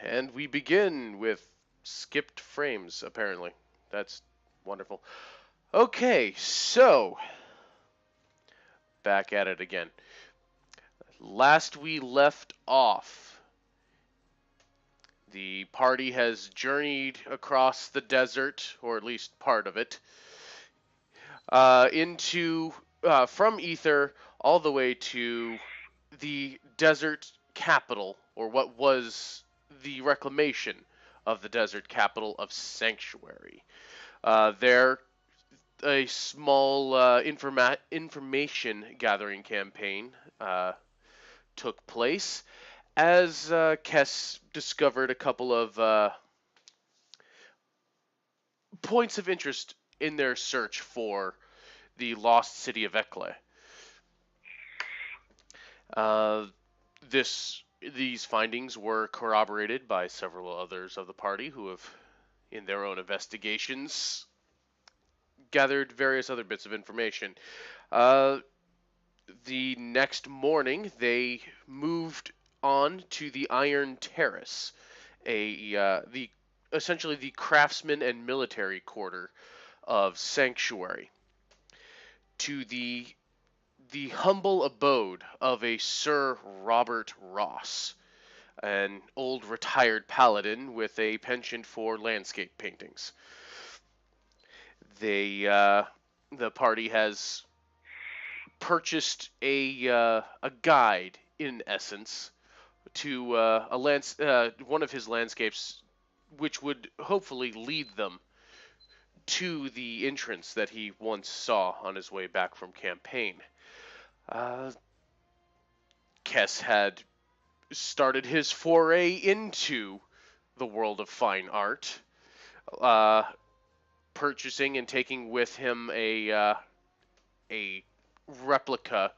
And we begin with skipped frames, apparently. That's wonderful. Okay, so back at it again. Last we left off, the party has journeyed across the desert, or at least part of it, into from Ether all the way to the desert capital, or what was the reclamation of the desert capital of Sanctuary. There, a small information gathering campaign took place as Kess discovered a couple of points of interest in their search for the lost city of Ekle. Uh, these findings were corroborated by several others of the party who have, in their own investigations, gathered various other bits of information. Uh, the next morning, they moved on to the Iron Terrace, the essentially the craftsman and military quarter of Sanctuary, to the humble abode of a Sir Robert Ross, an old retired paladin with a penchant for landscape paintings. The party has purchased a guide, in essence, to one of his landscapes, which would hopefully lead them to the entrance that he once saw on his way back from campaign. Uh, Kess had started his foray into the world of fine art, uh, purchasing and taking with him a replica,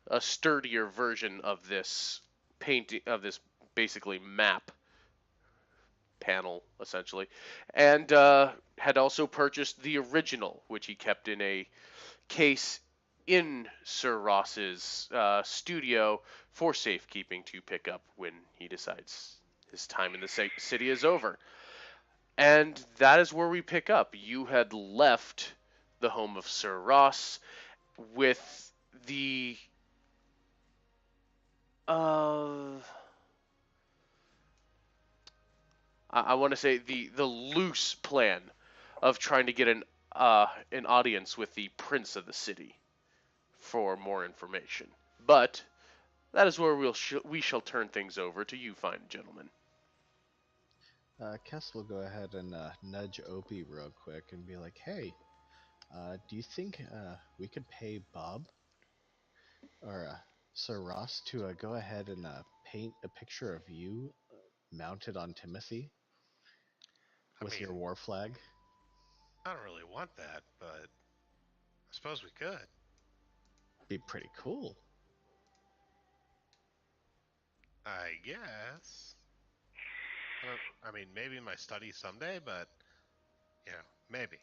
a sturdier version of this painting, of this basically map panel, essentially, and had also purchased the original, which he kept in a case in Sir Ross's studio for safekeeping to pick up when he decides his time in the city is over. And that is where we pick up. You had left the home of Sir Ross with the uh, I want to say the loose plan of trying to get an audience with the prince of the city for more information. But that is where we shall turn things over to you, fine gentlemen. Kess will go ahead and nudge Opie real quick and be like, "Hey, do you think we could pay Bob or Sir Ross to go ahead and paint a picture of you mounted on Timothy I with mean, your war flag? I don't really want that, but I suppose we could. Be pretty cool." I guess. I don't. I mean, maybe in my study someday, but maybe.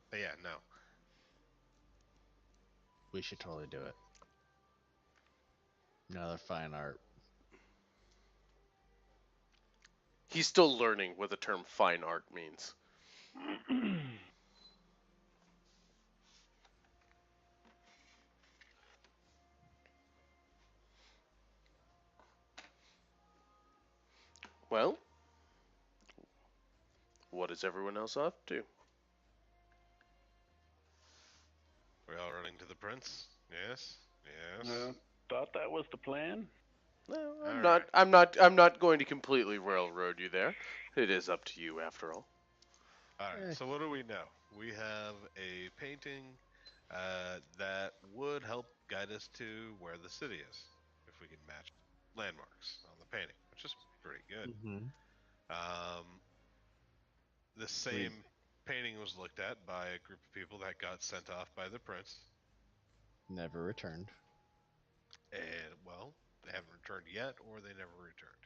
But yeah, no. We should totally do it. Another fine art. He's still learning what the term fine art means. Well, what is everyone else up to? We're all running to the prince. Yes. Yes. Uh, thought that was the plan. No, All I'm not. right. I'm not. I'm not going to completely railroad you there. It is up to you, after all. All right. Eh, So what do we know? We have a painting that would help guide us to where the city is, if we can match landmarks on the painting, which is pretty good. mm-hmm. Um, the We same painting was looked at by a group of people that got sent off by the prince, never returned. and well, they haven't returned yet, or they never returned.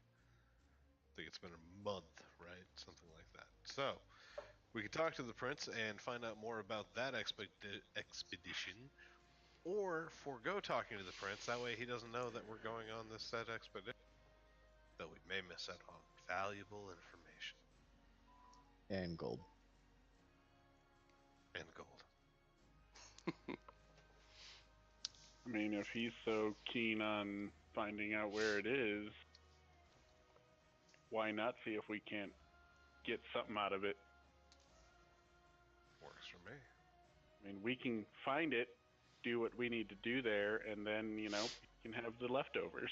I think it's been a month, right? Something like that. So we could talk to the prince and find out more about that expedition, or forego talking to the prince. That way he doesn't know that we're going on this said expedition. Though we may miss out on valuable information And gold. and gold. I mean, if he's so keen on finding out where it is, why not see if we can't get something out of it? Works for me. I mean, we can find it, do what we need to do there, and then, you can have the leftovers.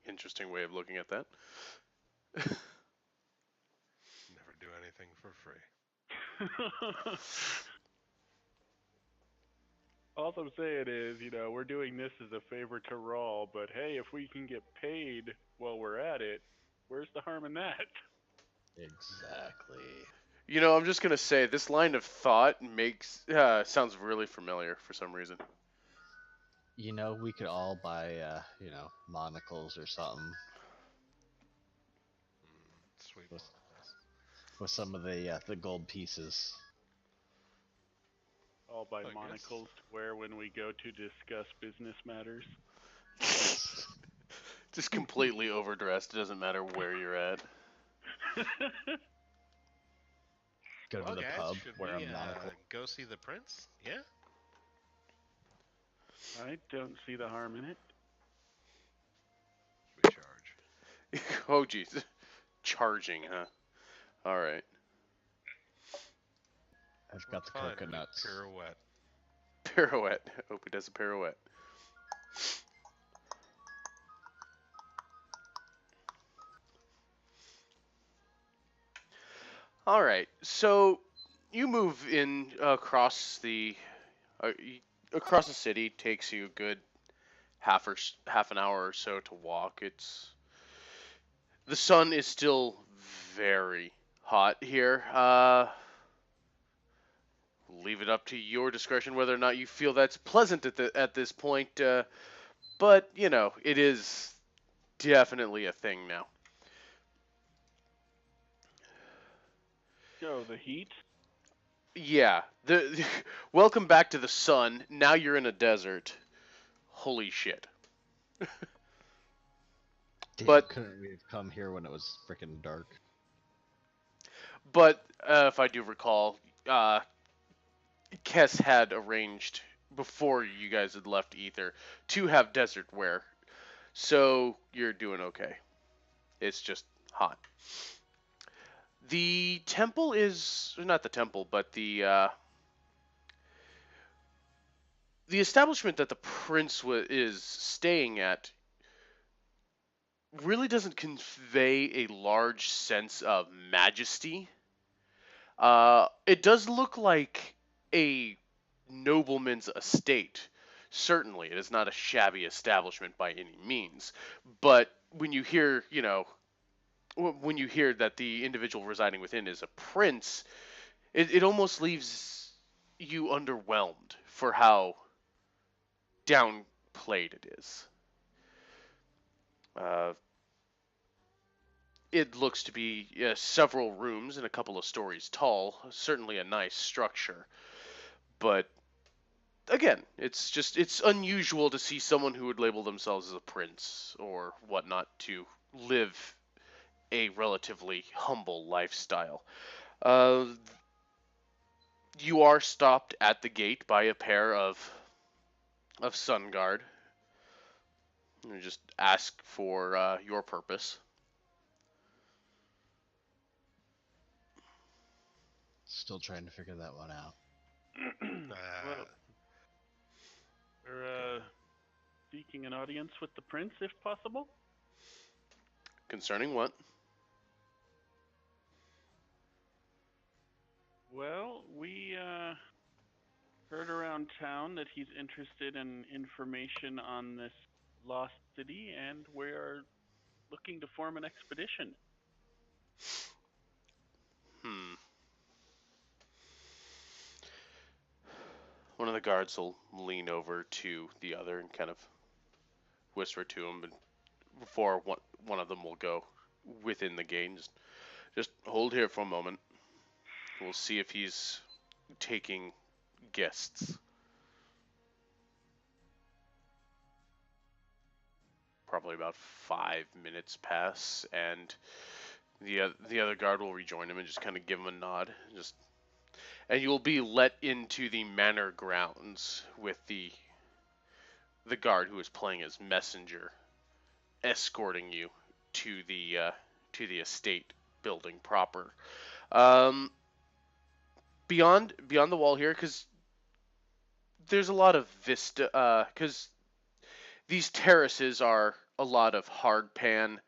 Interesting way of looking at that. Never do anything for free. All I'm saying is, we're doing this as a favor to Rawl, but hey, if we can get paid while we're at it, where's the harm in that? Exactly. I'm just gonna say this line of thought sounds really familiar for some reason. We could all buy, monocles or something Sweet with monocles. with some of the gold pieces. All by I guess. monocles to wear when we go to discuss business matters. Just completely overdressed. It doesn't matter where you're at. Go to Well, the guys, pub, should wear we a monocle. go see the prince? Yeah. I don't see the harm in it. We charge. Oh, jeez. Charging, huh? All right. I've got the Fine, we coconuts. pirouette. Pirouette. Opie does a pirouette. All right. So you move in across the city. Takes you a good half an hour or so to walk. The sun is still very hot here. Leave it up to your discretion whether or not you feel that's pleasant at this point. But it is definitely a thing now. Oh, the heat? Yeah. Welcome back to the sun. Now you're in a desert. Holy shit. Damn, But couldn't we have come here when it was freaking dark? But if I do recall, Kess had arranged before you guys had left Ether to have desert wear, so you're doing okay. It's just hot. The temple is not the temple, but the establishment that the prince is staying at really doesn't convey a large sense of majesty. It does look like a nobleman's estate. Certainly, it is not a shabby establishment by any means. But when you hear, when you hear that the individual residing within is a prince, it almost leaves you underwhelmed for how downplayed it is. Uh, it looks to be several rooms and a couple of stories tall. Certainly a nice structure. But again, it's unusual to see someone who would label themselves as a prince or whatnot to live a relatively humble lifestyle. Uh, you are stopped at the gate by a pair of sun guard. You just ask for your purpose. Still trying to figure that one out. Well, we're seeking an audience with the prince, if possible. Concerning what? Well, we heard around town that he's interested in information on this lost city, and we're looking to form an expedition. Hmm. One of the guards will lean over to the other and kind of whisper to him, but before one of them will go within the gate. Just hold here for a moment. We'll see if he's taking guests. Probably about 5 minutes pass, and the other guard will rejoin him and just kind of give him a nod. And you'll be let into the manor grounds with the guard who is playing as messenger, escorting you to the estate building proper. Um, beyond the wall here, because there's a lot of vista. Because these terraces are a lot of hard pan,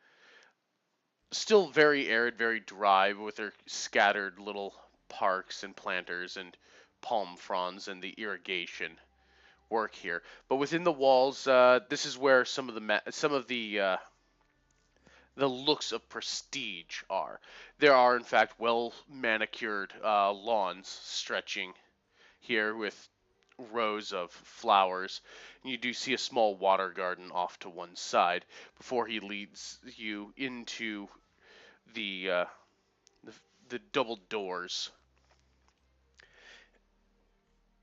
still very arid, very dry, with their scattered little parks and planters and palm fronds and the irrigation work here. But within the walls, this is where some of the looks of prestige are. There are, in fact, well manicured lawns stretching here with rows of flowers. And you do see a small water garden off to one side before he leads you into the uh, the, the double doors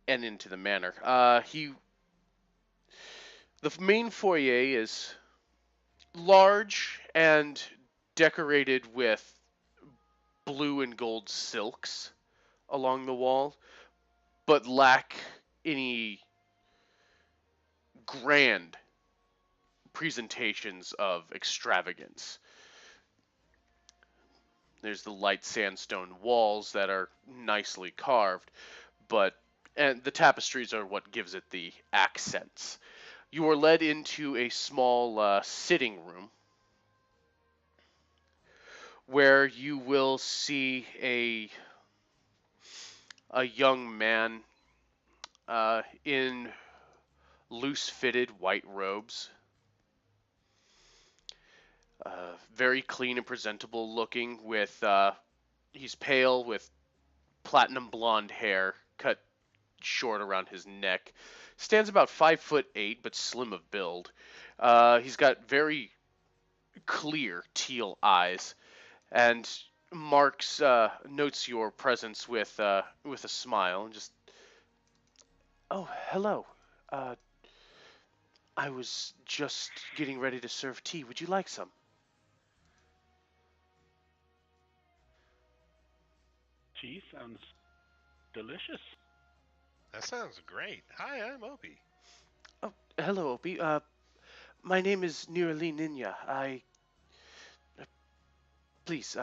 and into the manor. The main foyer is large and decorated with blue and gold silks along the wall, but lack any grand presentations of extravagance. There's the light sandstone walls that are nicely carved, but and the tapestries are what gives it the accents. You are led into a small sitting room where you will see a young man in loose fitted white robes, very clean and presentable looking. With he's pale with platinum blonde hair cut short around his neck. Stands about 5'8", but slim of build. He's got very clear teal eyes, and marks notes your presence with a smile and just, oh, hello. Uh, I was just getting ready to serve tea. Would you like some? Tea sounds delicious. That sounds great. Hi, I'm Opie. Oh, hello, Opie. My name is Nirali Ninya. Please,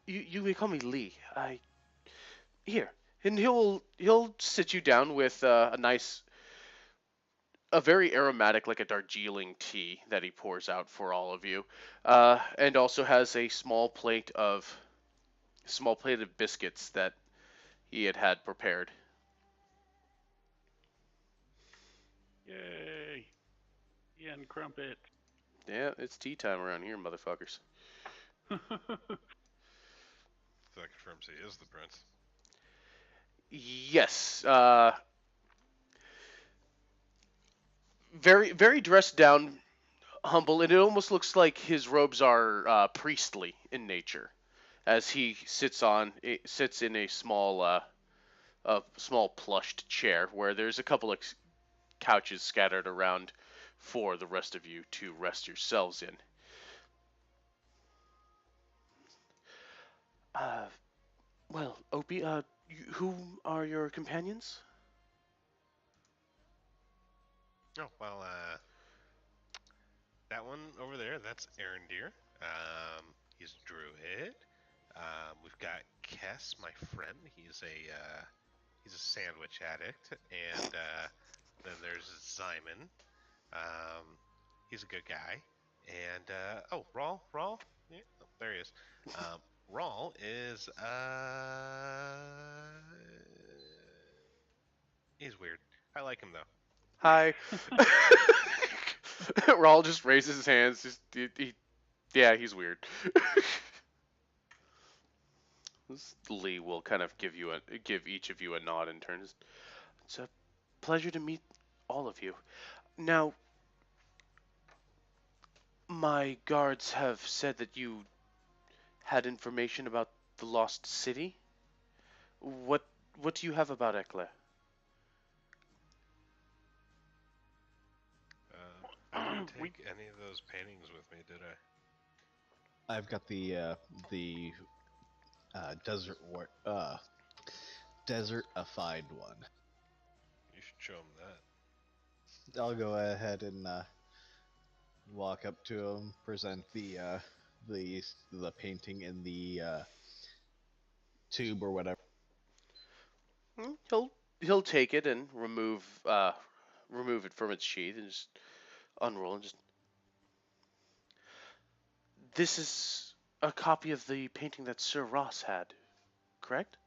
you may call me Lee. Here, and he'll sit you down with a very aromatic, like a Darjeeling tea that he pours out for all of you, and also has a small plate of biscuits that he had prepared. Yay! Ian Crumpet. Yeah, it's tea time around here, motherfuckers. So that confirms he is the prince. Yes, very dressed down, humble, and it almost looks like his robes are priestly in nature, as he sits in a small plushed chair where there's a couple of couches scattered around for the rest of you to rest yourselves in. Uh, well, Opie, who are your companions? Oh, well, that one over there, that's Aaron Deer. He's a druid. We've got Kess, my friend. He's a sandwich addict, and then there's Simon. Um, he's a good guy. And oh, Rawl, yeah, oh, there he is. Um, Rawl is he's weird. I like him though. Hi. Raul just raises his hands. Yeah, he's weird. Lee will kind of give each of you a nod in turn. It's a pleasure to meet all of you. Now, my guards have said that you had information about the lost city. What what do you have about Ekle? I didn't we take any of those paintings with me, did I? I've got the desert war desertified one. You should show him that. I'll go ahead and walk up to him, present the the painting in the tube or whatever. He'll take it and remove it from its sheath and just unroll and just. This is a copy of the painting that Sir Ross had, correct?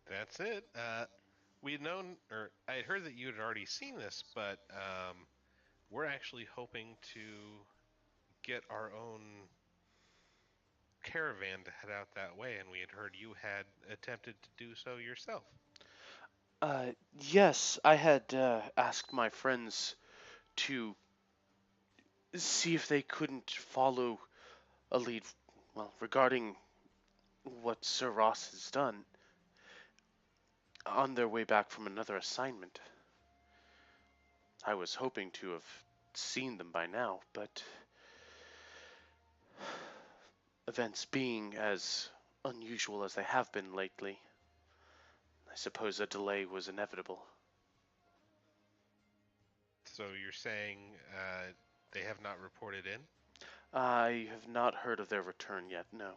That's it. We had known, or I had heard that you had already seen this, but we're actually hoping to get our own caravan to head out that way, and we had heard you had attempted to do so yourself. Yes, I had asked my friends to see if they couldn't follow a lead, well, regarding what Sir Ross has done on their way back from another assignment. I was hoping to have seen them by now, but events being as unusual as they have been lately, I suppose a delay was inevitable. So you're saying they have not reported in? I have not heard of their return yet, no.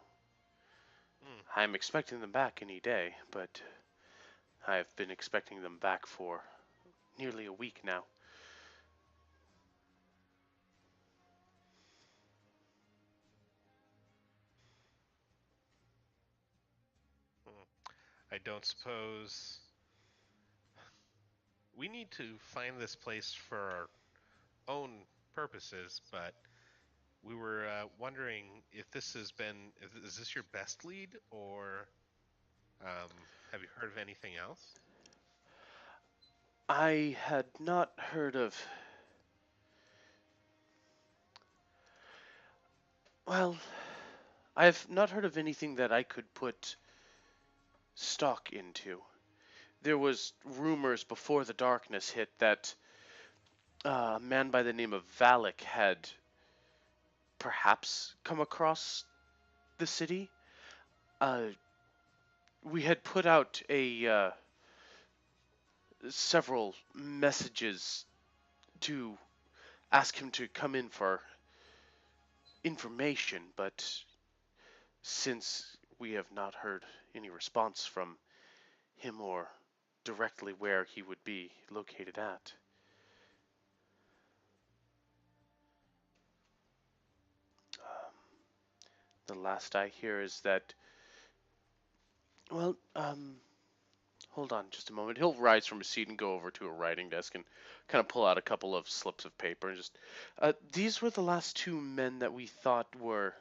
Hmm. I am expecting them back any day, but I have been expecting them back for nearly a week now. Hmm. I don't suppose we need to find this place for our own purposes, but we were wondering if this has been, is this your best lead, or have you heard of anything else? I had not heard of. Well, I have not heard of anything that I could put stock into. There was rumors before the darkness hit that a man by the name of Valak had perhaps come across the city. Uh, we had put out a several messages to ask him to come in for information, but since we have not heard any response from him or directly where he would be located at. The last I hear is that, well, hold on just a moment. He'll rise from his seat and go over to a writing desk and kind of pull out a couple of slips of paper and just. These were the last two men that we thought were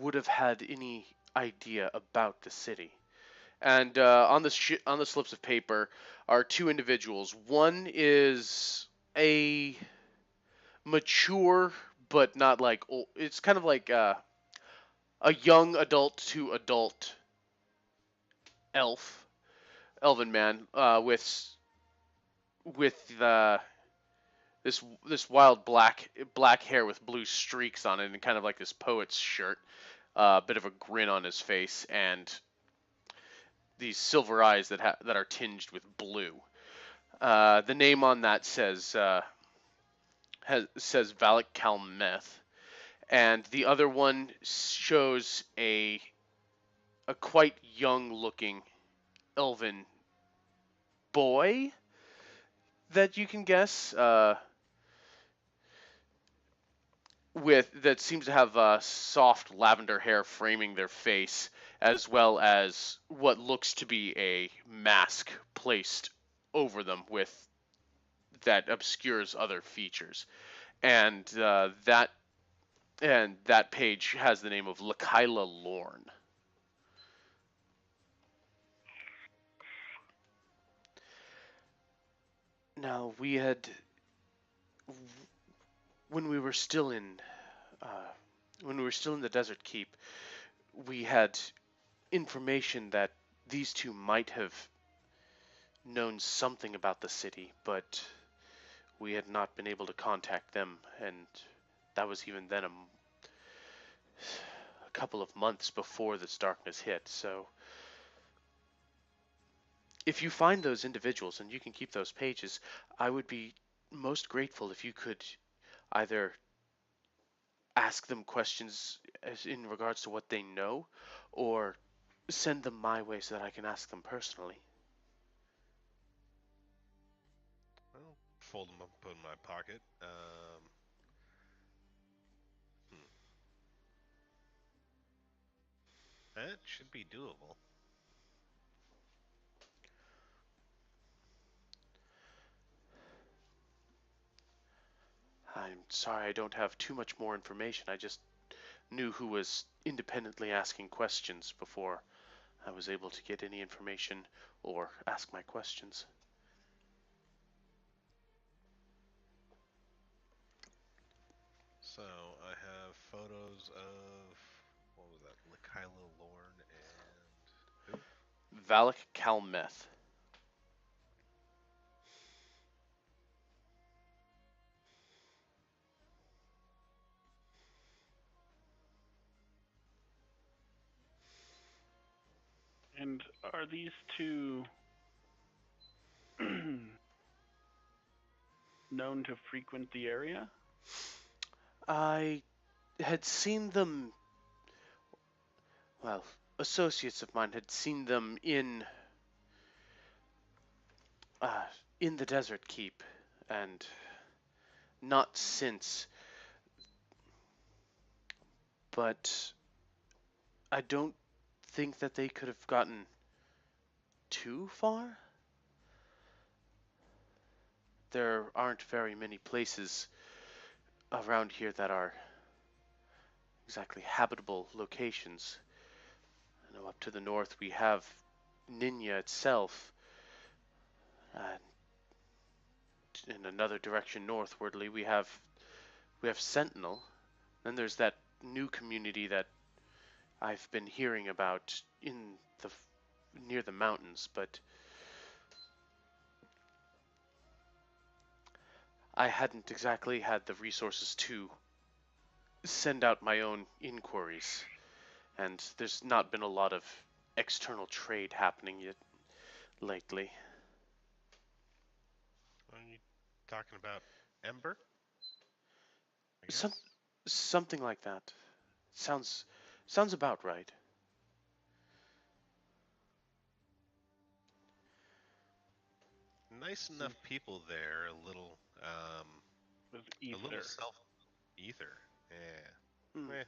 would have had any idea about the city. And on the slips of paper are two individuals. One is a mature, but not like old. It's kind of like a young adult to adult elven man, with this wild black hair with blue streaks on it, and kind of like this poet's shirt. A bit of a grin on his face, and these silver eyes that are tinged with blue. The name on that says Valak Kalmeth, and the other one shows a quite young looking elven boy that you can guess, with that seems to have soft lavender hair framing their face, as well as what looks to be a mask placed over them with that obscures other features. And that page has the name of Lakaila Lorne. Now, we had, when we were still in uh, when we were still in the Desert Keep, we had information that these two might have known something about the city, but we had not been able to contact them, and that was even then a couple of months before this darkness hit. So if you find those individuals and you can keep those pages, I would be most grateful if you could either ask them questions as in regards to what they know, or send them my way so that I can ask them personally. Well, fold them up, put in my pocket. Hmm. That should be doable. I'm sorry I don't have too much more information. I just knew who was independently asking questions before I was able to get any information or ask my questions. So I have photos of what was that? Lykyla Lorne and who? Valak Kalmeth. And are these two known to frequent the area? I had seen them, well, associates of mine had seen them uh, in the Desert Keep, and not since. But I don't think that they could have gotten too far. There aren't very many places around here that are exactly habitable locations. I know up to the north we have Ninya itself, and in another direction northwardly we have Sentinel. Then there's that new community that I've been hearing about in the near the mountains, but I hadn't exactly had the resources to send out my own inquiries, and there's not been a lot of external trade happening yet lately. Are you talking about Ember? I Some guess. something like that. Sounds about right. Nice enough people there. Was A little Ether. self ether. Mm. Yeah.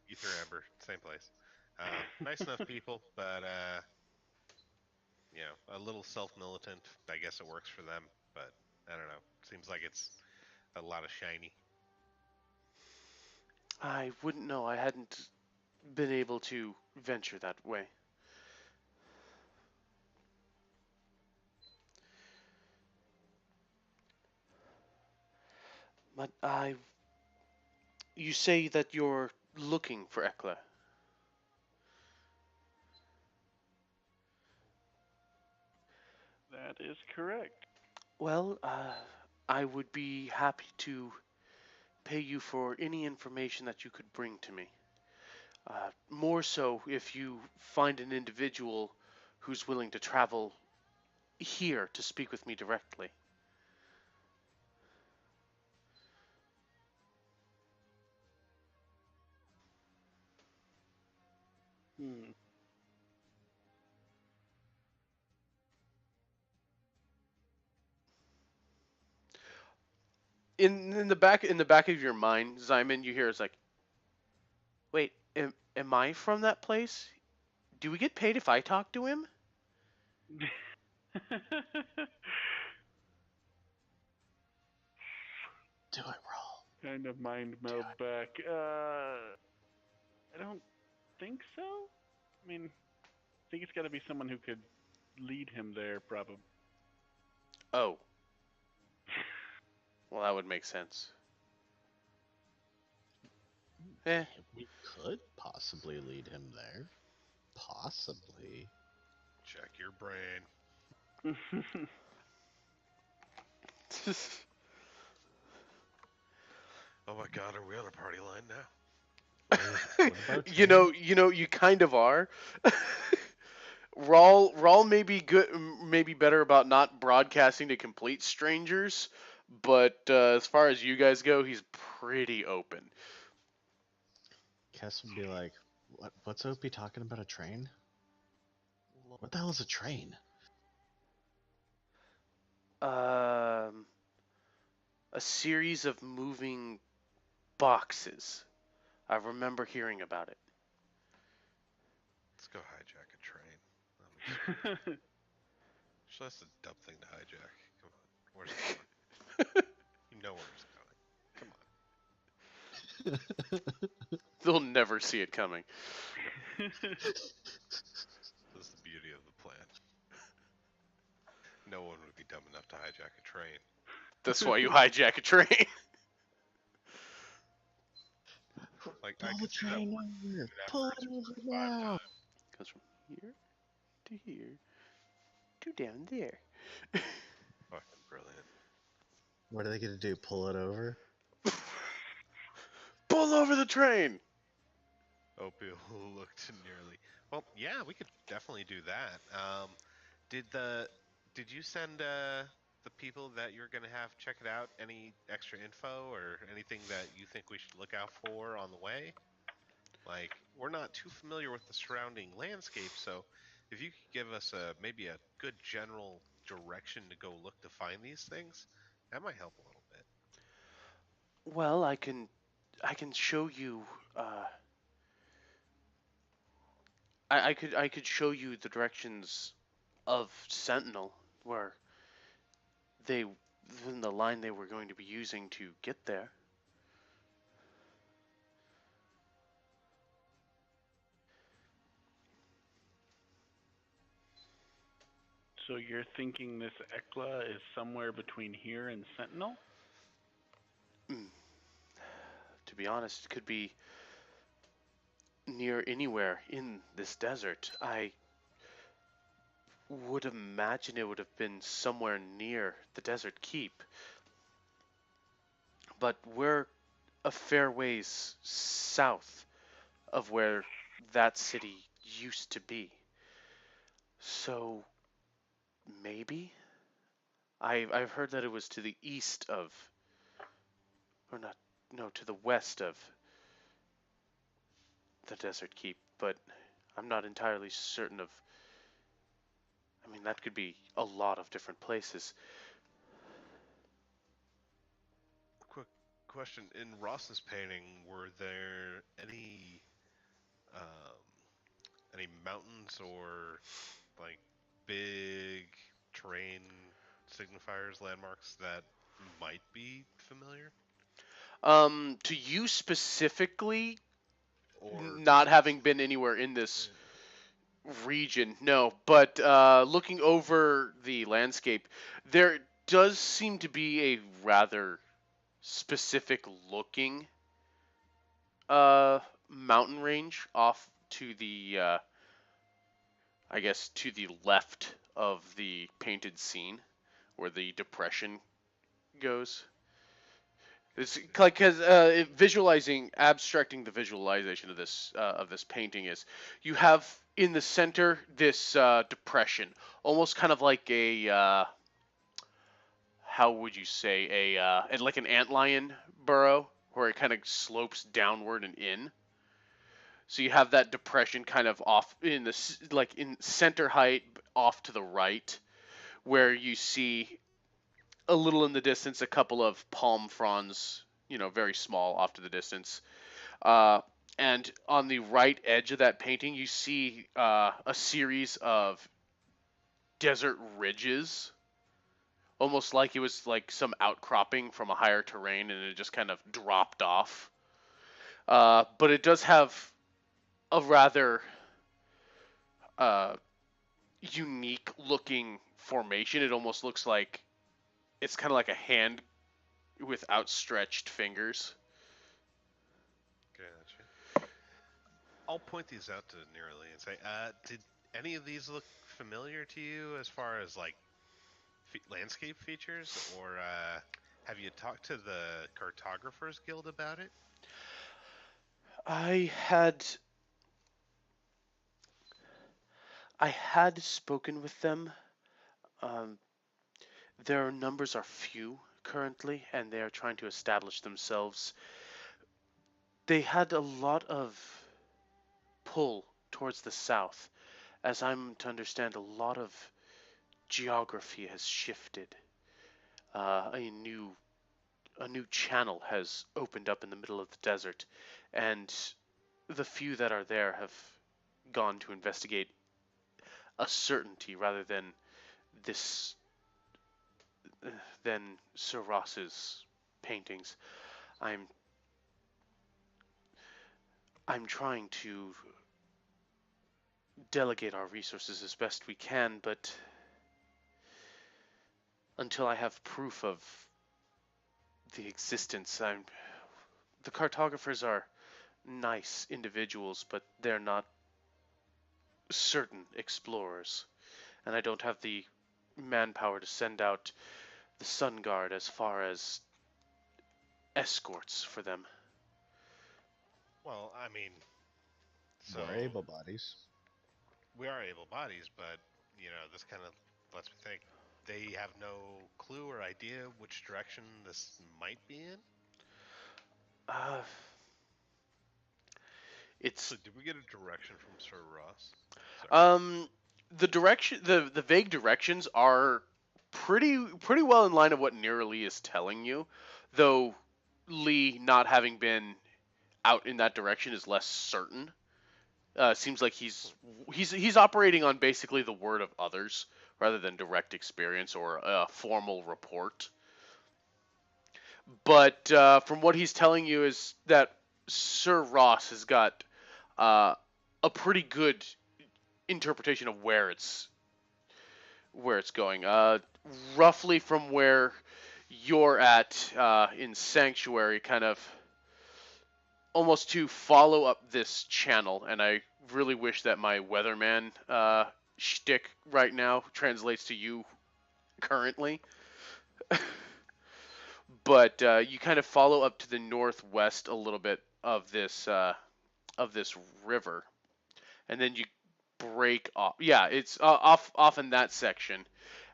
Ether Ember, same place. Nice enough people, but a little self-militant. I guess it works for them, but I don't know. Seems like it's a lot of shiny. I wouldn't know. I hadn't been able to venture that way. But you say that you're looking for Ekla. That is correct. Well, I would be happy to pay you for any information that you could bring to me. More so if you find an individual who's willing to travel here to speak with me directly. Hmm. In the back of your mind, Simon, you hear it's like, wait, am I from that place? Do we get paid if I talk to him? Do it, roll. Kind of mind meld it. back. I don't think so. I mean, I think it's got to be someone who could lead him there, probably. Oh, well, that would make sense. Eh. We could possibly lead him there. Possibly. Check your brain. Oh my god, are we on a party line now? What about you train? know, you know, you kind of are. Rawl may be good, maybe better about not broadcasting to complete strangers, but as far as you guys go, he's pretty open. Kess would be like, what's Opie talking about a train? What the hell is a train? Um, a series of moving boxes. I remember hearing about it. Let's go hijack a train. Actually, that's a dumb thing to hijack. Come on. Where's it going? You know where it's going. Come on. They'll never see it coming. That's the beauty of the plan. No one would be dumb enough to hijack a train. That's why you hijack a train. Like, I Pull the could see that train working over! even after Pull it's it over five now! times. Goes from here to here to down there. Fucking brilliant. What are they gonna do? Pull it over? Pull over the train. Opie looked nearly. Well, yeah, we could definitely do that. Did the did you send the people that you're gonna have check it out any extra info or anything that you think we should look out for on the way? Like, we're not too familiar with the surrounding landscape, so if you could give us maybe a good general direction to go look to find these things, that might help a little bit. Well, I can show you. Uh, I could show you the directions of Sentinel, where they in the line they were going to be using to get there. So you're thinking this Ekla is somewhere between here and Sentinel? Mm, to be honest, it could be near anywhere in this desert. I would imagine it would have been somewhere near the desert keep, but we're a fair ways south of where that city used to be. So maybe I've heard that it was to the east of, or not, no, to the west of the desert keep, but I'm not entirely certain of. I mean, that could be a lot of different places. Quick question: in Ross's painting, were there um, any mountains or like big terrain signifiers, landmarks that might be familiar? To you specifically, Or not having been anywhere in this region, no, but looking over the landscape, there does seem to be a rather specific looking uh, mountain range off to the, I guess, to the left of the painted scene where the depression goes. It's like because visualizing, abstracting the visualization of this painting is, you have in the center this depression, almost kind of like a how would you say like an antlion burrow, where it kind of slopes downward and in. So you have that depression kind of off in the like in center height, off to the right, where you see a little in the distance a couple of palm fronds, very small off to the distance. Uh, and on the right edge of that painting, you see a series of desert ridges, almost like it was like some outcropping from a higher terrain and it just kind of dropped off. But it does have a rather uh, unique looking formation. It almost looks like it's kind of like a hand with outstretched fingers. gotcha. I'll point these out to Nearly and say, did any of these look familiar to you as far as like landscape features, or have you talked to the Cartographers Guild about it? I had I had spoken with them. Um, their numbers are few currently, and they are trying to establish themselves. They had a lot of pull towards the south. As I'm to understand, a lot of geography has shifted. A new channel has opened up in the middle of the desert, and the few that are there have gone to investigate a certainty rather this than Sir Ross's paintings. I'm I'm trying to delegate our resources as best we can, but until I have proof of the existence, the cartographers are nice individuals, but they're not certain explorers, and I don't have the manpower to send out the Sun Guard as far as escorts for them. Well, I mean, so We're able bodies. we are able bodies, but this kind of lets me think. They have no clue or idea which direction this might be in. Uh, So, it's did we get a direction from Sir Ross? Sorry. um the vague directions are pretty well in line of what Nearly is telling you, though Lee not having been out in that direction is less certain. Seems like he's operating on basically the word of others rather than direct experience or a formal report. But from what he's telling you is that Sir Ross has got uh, a pretty good interpretation of where it's going. Roughly from where you're at in Sanctuary, kind of almost to follow up this channel. And I really wish that my weatherman shtick right now translates to you currently. But you kind of follow up to the northwest a little bit of this river, and then you break off. Yeah, it's off in that section.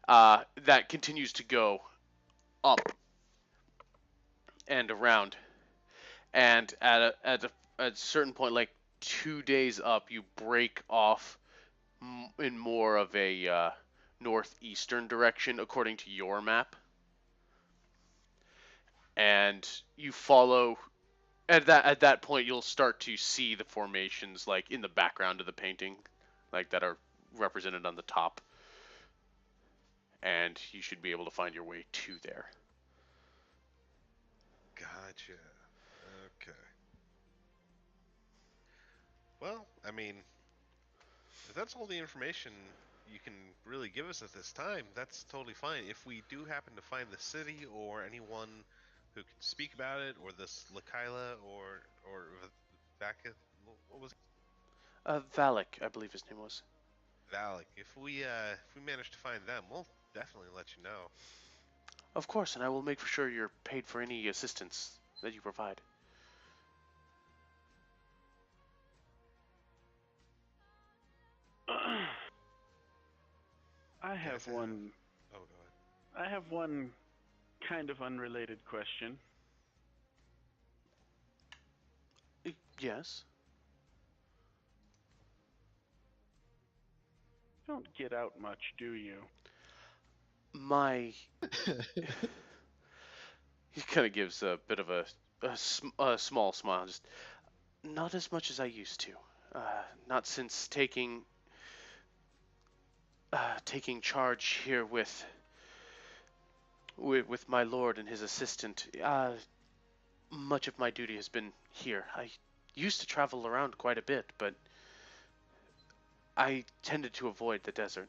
That continues to go up and around, and at a certain point, like 2 days up, you break off in more of a northeastern direction according to your map, and you follow. At that point, you'll start to see the formations like in the background of the painting, like that are represented on the top, and you should be able to find your way to there. Gotcha. Okay. Well, I mean, if that's all the information you can really give us at this time, that's totally fine. If we do happen to find the city or anyone who can speak about it, or this Lakila or Vakith, what was Valak, I believe his name was. Valak? If we manage to find them, we'll definitely let you know. Of course, and I will make sure you're paid for any assistance that you provide. I You have guys have. one. Oh, go ahead. I have one kind of unrelated question. Yes. You don't get out much, do you? My he kind of gives a bit of a small smile. Just not as much as I used to. Not since taking charge here with my lord and his assistant. Much of my duty has been here. I used to travel around quite a bit, but I tended to avoid the desert.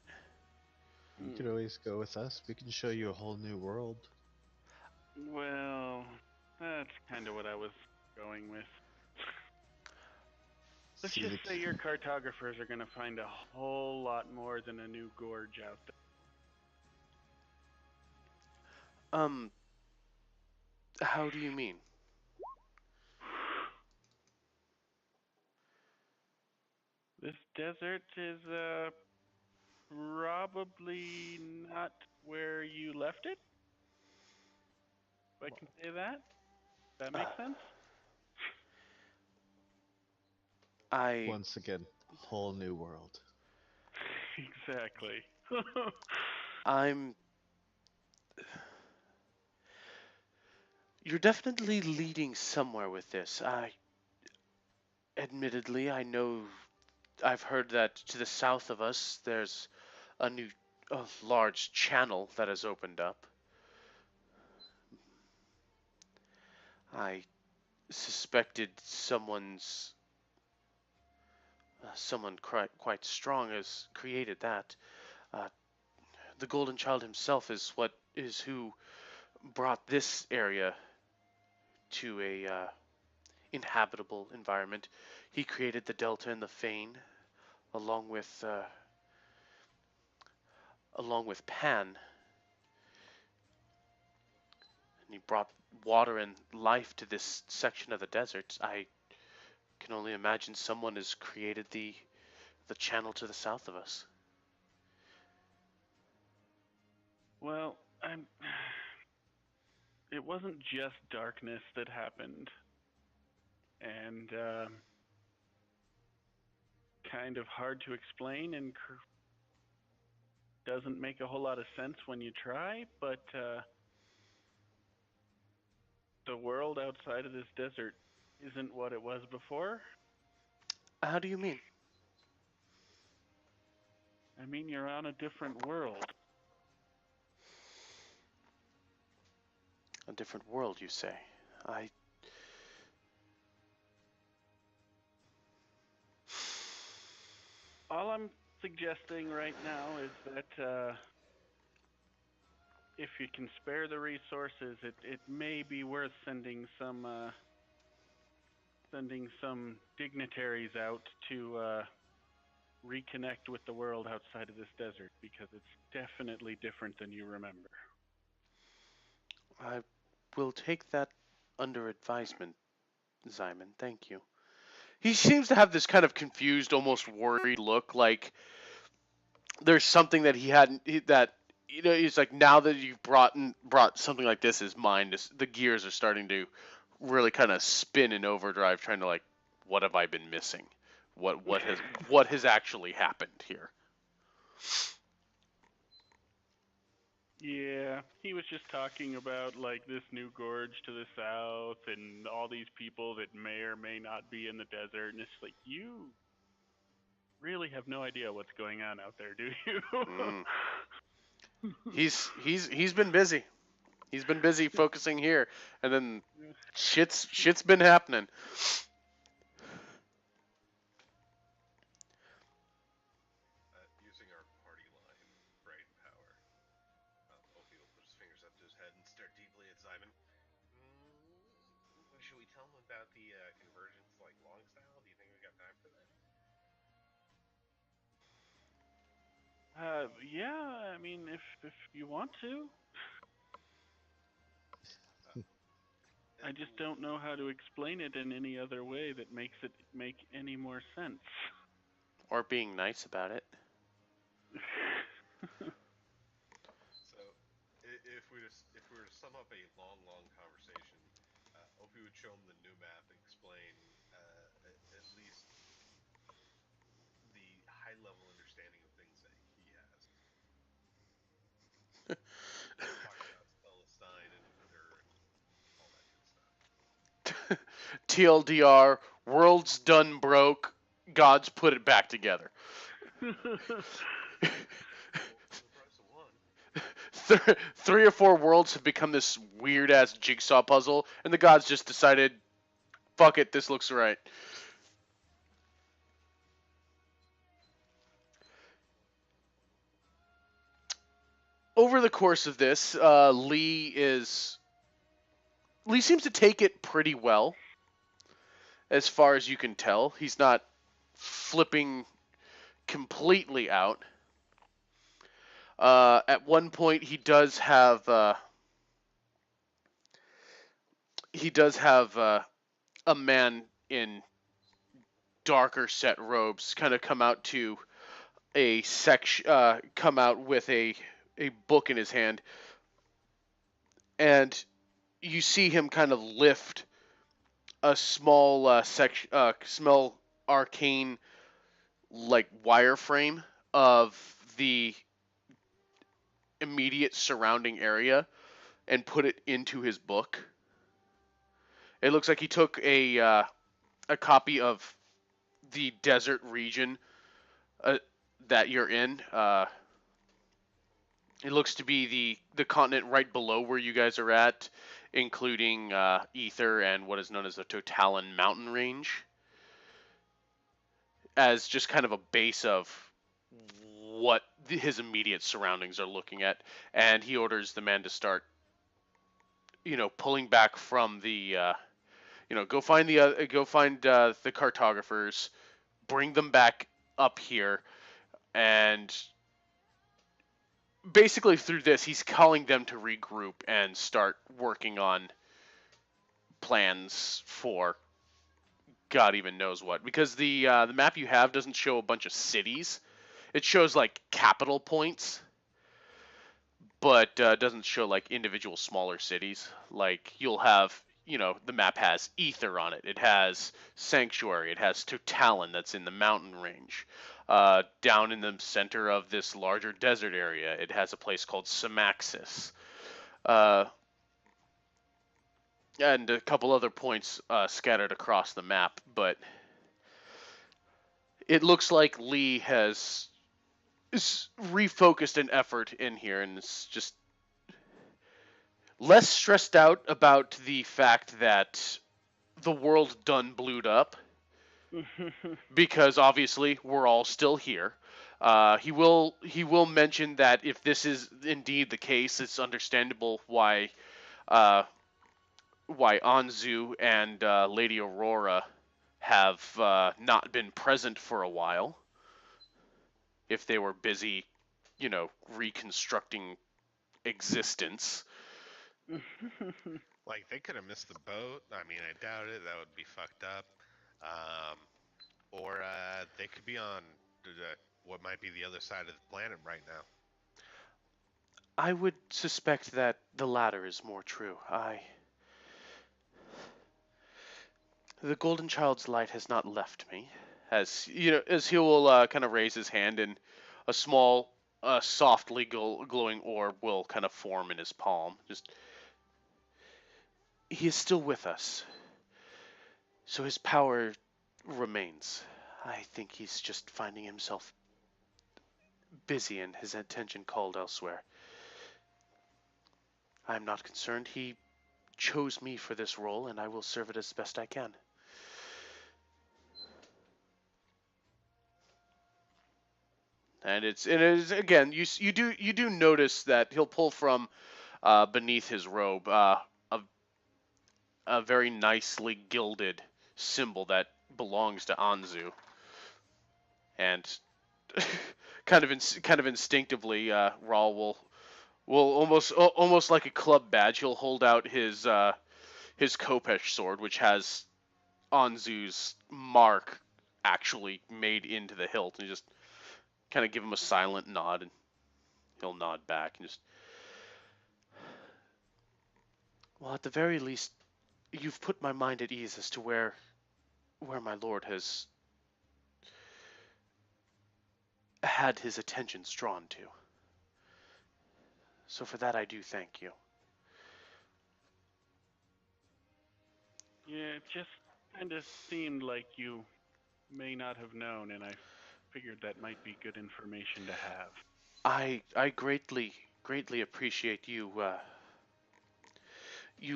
You could always go with us. We can show you a whole new world. Well, that's kind of what I was going with. Let's See just the say your cartographers are going to find a whole lot more than a new gorge out How do you mean? there. This desert is probably not where you left it. If I can say that. That makes sense. I once again whole new world. Exactly. I'm You're definitely leading somewhere with this. Admittedly, I know I've heard that to the south of us there's a large channel that has opened up. I suspected someone quite strong has created that. Uh, the Golden Child himself is who brought this area to a inhabitable environment. He created the Delta and the Fane, along with uh, along with Pan, and he brought water and life to this section of the desert. I can only imagine someone has created the channel to the south of us. Well, I'm. It wasn't just darkness that happened, and kind of hard to explain, and doesn't make a whole lot of sense when you try. But the world outside of this desert isn't what it was before. How do you mean? I mean, you're on a different world. A different world, you say? I All I'm suggesting right now is that if you can spare the resources, it may be worth sending some dignitaries out to reconnect with the world outside of this desert, because it's definitely different than you remember. I will take that under advisement, Simon. Thank you. He seems to have this kind of confused, almost worried look, like there's something that he hadn't that he's like, now that you've brought something like this, his mind is, the gears are starting to really kind of spin in overdrive, trying to, like, what have I been missing? What has actually happened here? Yeah, he was just talking about like this new gorge to the south and all these people that may or may not be in the desert, and it's like, you really have no idea what's going on out there, do Mm. you? He's been busy. He's been busy focusing here, and then shit's been happening. Using our party line, bright power. Opie will put his fingers up to his head and stare deeply at Simon. Should we tell him about the convergence, like long style? Do you think we got time for that? Yeah, I mean, if you want to. I just don't know how to explain it in any other way that makes it make any more sense. Or being nice about it. So, if we were to sum up a long conversation, Opie would show him the new map and explain at least the high level understanding of things that he has. Talk about Celestine and Uther and all that good stuff. TLDR, world's done broke. God's put it back together. For the price of one. Three or four worlds have become this weird ass jigsaw puzzle, and the gods just decided, fuck it, this looks right. Over the course of this, Lee seems to take it pretty well, as far as you can tell. He's not flipping completely out. At one point, he does have a man in darker set robes kind of come out with a book in his hand, and you see him kind of lift a small arcane like wireframe of the immediate surrounding area and put it into his book. It looks like he took a copy of the desert region uh, that you're in. It looks to be the continent right below where you guys are at, including Ether and what is known as the Totalan mountain range, as just kind of a base of what his immediate surroundings are looking at. And he orders the man to start, pulling back from go find the cartographers, bring them back up here, and basically through this, he's calling them to regroup and start working on plans for God even knows what. Because the map you have doesn't show a bunch of cities; it shows like capital points, but doesn't show like individual smaller cities. Like you'll have, the map has Ether on it. It has Sanctuary. It has Totalan that's in the mountain range. Down in the center of this larger desert area, it has a place called Symaxis. Uh, and a couple other points scattered across the map, but it looks like Lee has refocused an effort in here and is just less stressed out about the fact that the world done blewed up, because obviously we're all still here. He will mention that if this is indeed the case, it's understandable why Anzu and Lady Aurora have not been present for a while. If they were busy, reconstructing existence. Like, they could have missed the boat. I mean, I doubt it. That would be fucked up. Um, or they could be on what might be the other side of the planet right now. I would suspect that the latter is more true. The Golden Child's light has not left me. As he will kind of raise his hand, and a small, softly glowing orb will kind of form in his palm. He is still with us, so his power remains. I think he's just finding himself busy and his attention called elsewhere. I'm not concerned. He chose me for this role, and I will serve it as best I can. And it is again. You do notice that he'll pull from beneath his robe a very nicely gilded symbol that belongs to Anzu, and kind of instinctively, Rawl will almost like a club badge. He'll hold out his Kopesh sword, which has Anzu's mark actually made into the hilt, and just kind of give him a silent nod, and he'll nod back and just. Well, at the very least, you've put my mind at ease as to where my lord has had his attentions drawn to. So for that I do thank you. Yeah, it just kind of seemed like you may not have known, and I figured that might be good information to have. I greatly appreciate you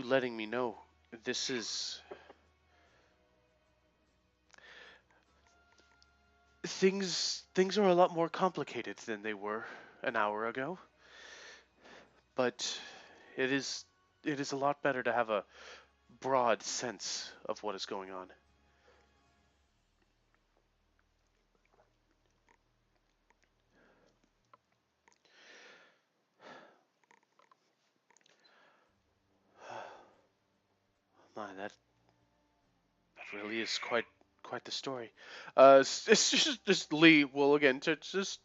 letting me know. This is things are a lot more complicated than they were an hour ago. But it is a lot better to have a broad sense of what is going on. My, that really is quite the story. It's just Lee will again just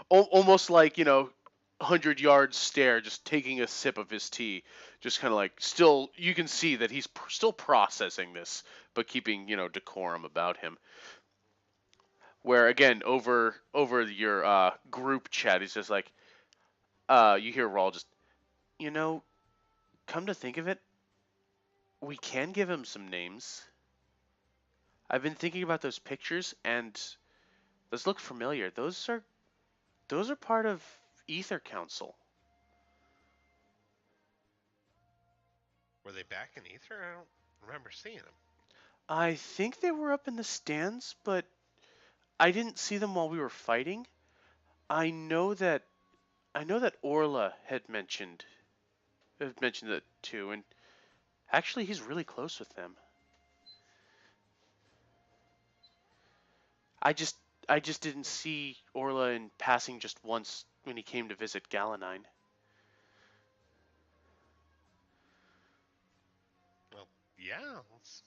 almost like 100 yards stare, just taking a sip of his tea, just kind of like still you can see that he's still processing this, but keeping decorum about him. Where again over your group chat, he's just like you hear Rawl just you know come to think of it, we can give him some names. I've been thinking about those pictures and those look familiar. Those are part of Ether Council. Were they back in Ether? I don't remember seeing them. I think they were up in the stands, but I didn't see them while we were fighting. I know that Orla had mentioned that too, and actually he's really close with them. I just I just didn't see Orla in passing just once when he came to visit Galanine. Well, yeah, let's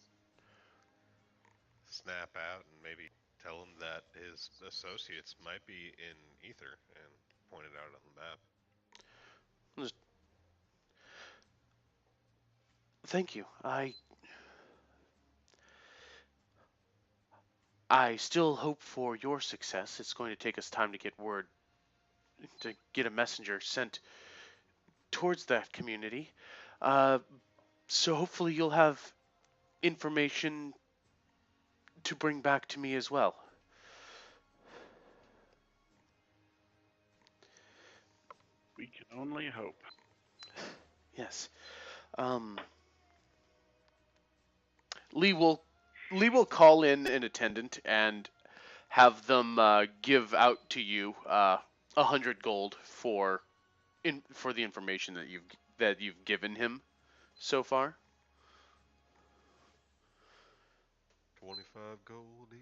snap out and maybe tell him that his associates might be in Ether and point it out on the map. Just, thank you. I still hope for your success. It's going to take us time to get a messenger sent towards that community. Uh, so hopefully you'll have information to bring back to me as well. We can only hope. Yes. Lee will call in an attendant and have them give out to you 100 gold for the information that you've given him so far. 25 goldie.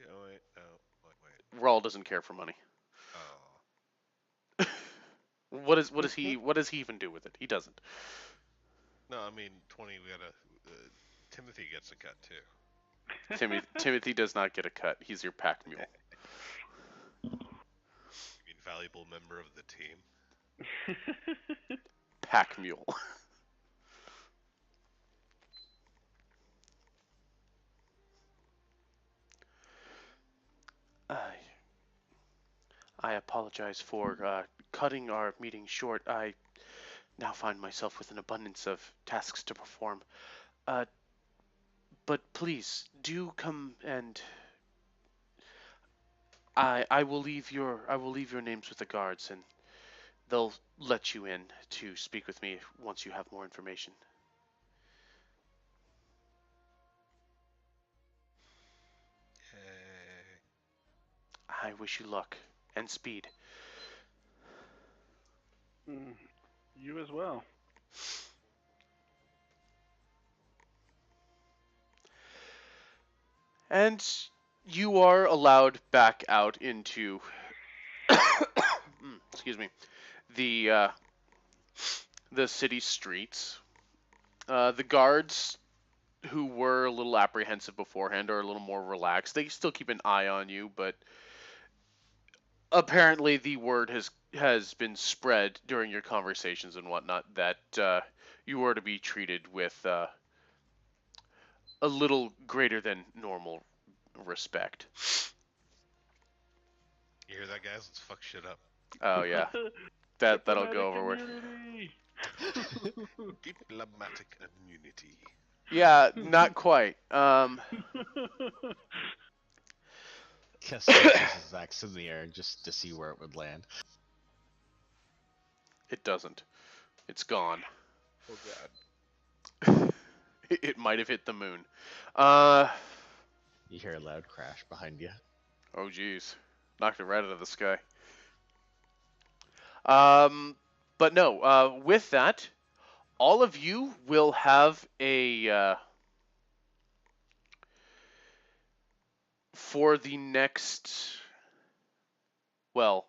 Oh wait, no, wait. Rawl doesn't care for money. Oh. What does he even do with it? He doesn't. No, I mean 20. We gotta. Timothy gets a cut too. Timothy does not get a cut. He's your pack mule. You mean valuable member of the team? Pack mule. I apologize for cutting our meeting short. I now find myself with an abundance of tasks to perform. Uh, but please do come and I will leave your names with the guards and they'll let you in to speak with me once you have more information. Yay. I wish you luck and speed. You as well. And you are allowed back out into excuse me, the city streets. The guards who were a little apprehensive beforehand are a little more relaxed. They still keep an eye on you, but apparently the word has been spread during your conversations and whatnot that you are to be treated with a little greater than normal respect. You hear that, guys? Let's fuck shit up. Oh yeah, that'll go Diplomatic over with. immunity. Diplomatic immunity. Yeah, not quite. Kess tosses his axe in the air just to see where it would land. It doesn't. It's gone. Oh god. It might have hit the moon. You hear a loud crash behind you. Oh geez, knocked it right out of the sky. But no. With that, all of you will have a for the next. Well,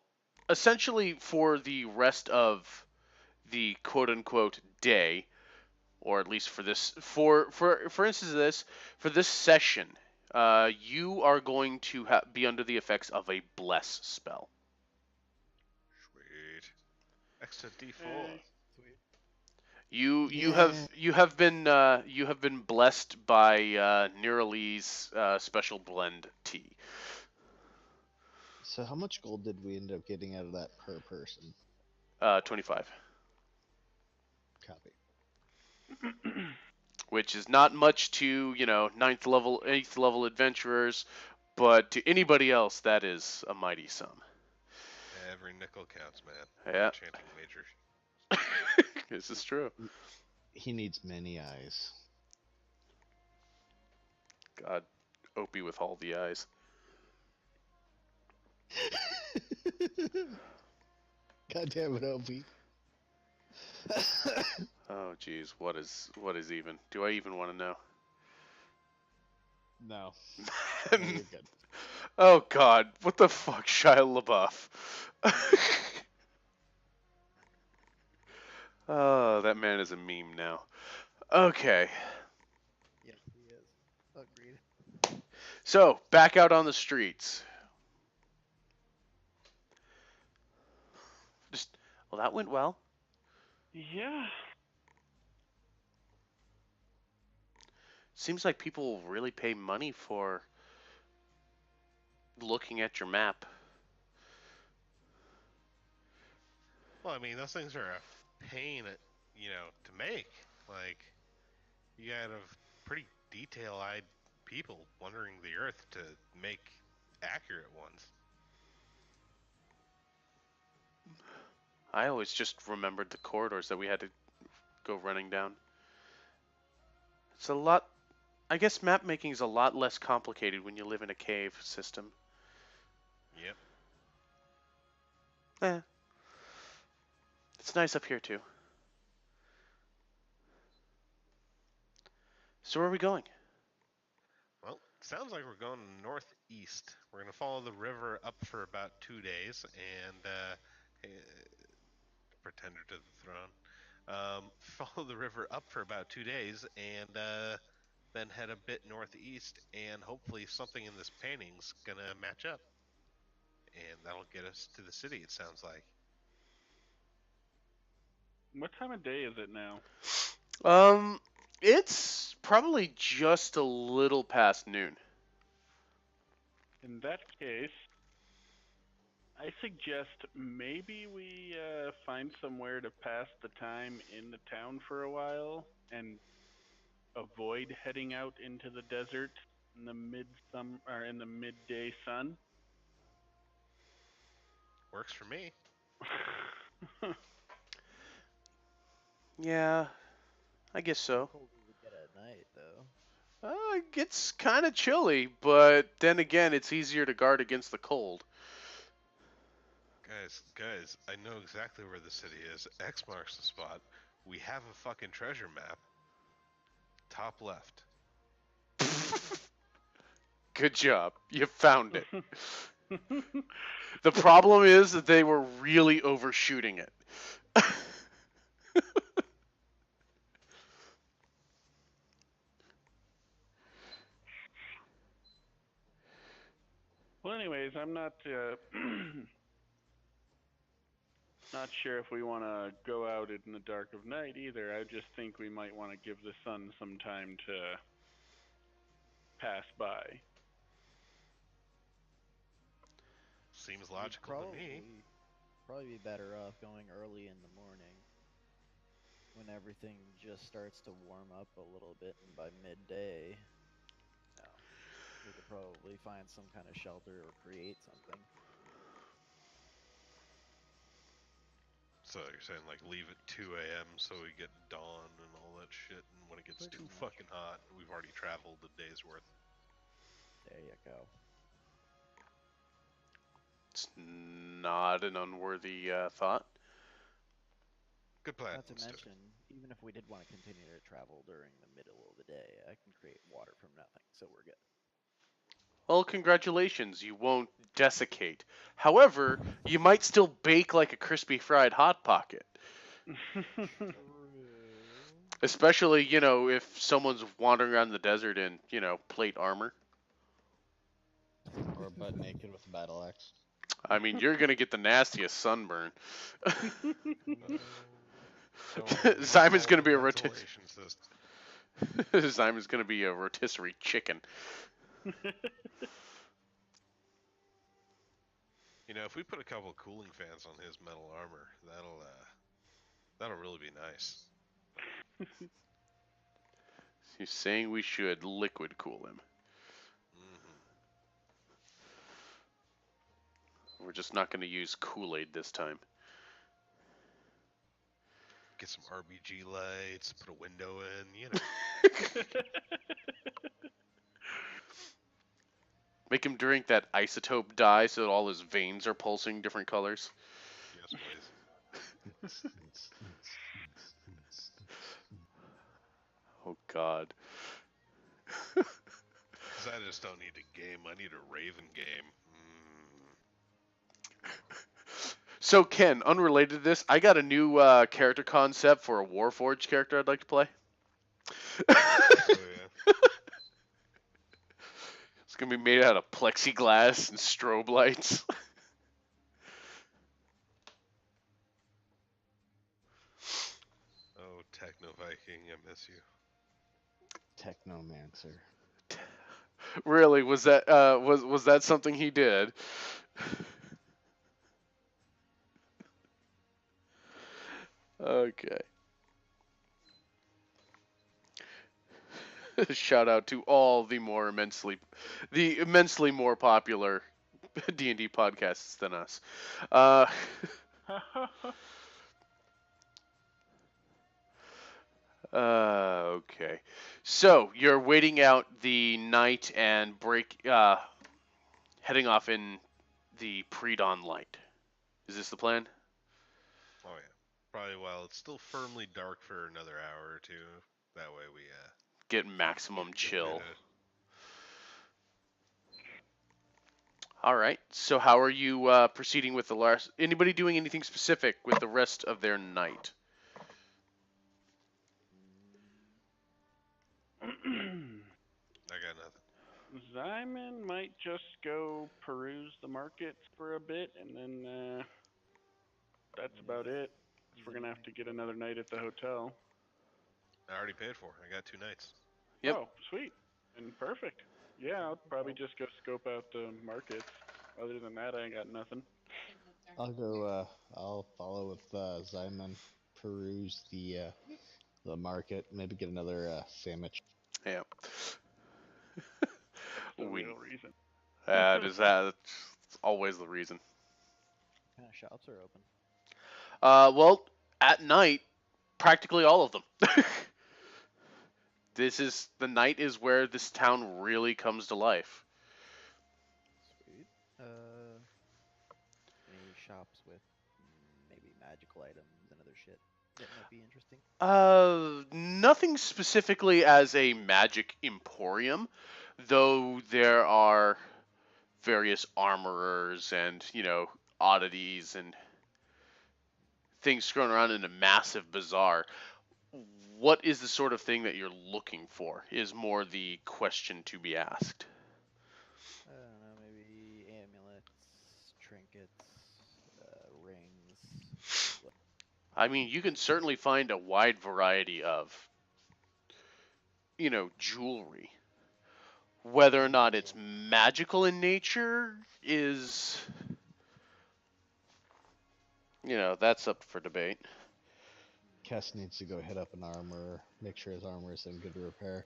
essentially for the rest of the quote unquote day, or at least for this, for instance, for this session, you are going to be under the effects of a bless spell. Sweet. Extra D4. Sweet. You have been blessed by Neurali's special blend tea. So how much gold did we end up getting out of that per person? 25, Copy. which is not much to ninth level, 8th level adventurers, but to anybody else that is a mighty sum. Every nickel counts, man. Yeah. Enchanting wager. This is true. He needs many eyes. God, Opie with all the eyes. God damn it, Opie. Oh, geez, what is even? Do I even want to know? No. No, you're good. Oh God, what the fuck, Shia LaBeouf? Oh, that man is a meme now. Okay, Yes, he is. Agreed. so back out on the streets. Well, that went well. Yeah. Seems like people really pay money for looking at your map. Well, I mean, those things are a pain, to make. Like, you got pretty detail-eyed people wandering the Earth to make accurate ones. I always just remembered the corridors that we had to go running down. It's a lot. I guess map making is a lot less complicated when you live in a cave system. Yep. Eh. It's nice up here too. So where are we going? Well, sounds like we're going northeast. We're going to follow the river up for about 2 days and pretender to the throne. Follow the river up for about 2 days and then head a bit northeast, and hopefully something in this painting's going to match up. And that'll get us to the city, it sounds like. What time of day is it now? It's probably just a little past noon. In that case, I suggest maybe we find somewhere to pass the time in the town for a while and avoid heading out into the desert in the midday sun. Works for me. Yeah, I guess How so. cold does it get at night, though? It gets kind of chilly, but then again, it's easier to guard against the cold. Guys, I know exactly where the city is. X marks the spot. We have a fucking treasure map. Top left. Good job. You found it. The problem is that they were really overshooting it. Well, anyways, I'm not not sure if we want to go out in the dark of night either. I just think we might want to give the sun some time to pass by. Seems We'd logical to me. probably be better off going early in the morning when everything just starts to warm up a little bit, and by midday, we could probably find some kind of shelter or create something. So you're saying like leave at 2 a.m. so we get dawn and all that shit, and when it gets Pretty too much. fucking hot, we've already traveled a day's worth. There you go. It's not an unworthy thought. Good plan. Not to Let's do it. mention, even if we did want to continue to travel during the middle of the day, I can create water from nothing, so we're good. Well, congratulations, you won't desiccate. However, you might still bake like a crispy fried hot pocket. Especially, if someone's wandering around the desert in, plate armor. Or butt naked with a battle axe. I mean, you're gonna get the nastiest sunburn. Don't worry, we have Simon's all gonna the be a ventilation system. Simon's gonna be a rotisserie chicken. If we put a couple cooling fans on his metal armor, that'll really be nice. He's saying we should liquid cool him. Hmm We're just not gonna use Kool-Aid this time. Get some RBG lights, put a window in, Make him drink that isotope dye so that all his veins are pulsing different colors. Yes, please. Oh God. Because I just don't need a game. I need a Raven game. So Ken, unrelated to this, I got a new character concept for a Warforged character I'd like to play. Oh, yeah. It's gonna be made out of plexiglass and strobe lights. Oh, Techno Viking, I miss you. Technomancer. Really? Was that something he did? Okay. Shout out to all the immensely more popular D&D podcasts than us. Okay. So you're waiting out the night and heading off in the pre-dawn light. Is this the plan? Oh, yeah. Probably while it's still firmly dark for another hour or two. That way we, Get maximum chill. get All right. So how are you proceeding with the last? Anybody doing anything specific with the rest of their night? I got nothing. Zyman might just go peruse the markets for a bit, and then that's about it. 'Cause we're gonna have to get another night at the hotel. I already paid for it. I got 2 nights. Yep. Oh, sweet and perfect. Yeah, I'll probably just go scope out the markets. Other than that, I ain't got nothing. I'll go. I'll follow with Zyman, peruse the market, maybe get another sandwich. Yeah. That's the real reason. That's always the reason. What kind of shops are open? Well, at night, practically all of them. The night is where this town really comes to life. Sweet. Any shops with maybe magical items and other shit that might be interesting? Nothing specifically as a magic emporium, though there are various armorers and, oddities and things thrown around in a massive bazaar. What is the sort of thing that you're looking for is more the question to be asked. I don't know, maybe amulets, trinkets, rings. I mean, you can certainly find a wide variety of, jewelry. Whether or not it's magical in nature is, that's up for debate. Kess needs to go hit up an armorer, make sure his armor is in good repair.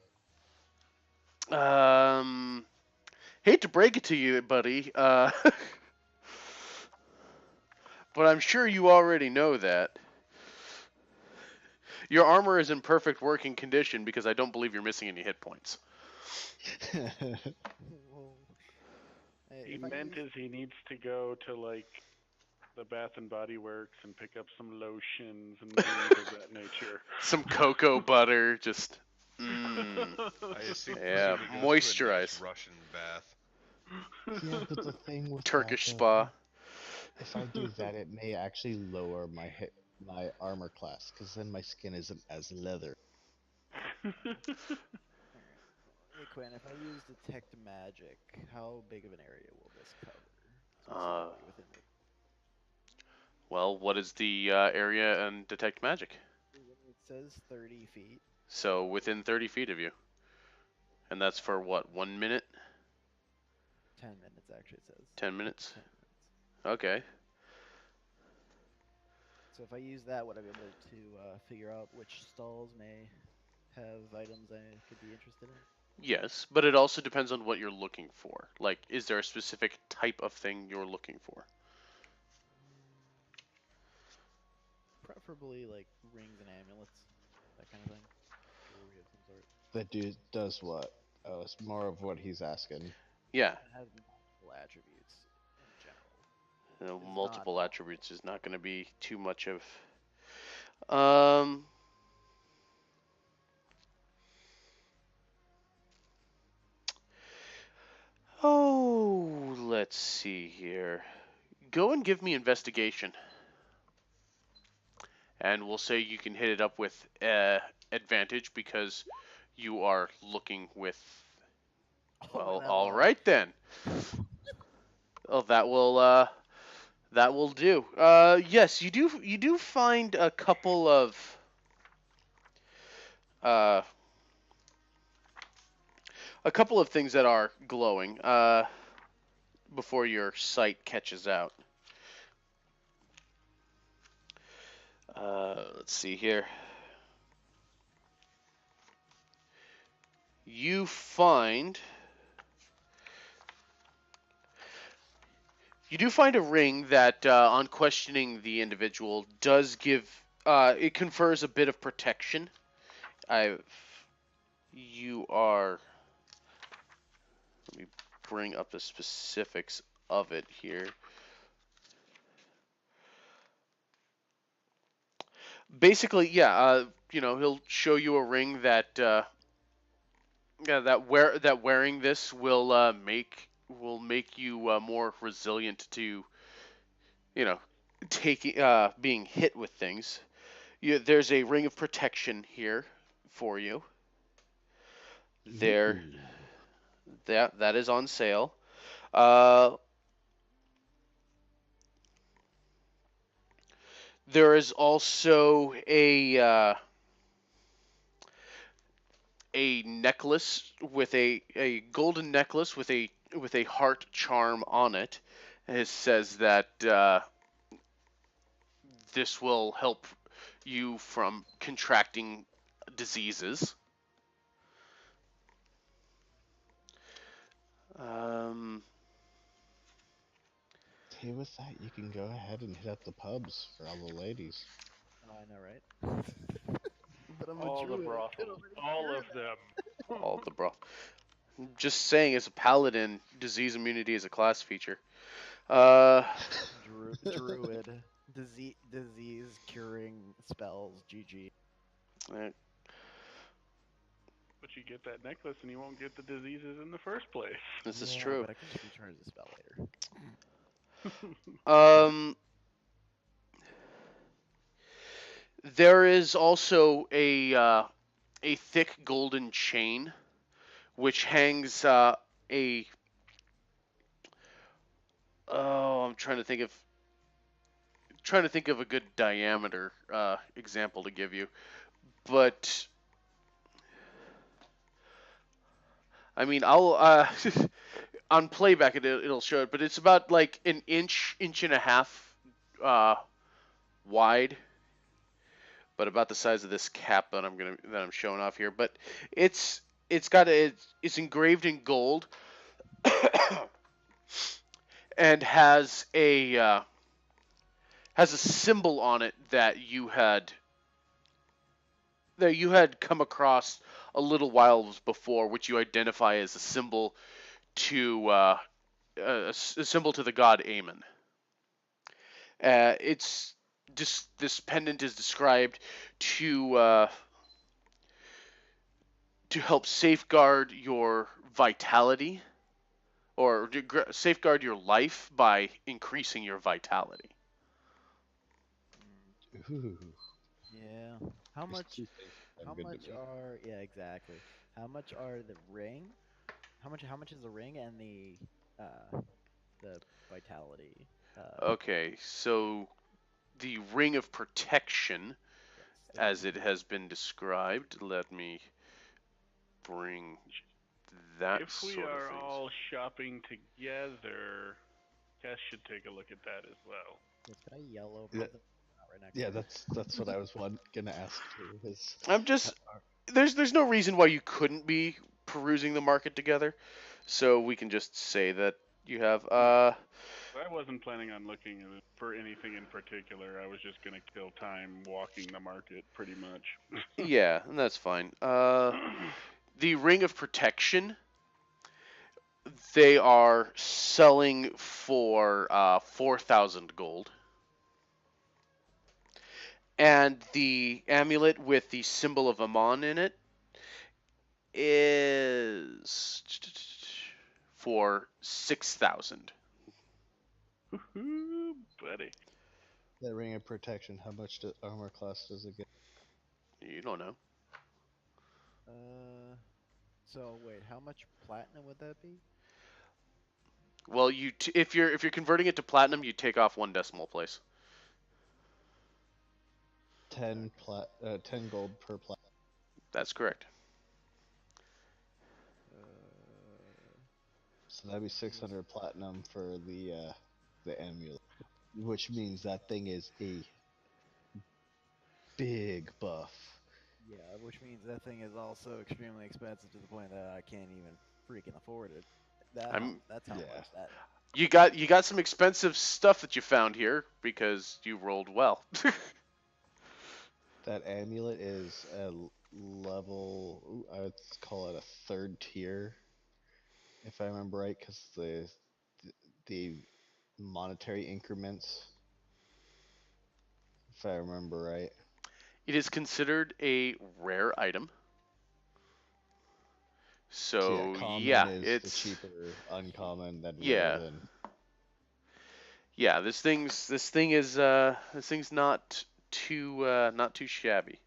Hate to break it to you, buddy, but I'm sure you already know that. Your armor is in perfect working condition because I don't believe you're missing any hit points. He meant is he needs to go to like the Bath and Body Works and pick up some lotions and things of that nature. Some cocoa butter, just. I assume Yeah, he goes to a moisturize. nice Russian bath. Yeah, but the thing with Turkish that, spa. If I do that, it may actually lower my armor class, because then my skin isn't as leather. Alright. Hey Quinn, if I use detect magic, how big of an area will this cover? Specifically within the. Well, what is the area and detect magic? It says 30 feet. So within 30 feet of you. And that's for what, 1 minute? 10 minutes actually, it says. 10 minutes? 10 minutes. Okay. So if I use that, would I be able to figure out which stalls may have items I could be interested in? Yes, but it also depends on what you're looking for. Like, is there a specific type of thing you're looking for? Preferably like rings and amulets, that kind of thing. Jewelry of some sort. That dude does what? Oh, it's more of what he's asking. Yeah. It has multiple attributes in general. It's Multiple not attributes is not going to be too much of. Um. Oh, let's see here. Go and give me investigation. And we'll say you can hit it up with advantage because you are looking with. Well, all right then. Oh, that will do. Yes, you do find a couple of uh things that are glowing before your sight catches out. Let's see here. You find You do find a ring that, on questioning the individual, does give. It confers a bit of protection. I. You are. Let me bring up the specifics of it here. Basically, yeah. He'll show you a ring that. Yeah, that wearing this will make you more resilient to, you know, taking being hit with things. There's a ring of protection here for you. There, Ooh. that is on sale. Uh, there is also a necklace with a golden necklace with a heart charm on it. It says that this will help you from contracting diseases. Um, Hey, with that, you can go ahead and hit up the pubs for all the ladies. Oh, I know, right? But I'm a All the druid. I can brothels, already all hear of them. all the bro. Just saying, as a paladin, disease immunity is a class feature. Uh, Druid. Disease curing spells. GG. eh, But you get that necklace and you won't get the diseases in the first place. this is Yeah, true. but I can just recharge the spell later. Um, there is also a thick golden chain which hangs a. Oh, I'm trying to think of a good diameter example to give you, but I mean I'll on playback it'll show it, but it's about like an inch and a half uh, wide, but about the size of this cap that I'm showing off here. But it's it's engraved in gold and has a symbol on it that you had come across a little while before, which you identify as a symbol to a symbol to the god Ammon. It's this pendant is described to to help safeguard your vitality or safeguard your life by increasing your vitality. Mm, Ooh. yeah. How There's much? two things. how good to much me. are exactly. How much are the ring? How much is the ring and the vitality? Okay, so the ring of protection, Yes, thank as you. it has been described, let me bring that If we sort of are things. all shopping together, Cass should take a look at that as well. Yes, could I yell over Yeah, to them? Not right next yeah, to her. that's what I was gonna ask too. Is I'm uh, just there's no reason why you couldn't be perusing the market together, so we can just say that you have. Yeah. I wasn't planning on looking for anything in particular. I was just going to kill time walking the market, pretty much. Yeah, and that's fine. The ring of protection, they are selling for 4,000 gold. And the amulet with the symbol of Amon in it is for 6,000. Woohoo, buddy. that ring of protection? How much armor class does it get? You don't know. Uh, so wait, how much platinum would that be? Well, if you're converting it to platinum, you take off one decimal place. 10 10 gold per plat. That's correct. Uh, So that'd be it was 600 platinum for the amulet, which means that thing is a big buff. yeah, which means that thing is also extremely expensive to the point that I can't even freaking afford it. I'm That's how Yeah, much that. you got some expensive stuff that you found here because you rolled well. that amulet is a level. I would call it a third tier, if I remember right, because the monetary increments, if I remember right. It is considered a rare item. So yeah, So common yeah, is the it's cheaper, uncommon then rare yeah. then. Yeah, this thing's not too shabby.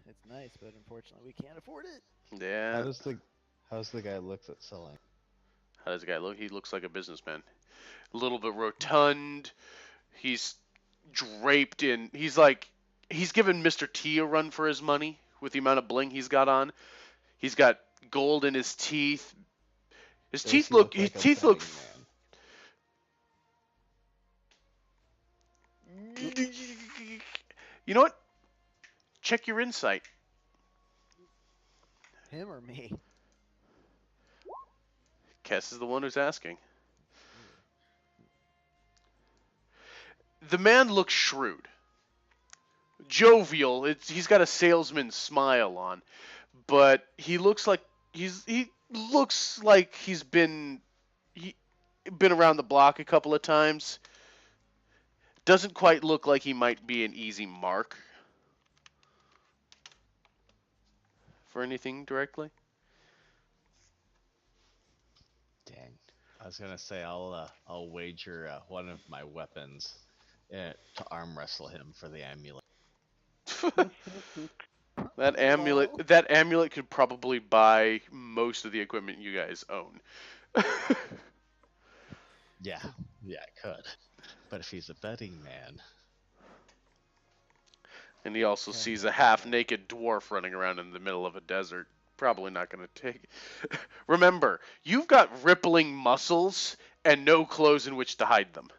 It's nice, but unfortunately we can't afford it. How Yeah. does the how's the guy looks at selling? How does the guy look? He looks like a businessman. A little bit rotund. He's draped in. He's given Mr. T a run for his money with the amount of bling he's got on. He's got gold in his teeth. His Does teeth he look. look His like a teeth look. betting man? You know what? Check your insight. Him or me? Kess is the one who's asking. Ooh. The man looks shrewd, jovial. He's got a salesman's smile on, but he looks like he been around the block a couple of times. Doesn't quite look like he might be an easy mark for anything directly. Dang. I was gonna say I'll wager one of my weapons to arm wrestle him for the amulet. That amulet Lol. that amulet could probably buy most of the equipment you guys own. Yeah, yeah, I could. But if he's a betting man, And he also Cass sees is a not half betting. naked dwarf running around in the middle of a desert. Probably not going to take. Remember, you've got rippling muscles and no clothes in which to hide them.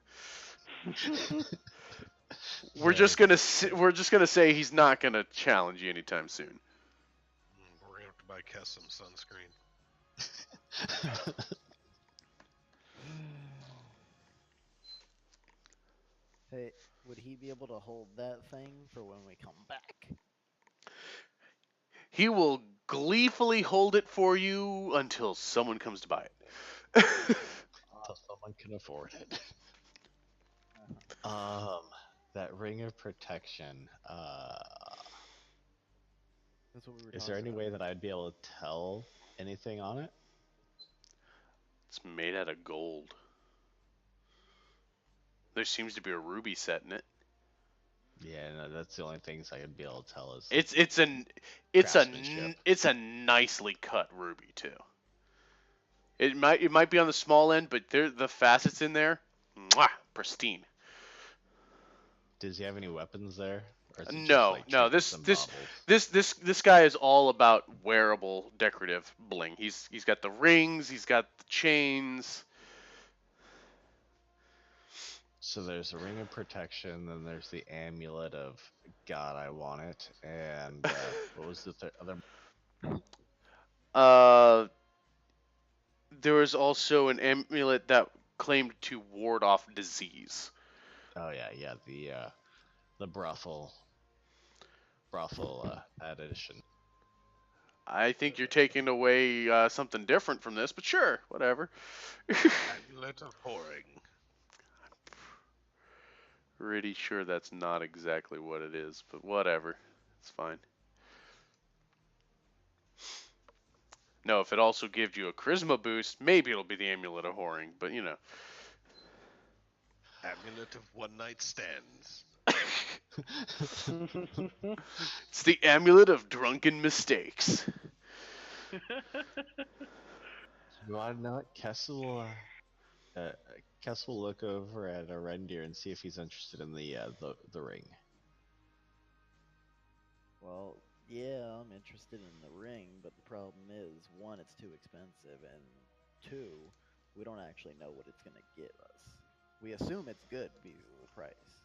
We're very just gonna true. we're just gonna say he's not gonna challenge you anytime soon. We're gonna have to buy Kess some sunscreen. Hey, would he be able to hold that thing for when we come back? He will gleefully hold it for you until someone comes to buy it. Until someone can afford it. Uh-huh. That ring of protection. That's what we were Is there talking any about. way that I'd be able to tell anything on it? It's made out of gold. There seems to be a ruby set in it. Yeah, no, that's the only things I could be able to tell is craftsmanship. It's a nicely cut ruby too. It might be on the small end, but the facets in there, mwah, pristine. Does he have any weapons there, or is it just No, like no. trinkets and baubles? This guy is all about wearable decorative bling. He's got the rings, he's got the chains. So there's a ring of protection, then there's the amulet of God, I want it, and what was the other? Uh, there was also an amulet that claimed to ward off disease. Oh yeah, the brothel addition. I think you're taking away something different from this, but sure, whatever. Amulet of whoring. Pretty sure that's not exactly what it is, but whatever. It's fine. No, if it also gives you a charisma boost, maybe it'll be the amulet of whoring, but you know. Amulet of one night stands. It's the amulet of drunken mistakes. You want to know it? Kess will look over at a reindeer and see if he's interested in the ring. Well, yeah, I'm interested in the ring, but the problem is, one, it's too expensive, and two, we don't actually know what it's gonna give us. We assume it's good because of the price.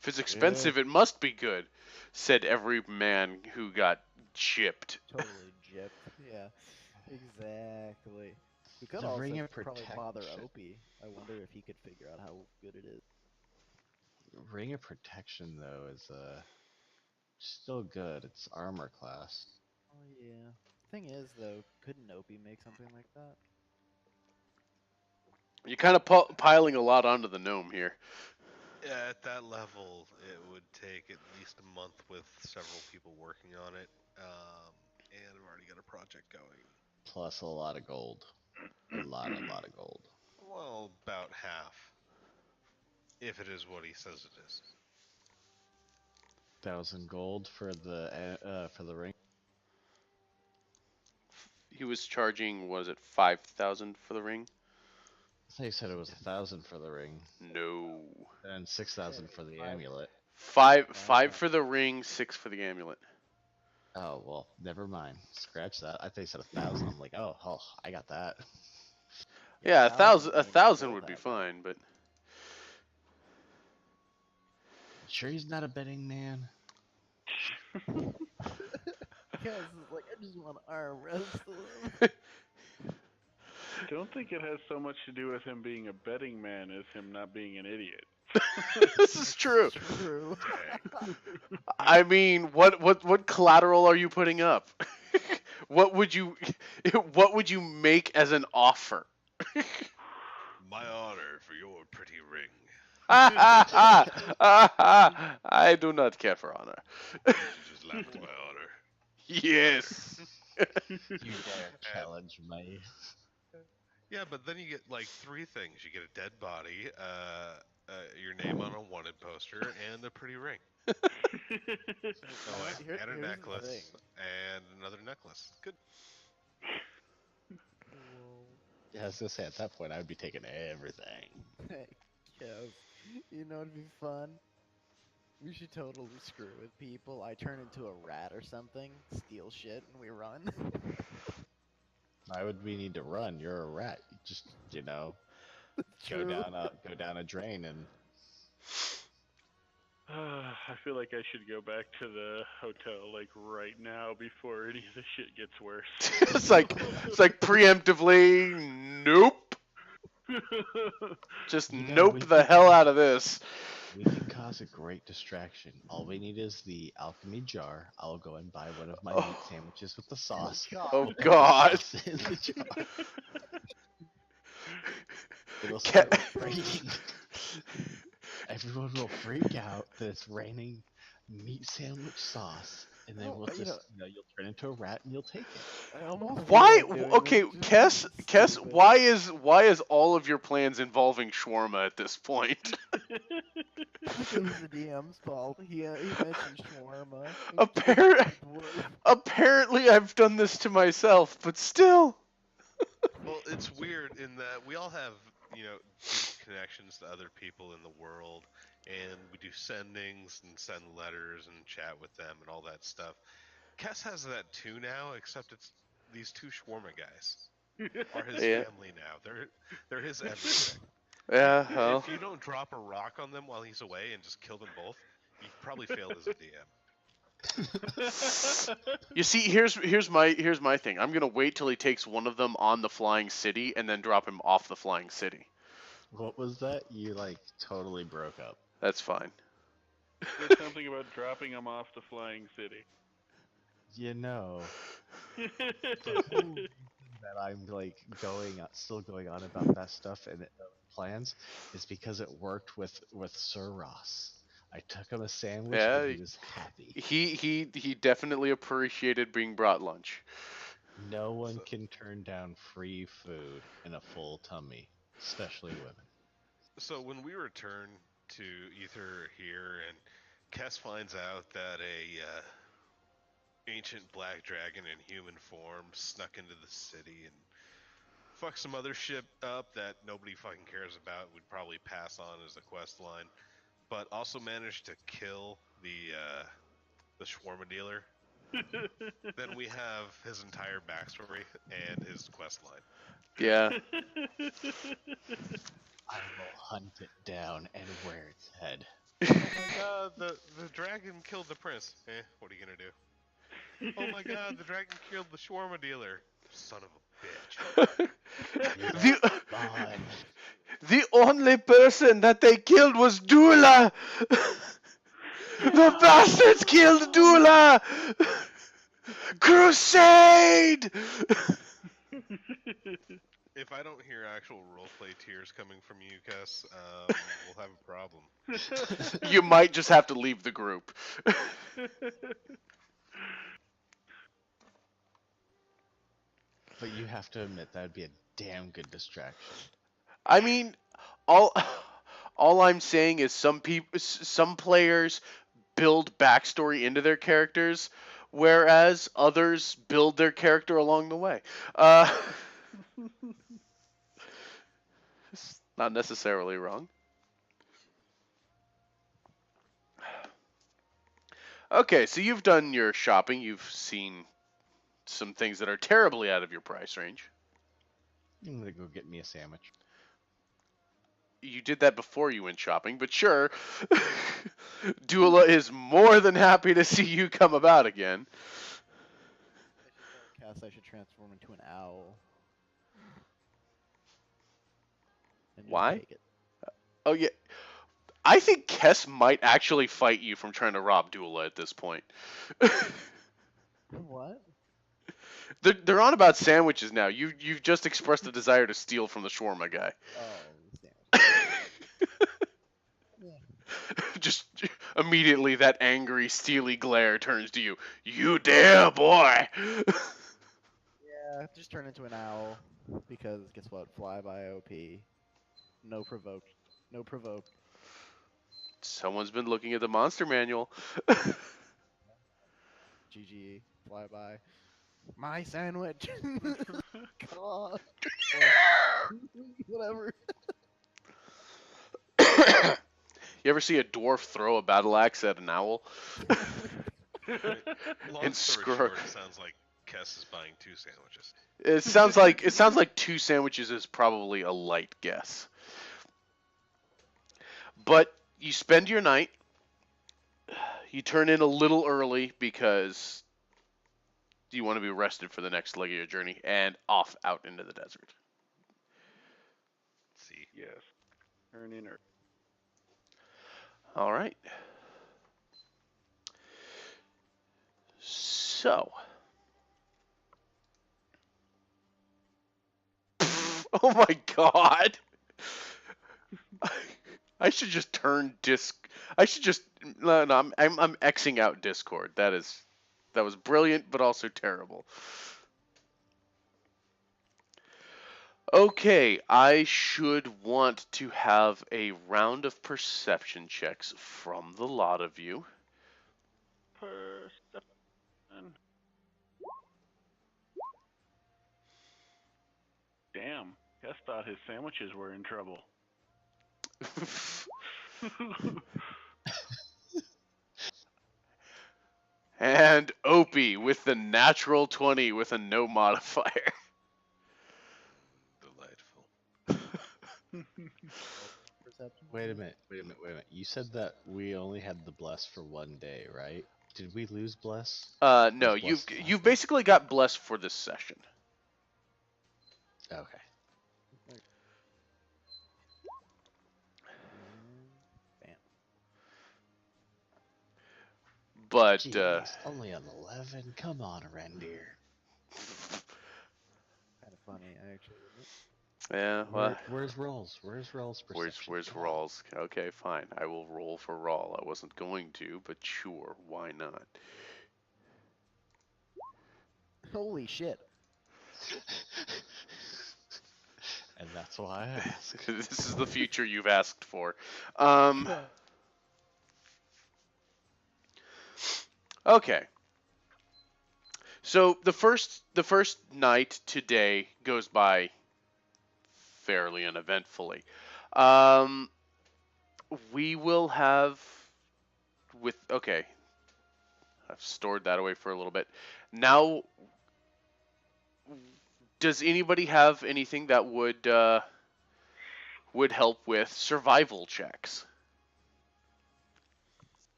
If it's expensive, it must be good, said every man who got gypped. Totally gypped. Yeah, exactly. We could The also ring of probably bother protection. Opie. I wonder if he could figure out how good it is. Ring of protection though is still good. It's armor class. Oh yeah. Thing is, though, couldn't Opie make something like that? You're kind of piling a lot onto the gnome here. Yeah, at that level, it would take at least a month with several people working on it, and I've already got a project going. Plus a lot of gold. A lot of gold. Well, about half, if it is what he says it is. 1,000 gold for the ring. He was charging, what is it, 5,000 for the ring? I thought you said it was 1,000 for the ring. No. And 6,000 for the amulet. Five for the ring, 6 for the amulet. Oh well, never mind. Scratch that. I thought you said 1,000. I'm like, oh, I got that. Yeah, a 1,000 1,000 would be fine, but Sure, he's not a betting man. Because like I just want to arm wrestle him. Don't think it has so much to do with him being a betting man as him not being an idiot. this is true. True. I mean, what collateral are you putting up? what would you make as an offer? My honor for your pretty ring. I do not care for honor. You should just laugh at my honor. Yes. You dare challenge me. Yeah, but then you get like 3 things. You get a dead body, your name on a wanted poster, and a pretty ring. Here's And a the necklace, thing. and another necklace. Good. Yeah, I was gonna say at that point I would be taking everything. Hey, Kev, you know it'd be fun? We should totally screw with people. I turn into a rat or something, steal shit, and we run. Why would we need to run? You're a rat. You just go True. down a drain and. I feel like I should go back to the hotel like right now before any of the shit gets worse. it's like preemptively, nope. Just nope the hell out of this. We can cause a great distraction. All we need is the alchemy jar. I'll go and buy one of my meat sandwiches with the sauce. Oh God. In the jar. It'll start raining. Everyone will freak out that it's raining meat sandwich sauce, and then we'll just, you'll turn into a rat and you'll take it. Why? Okay, Kess, why is all of your plans involving shawarma at this point? It's because it's the DM's fault. He mentioned shawarma. Appar- Apparently, I've done this to myself, but still. Well, it's weird in that we all have, deep connections to other people in the world, and we do sendings and send letters and chat with them and all that stuff. Kess has that too now, except it's these two shawarma guys are his Yeah. family now. They're his everything. Yeah, well. If you don't drop a rock on them while he's away and just kill them both, you've probably failed as a DM. You see, here's my thing. I'm gonna wait till he takes one of them on the flying city and then drop him off the flying city. What was that? You like totally broke up. That's fine. There's something about dropping him off the flying city. You know, the whole reason that I'm like still going on about that stuff and plans is because it worked with Sir Ross. I took him a sandwich Yeah, and he was happy. he definitely appreciated being brought lunch. No one can turn down free food in a full tummy, especially women. So when we return to Ether here, and Kess finds out that a ancient black dragon in human form snuck into the city and fucked some other shit up that nobody fucking cares about, would probably pass on as a quest line, but also managed to kill the shawarma dealer. Then we have his entire backstory and his quest line. Yeah. I will hunt it down and wear its head. Oh my god, the dragon killed the prince. What are you gonna do? Oh my god, the dragon killed the shawarma dealer. Son of a bitch. the, the only person that they killed was Dula. The bastards killed Dula. Crusade. If I don't hear actual roleplay tears coming from you, Kess, we'll have a problem. You might just have to leave the group. But you have to admit that would be a damn good distraction. I mean, all I'm saying is some players build backstory into their characters, whereas others build their character along the way. It's not necessarily wrong. Okay, so you've done your shopping. You've seen some things that are terribly out of your price range. I'm gonna go get me a sandwich. You did that before you went shopping, but sure. Dula is more than happy to see you come about again. I should transform into an owl. And just Why? take it. Oh, yeah. I think Kess might actually fight you from trying to rob Dula at this point. What? They're on about sandwiches now. You've just expressed a desire to steal from the shawarma guy. Oh, Just immediately that angry, steely glare turns to you. You dare, boy! yeah, just turn into an owl. Because guess what? Flyby OP. No provoke. No provoke. Someone's been looking at the monster manual. GG. Flyby. My sandwich. Come on. Whatever. You ever see a dwarf throw a battle axe at an owl? Long And story screw- short, it sounds like Kess is buying 2 sandwiches. It sounds like 2 sandwiches is probably a light guess. But you spend your night. You turn in a little early because you want to be rested for the next leg of your journey, and off out into the desert. Let's see. Yes. Turn in early. All right. So. Oh my god. I should just turn disc. I should just no. I'm Xing out Discord. That was brilliant, but also terrible. Okay, I should want to have a round of perception checks from the lot of you. Perception. Damn. Gus thought his sandwiches were in trouble. And Opie with the natural 20 with a no modifier. Delightful. Perception. Wait a minute. You said that we only had the bless for one day, right? Did we lose bless? No, Was bless you've basically got blessed for this session. Okay. And bam. But Jeez, only an 11. Come on, reindeer. Kind of funny, actually, isn't it? yeah, well, Where's rolls? Where's rolls perception? where's Come on. Rawls? Okay, fine. I will roll for Rawl. I wasn't going to, but sure, why not? Holy shit. And that's why I asked. This is the future you've asked for. Okay. So the first night today goes by fairly uneventfully. We will have okay. I've stored that away for a little bit. Now, does anybody have anything that would help with survival checks?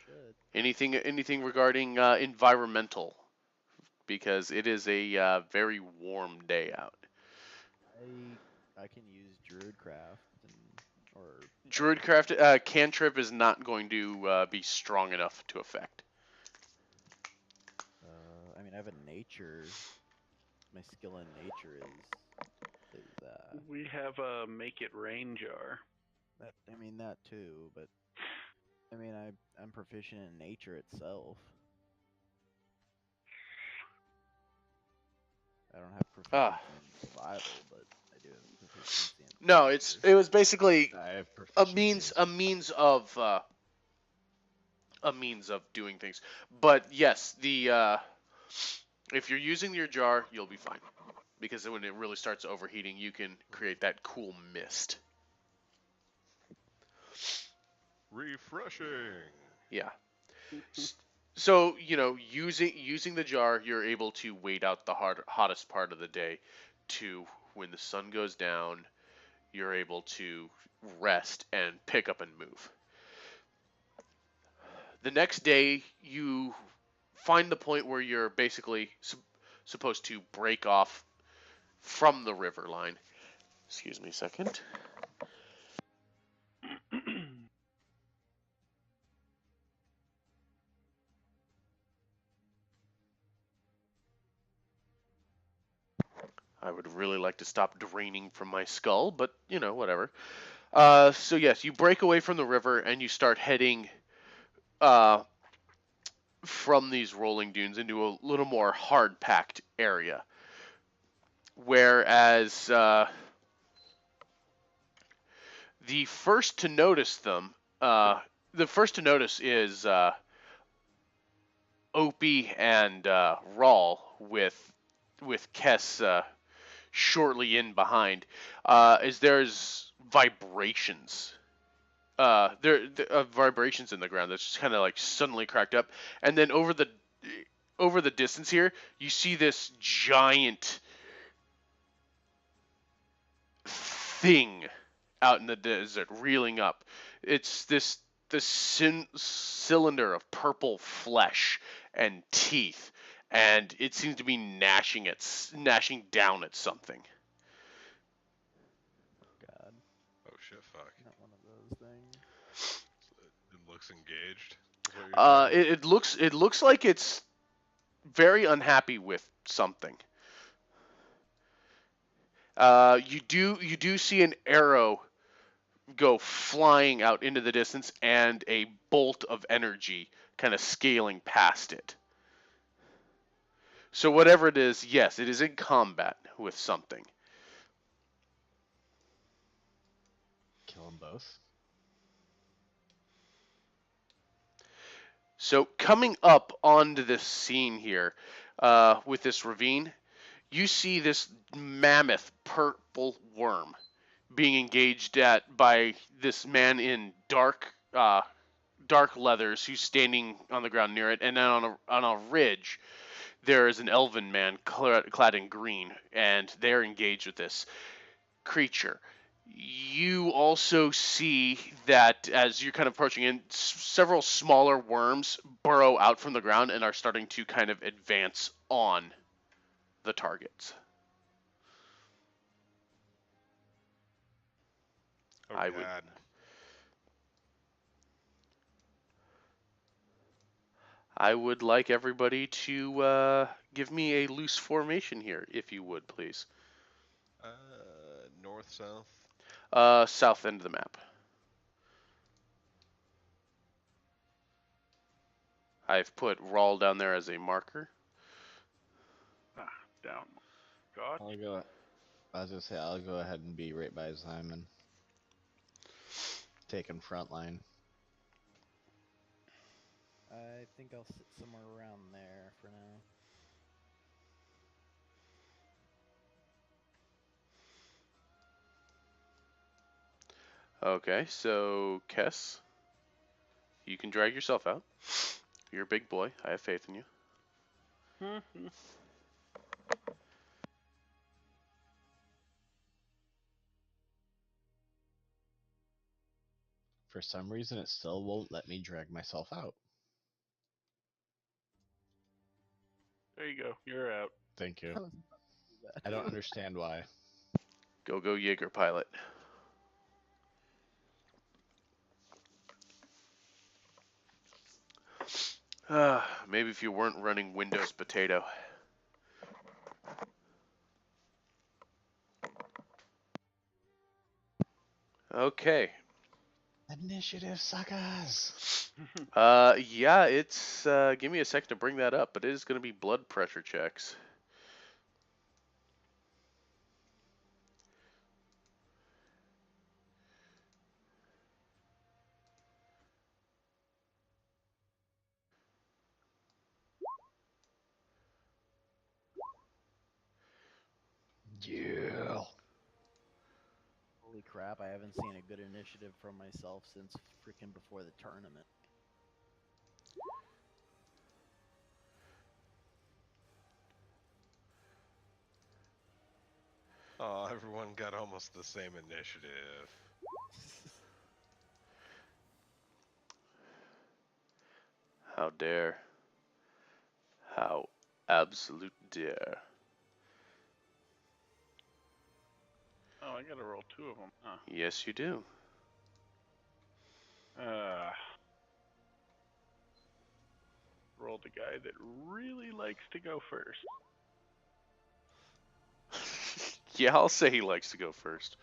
Should. Anything regarding environmental? Because it is a very warm day out. I can use Druidcraft or Druidcraft cantrip is not going to be strong enough to affect. I mean, I have a nature. My skill in nature is we have a make it rain jar. that. I mean that too, but I mean I'm proficient in nature itself. I don't have proficiency in survival, but I do have proficiency in. No, nature. it was basically I have a proficiency. means of doing things. But yes, the if you're using your jar, you'll be fine. Because when it really starts overheating, you can create that cool mist. Refreshing. Yeah. So, using the jar, you're able to wait out the hottest part of the day to when the sun goes down, you're able to rest and pick up and move. The next day, you find the point where you're basically supposed to break off from the river line. Excuse me a second. I would really like to stop draining from my skull, but whatever. So yes, you break away from the river and you start heading from these rolling dunes into a little more hard-packed area. Whereas the first to notice them, the first to notice is Opie and Rawl with Kess shortly in behind. Is there's vibrations. There vibrations in the ground that's just kind of like suddenly cracked up, and then over the distance here, you see this giant thing out in the desert reeling up. It's this cylinder of purple flesh and teeth, and it seems to be gnashing down at something. God, Oh shit! Fuck. not one of those things. It looks engaged. Is what you're saying? It looks like it's very unhappy with something. You do see an arrow go flying out into the distance and a bolt of energy kind of scaling past it. So whatever it is, yes, it is in combat. with something. Kill them both. So coming up onto this scene here, with this ravine, you see this mammoth purple worm being engaged at by this man in dark leathers who's standing on the ground near it, and then on a ridge there is an elven man clad in green, and they're engaged with this creature. You also see that as you're kind of approaching in, several smaller worms burrow out from the ground and are starting to kind of advance on the targets. Oh I would God. I would like everybody to give me a loose formation here, if you would, please. North, south. South end of the map. I've put Rawl down there as a marker. Down. God. I'll go. I was gonna say I'll go ahead and be right by Simon, taking front line. I think I'll sit somewhere around there for now. Okay, so Kess, you can drag yourself out. You're a big boy. I have faith in you. For some reason, it still won't let me drag myself out. There you go. You're out. Thank you. I don't understand why. Go Jaeger pilot. Maybe if you weren't running Windows Potato. Okay. Initiative suckers. Yeah, it's give me a second to bring that up, but it is going to be blood pressure checks. Yeah. Holy crap, I haven't seen a good initiative from myself since freaking before the tournament. Oh, everyone got almost the same initiative. How dare. How absolute dare. Oh, I gotta roll 2 of them. Huh. Yes, you do. Roll the guy that really likes to go first. Yeah, I'll say he likes to go first.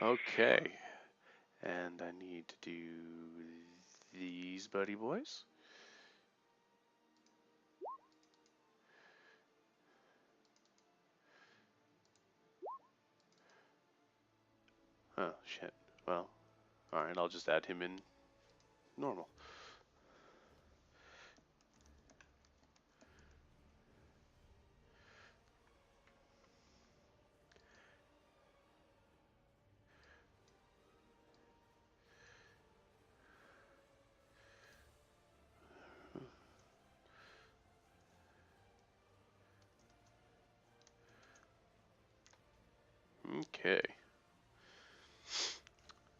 Okay. And I need to do these buddy boys. Oh, shit. Well, alright, I'll just add him in normal. Okay.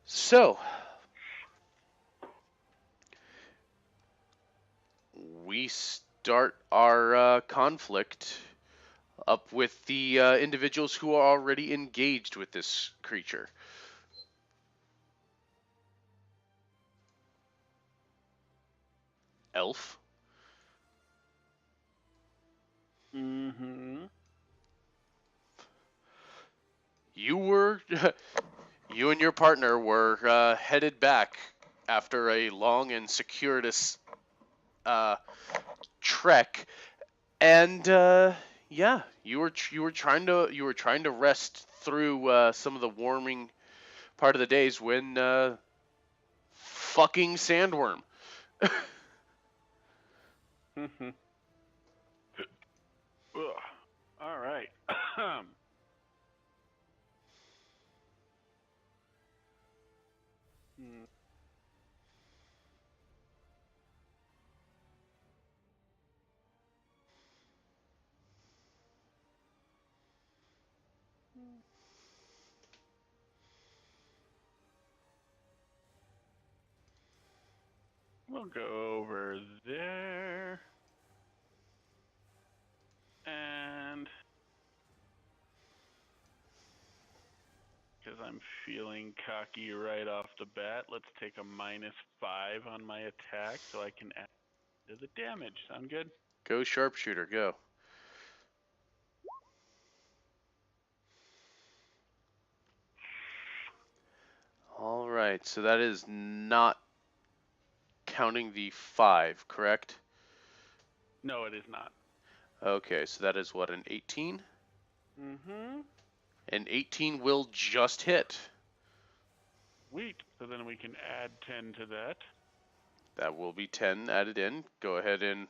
So, we start our conflict up with the individuals who are already engaged with this creature. Elf. Mm-hmm. You and your partner were headed back after a long and circuitous trek, and yeah, you were trying to rest through some of the warming part of the days when fucking sandworm. Ugh. All right. Hmm. We'll go over there. And because I'm feeling cocky right off the bat, let's take a -5 on my attack so I can add to the damage. Sound good? Go sharpshooter, go. All right, so that is not counting the 5, correct? No, it is not. Okay, so that is what, an 18? Mm-hmm. An 18 will just hit. Sweet. So then we can add 10 to that. That will be 10 added in. Go ahead and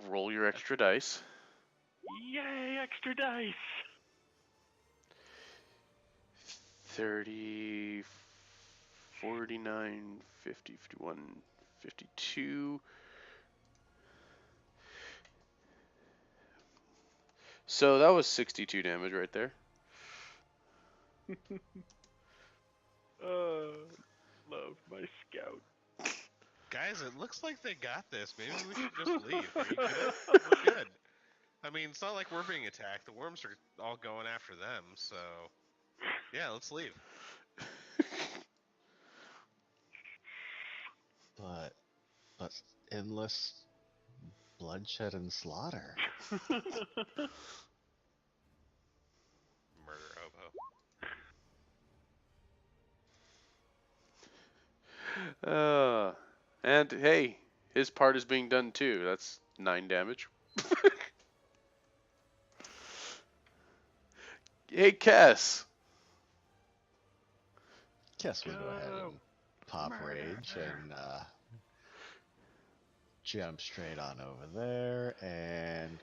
roll your extra dice. Yay, extra dice! 30, 49, 50, 51, 52. So that was 62 damage right there. Love my scout. Guys, it looks like they got this. Maybe we should just leave. Are you good? We're good. I mean, it's not like we're being attacked. The worms are all going after them, so yeah, let's leave. But endless bloodshed and slaughter. Murder oboe. And hey, his part is being done too. That's 9 damage. Hey, Kess. Guess we'll go ahead Go. and pop Murder rage her. and jump straight on over there and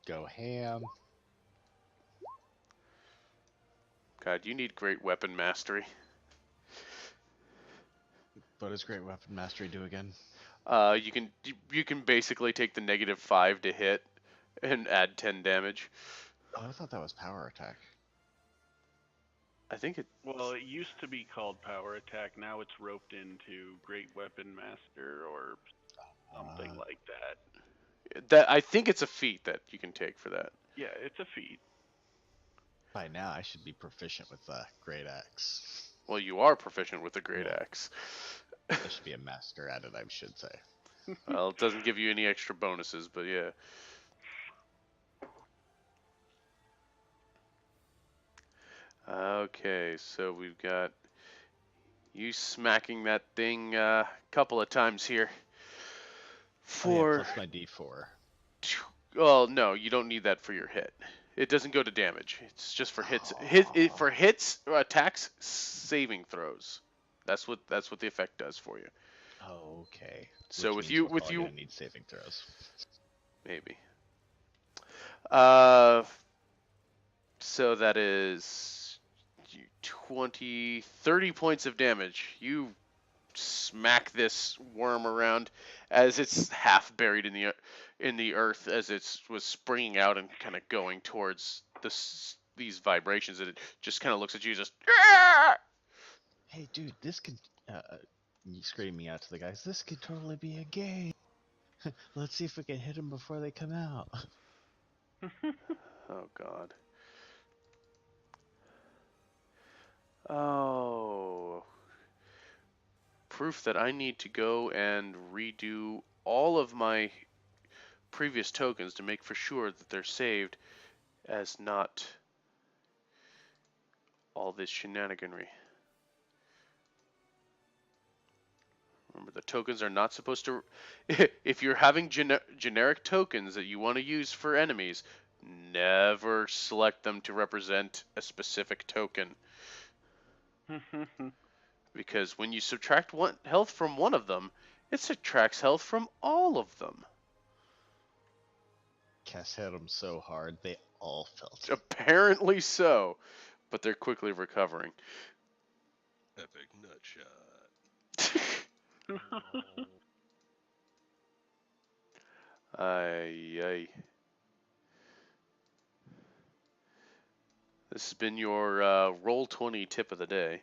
go ham. God, you need great weapon mastery. What does Great Weapon Mastery do again? You can basically take the -5 to hit and add 10 damage. Oh, I thought that was power attack. I think it. Well, it used to be called Power Attack. Now it's roped into Great Weapon Master or something like that. I think it's a feat that you can take for that. Yeah, it's a feat. By now, I should be proficient with the Great Axe. Well, you are proficient with the Great Well. Axe. There should be a master at it, I should say. Well, it doesn't give you any extra bonuses, but yeah. Okay, so we've got you smacking that thing a couple of times here. Oh, yeah, plus my D4. Well, no, you don't need that for your hit. It doesn't go to damage. It's just for hits. For hits, attacks, saving throws. That's what the effect does for you. Oh, okay. So Which with means you, we're with probably you, gonna need saving throws. maybe. Uh, so that is 20, 30 points of damage. You smack this worm around as it's half buried in the earth as it was springing out and kind of going towards these vibrations, and it just kind of looks at you, just. Hey, dude, this could. Screaming out to the guys, this could totally be a game. Let's see if we can hit them before they come out. Oh God. Oh. Proof that I need to go and redo all of my previous tokens to make for sure that they're saved as not all this shenaniganry. Remember, the tokens are not supposed to. If you're having generic tokens that you want to use for enemies, never select them to represent a specific token. Because when you subtract one health from one of them, it subtracts health from all of them. Cass hit them so hard they all felt it. Apparently so, but they're quickly recovering. Epic nut shot. Ay. This has been your Roll20 tip of the day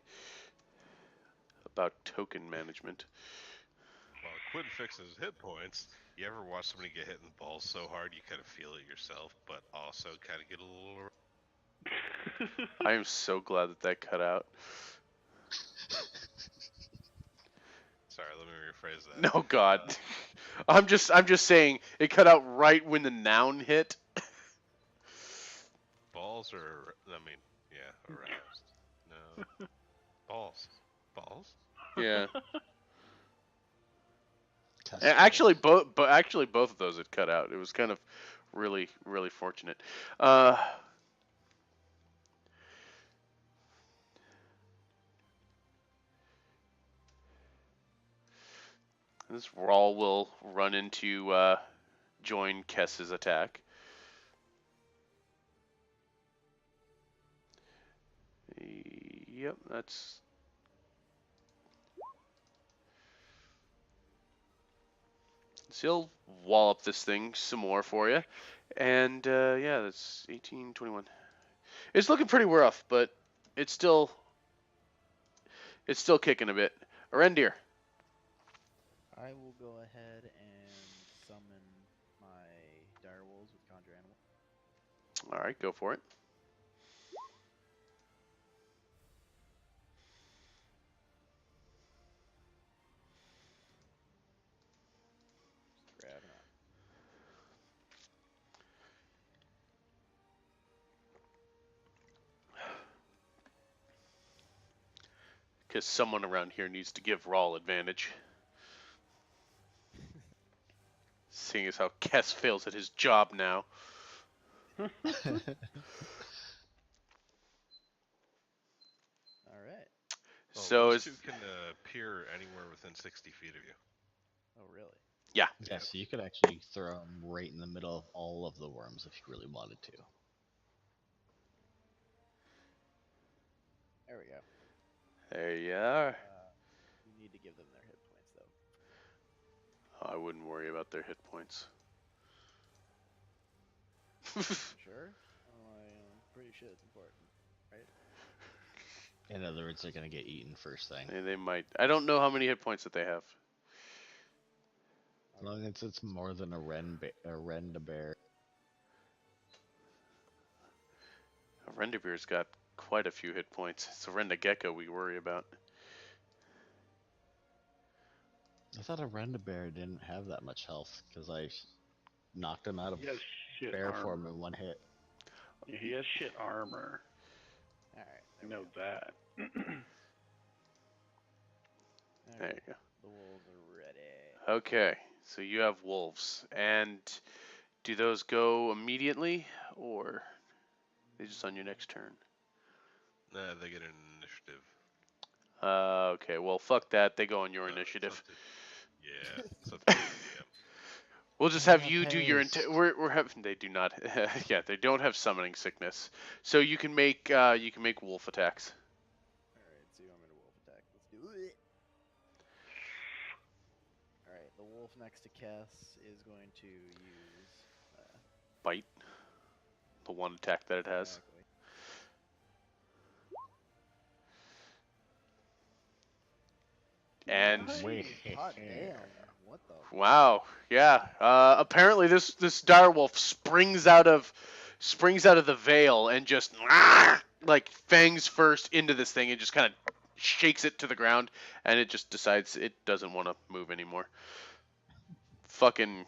about token management. While Quinn fixes hit points, you ever watch somebody get hit in the balls so hard you kind of feel it yourself, but also kind of get a little... I am so glad that cut out. Sorry, let me rephrase that. No, God. I'm just saying it cut out right when the noun hit. Balls are, aroused. No. Balls. Yeah. Test Actually, both of those had cut out. It was kind of really, really fortunate. This Rawl will run into join Kess's attack. Yep, that's... So he'll wallop this thing some more for you. And, yeah, that's 18, 21. It's looking pretty rough, but it's still kicking a bit. Arendir. I will go ahead and summon my direwolves with Conjure Animal. All right, go for it. Just grabbing up. Because someone around here needs to give Rawl advantage. Seeing as how Kess fails at his job now. All right. Well, So those is... two can appear anywhere within 60 feet of you. Oh, really? Yeah. Yeah, so you could actually throw them right in the middle of all of the worms if you really wanted to. There we go. There you are. You need to give them their hit points, though. I wouldn't worry about their hit points. Sure? I'm pretty sure it's important, right? In other words, they're gonna get eaten first thing. They might. I don't know how many hit points that they have. As long as it's more than a rend a bear. A Renderbeer's got quite a few hit points. It's a Rendagecko we worry about. I thought a rend a bear didn't have that much health because I knocked him out of He has shit bear armor. form in one hit. Yeah, he has shit armor. All right. I know that. There you go. The wolves are ready. Okay, so you have wolves. And do those go immediately, or are they just on your next turn? Nah, they get an initiative. Okay, well, fuck that. They go on your initiative. Yeah, it's up to you, DM. We'll just have you do your... We're having... They do not... yeah, they don't have summoning sickness. So you can make wolf attacks. Alright, so you want me to wolf attack. Let's do it. Alright, the wolf next to Cass is going to use... Bite. The one attack that it has. Exactly. And... Wait. Hot damn. What the... Wow. Yeah. Apparently this direwolf springs out of the veil and just like fangs first into this thing and just kind of shakes it to the ground, and it just decides it doesn't want to move anymore. Fucking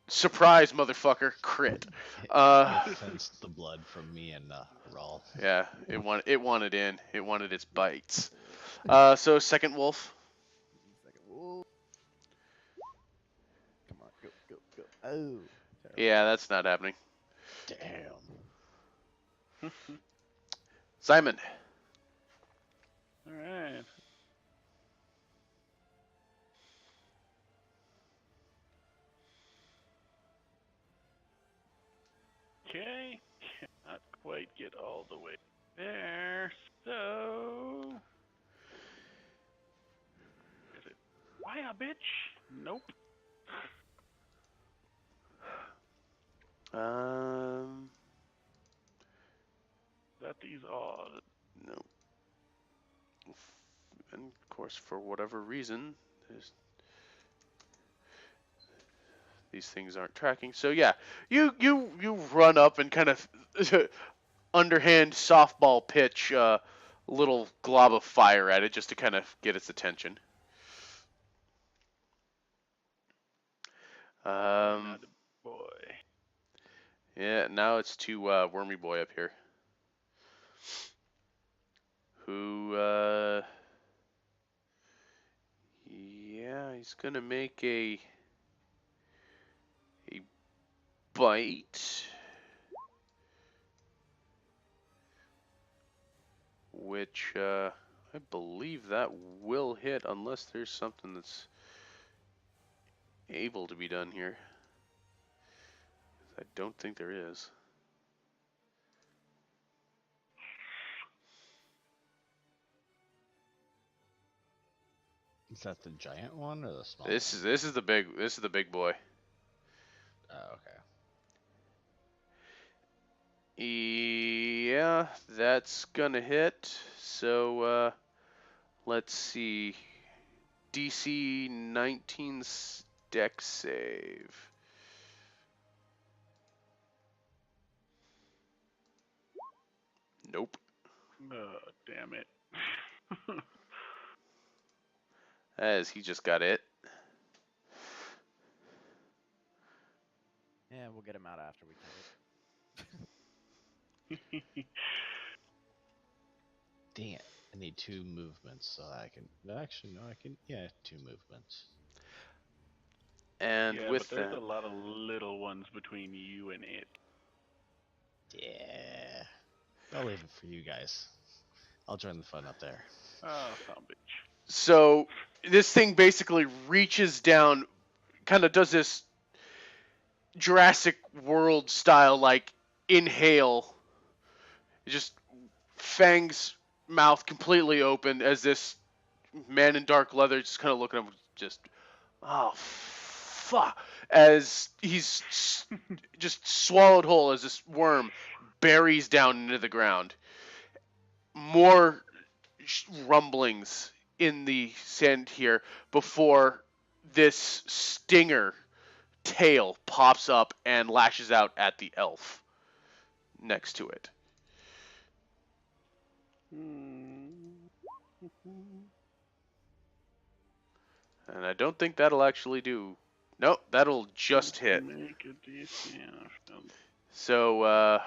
surprise, motherfucker! Crit. It sensed the blood from me and Rawl. Yeah. It wanted in. It wanted its bites. So second wolf. Second wolf. Oh. Yeah, that's not happening. Damn. Simon. All right. Okay. Cannot quite get all the way there. So. Is it why a bitch? Nope. That these odds. No. And of course, for whatever reason, these things aren't tracking. So yeah, you run up and kind of underhand softball pitch a little glob of fire at it just to kind of get its attention. Not a boy. Yeah, now it's to Wormy Boy up here, who yeah, he's gonna make a bite, which I believe that will hit unless there's something that's able to be done here. I don't think there is. Is that the giant one or the small This one? is the big boy. Oh, okay. Yeah, that's gonna hit. So let's see. DC 19 dex save. Nope. Oh, damn it. As he just got it. Yeah, we'll get him out after we kill it. Dang it. I need 2 movements so I can. Actually, no, I can. Yeah, 2 movements. And yeah, with but there's that, a lot of little ones between you and it. Yeah. I'll leave it for you guys. I'll join the fun up there. Oh, son of a bitch. so this thing basically reaches down, kind of does this Jurassic World style like inhale. It just fangs mouth completely open as this man in dark leather just kind of looking at him, just oh fuck, as he's just swallowed whole as this worm buries down into the ground. More rumblings in the sand here before this stinger tail pops up and lashes out at the elf next to it. And I don't think that'll actually do. Nope, that'll just hit. Make a DC So, half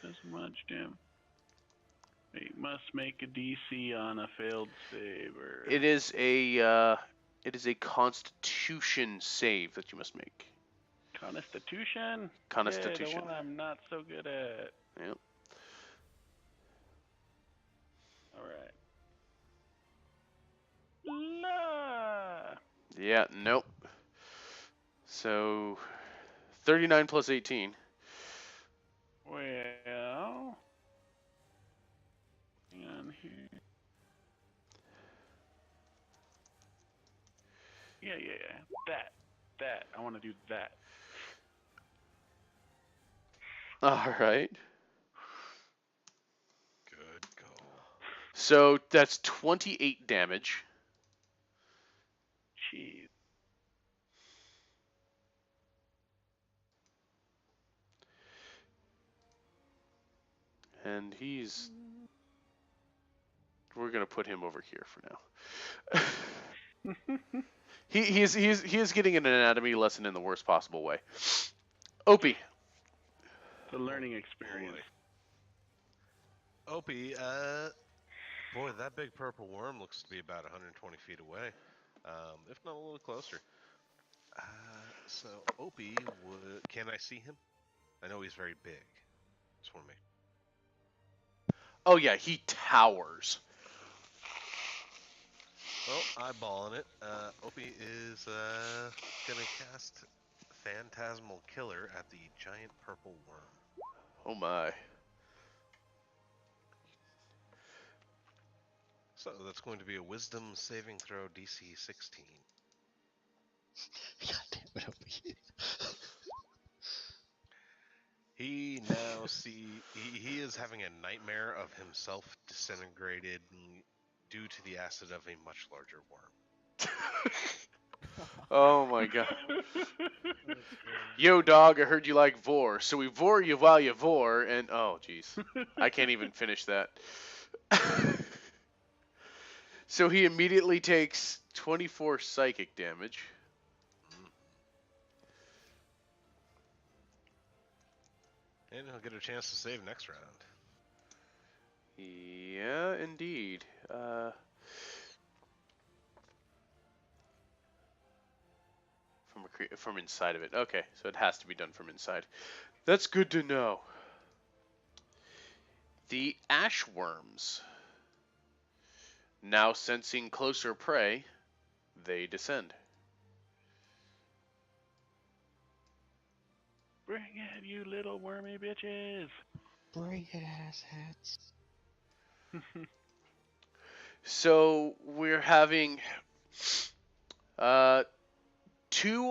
as much damage. It must make a DC on a failed save. Or... it is a Constitution save that you must make. Constitution? Constitution. Yeah, the one I'm not so good at. Yep. Alright. La! Yeah, nope. So, 39 plus 18. Well, hang on here. Yeah. That. I want to do that. All right. Good call. So that's 28 damage. Jeez. And we're gonna put him over here for now. he is getting an anatomy lesson in the worst possible way. Opie. The learning experience. Opie, boy, that big purple worm looks to be about 120 feet away, if not a little closer. So Opie would. Can I see him? I know he's very big. Just want to make. Oh yeah, he towers. Well, eyeballing it. Opie is gonna cast Phantasmal Killer at the giant purple worm. Oh my. So that's going to be a Wisdom saving throw DC 16. God damn it, Opie. He now he is having a nightmare of himself disintegrated due to the acid of a much larger worm. Oh my god. That's great. Yo, dog, I heard you like vor, so we vor you while you vor, and oh, jeez. I can't even finish that. So he immediately takes 24 psychic damage. And he'll get a chance to save next round. Yeah, indeed. From inside of it. Okay, so it has to be done from inside. That's good to know. The ash worms. Now sensing closer prey, they descend. Bring it, you little wormy bitches. Bring it, ass hats. So we're having 2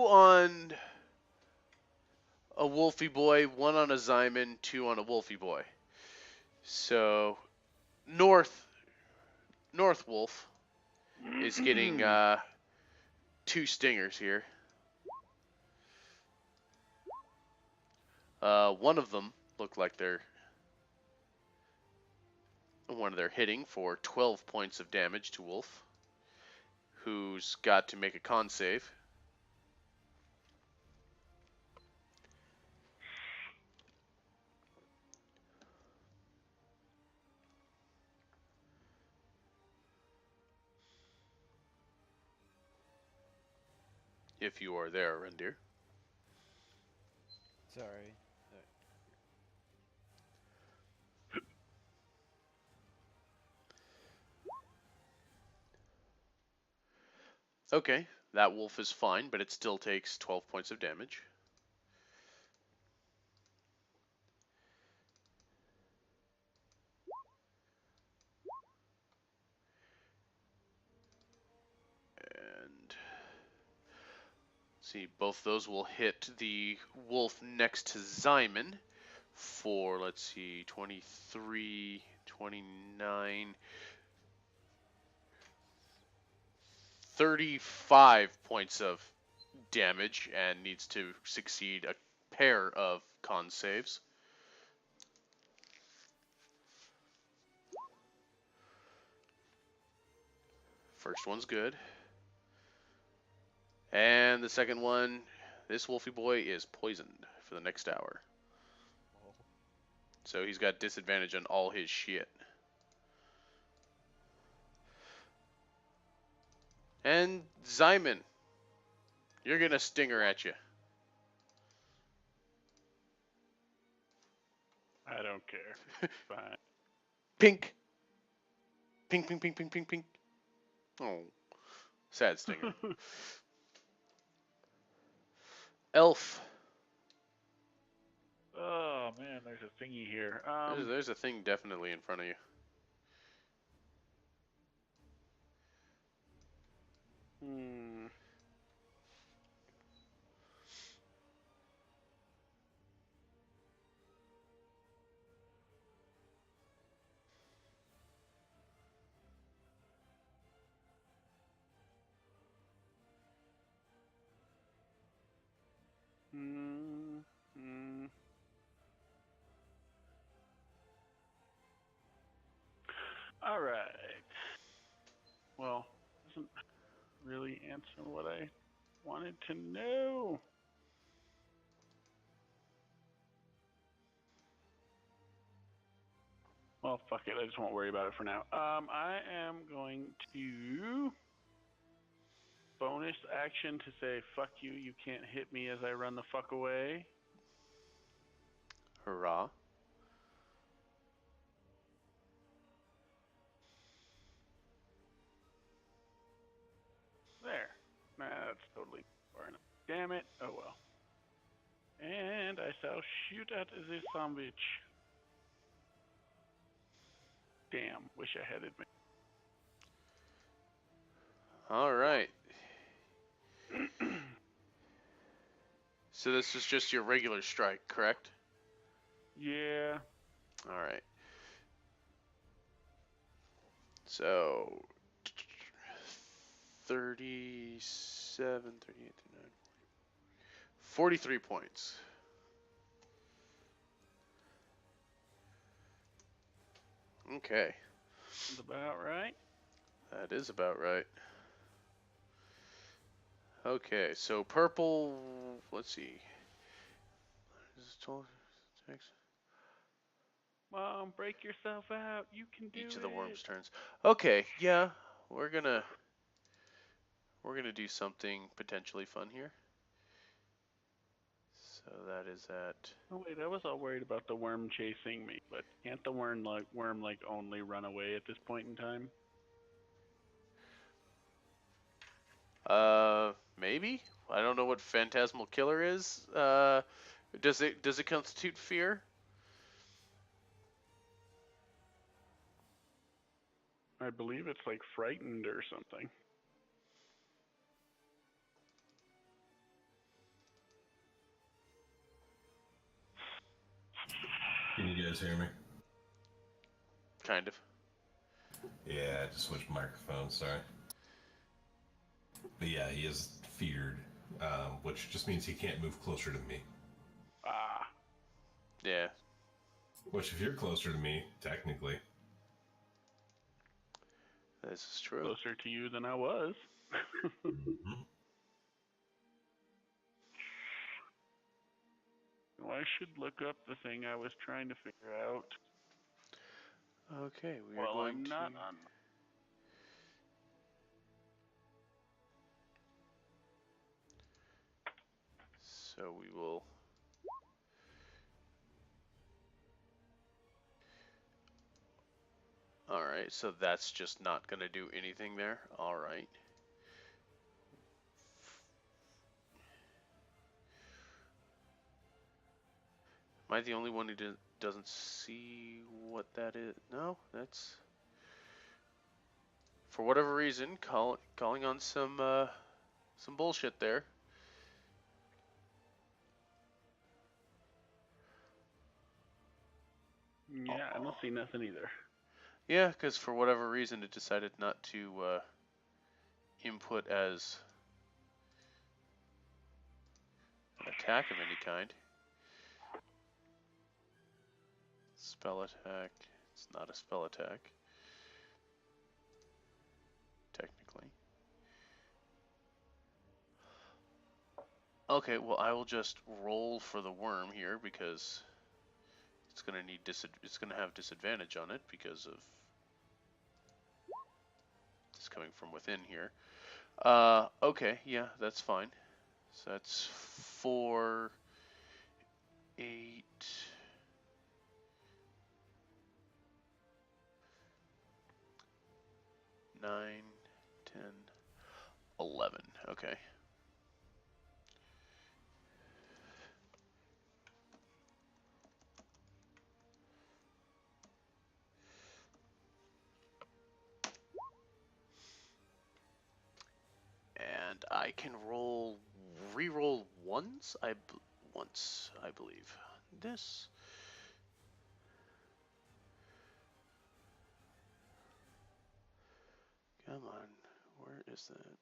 on a Wolfie Boy, 1 on a Zyman, 2 on a Wolfie Boy. So North Wolf is getting 2 stingers here. One of them look like they're hitting for 12 points of damage to Wolf, who's got to make a con save. If you are there, Rendir. Sorry. Okay, that wolf is fine, but it still takes 12 points of damage. And see, both those will hit the wolf next to Zyman for, let's see, 23, 29, 35 points of damage and needs to succeed a pair of con saves. First one's good. And the second one, this Wolfie Boy is poisoned for the next hour. So he's got disadvantage on all his shit. And Zyman, you're gonna stinger at you. I don't care. Fine. Pink. Pink, pink, pink, pink, pink, pink. Oh, sad stinger. Elf. Oh man, there's a thingy here. There's a thing definitely in front of you. Hmm. Hmm. Hmm. All right. Well, doesn't really answer what I wanted to know. Well, fuck it. I just won't worry about it for now. I am going to bonus bonus action to say, fuck you, you can't hit me as I run the fuck away. Hurrah. There. Nah, that's totally far enough. Damn it. Oh well. And I shall shoot at the sandwich. Damn, wish I had admitted. All right. So this is just your regular strike, correct? Yeah. All right. So 37, 38, 39, 43 points. Okay. That's about right. That is about right. Okay, so purple, let's see. Mom, break yourself out. You can do it. Each of the worms' turns. Okay, yeah, we're gonna do something potentially fun here. So that is at. Oh wait, I was all worried about the worm chasing me, but can't the worm only run away at this point in time? Maybe. I don't know what Phantasmal Killer is. Does it constitute fear? I believe it's like frightened or something. Can you guys hear me? Kind of. Yeah, I just switched microphones, sorry. But yeah, he is feared, which just means he can't move closer to me. Ah. Yeah. Which, if you're closer to me, technically. This is true. Closer to you than I was. Mm-hmm. Well, I should look up the thing I was trying to figure out. Okay, we are Well, going I'm to. not on. So we will. Alright, so that's just not going to do anything there. Alright. Am I the only one who doesn't see what that is? No, that's. For whatever reason, calling on some bullshit there. Yeah, I don't see nothing either. Yeah, because for whatever reason it decided not to input as an attack of any kind. Spell attack. It's not a spell attack. Technically. Okay, well I will just roll for the worm here because it's gonna need it's gonna have disadvantage on it because of it's coming from within here. Okay, yeah, that's fine. So that's 4, 8, 9, 10, 11. Okay. And I can re-roll once, I believe. This. Come on, where is that?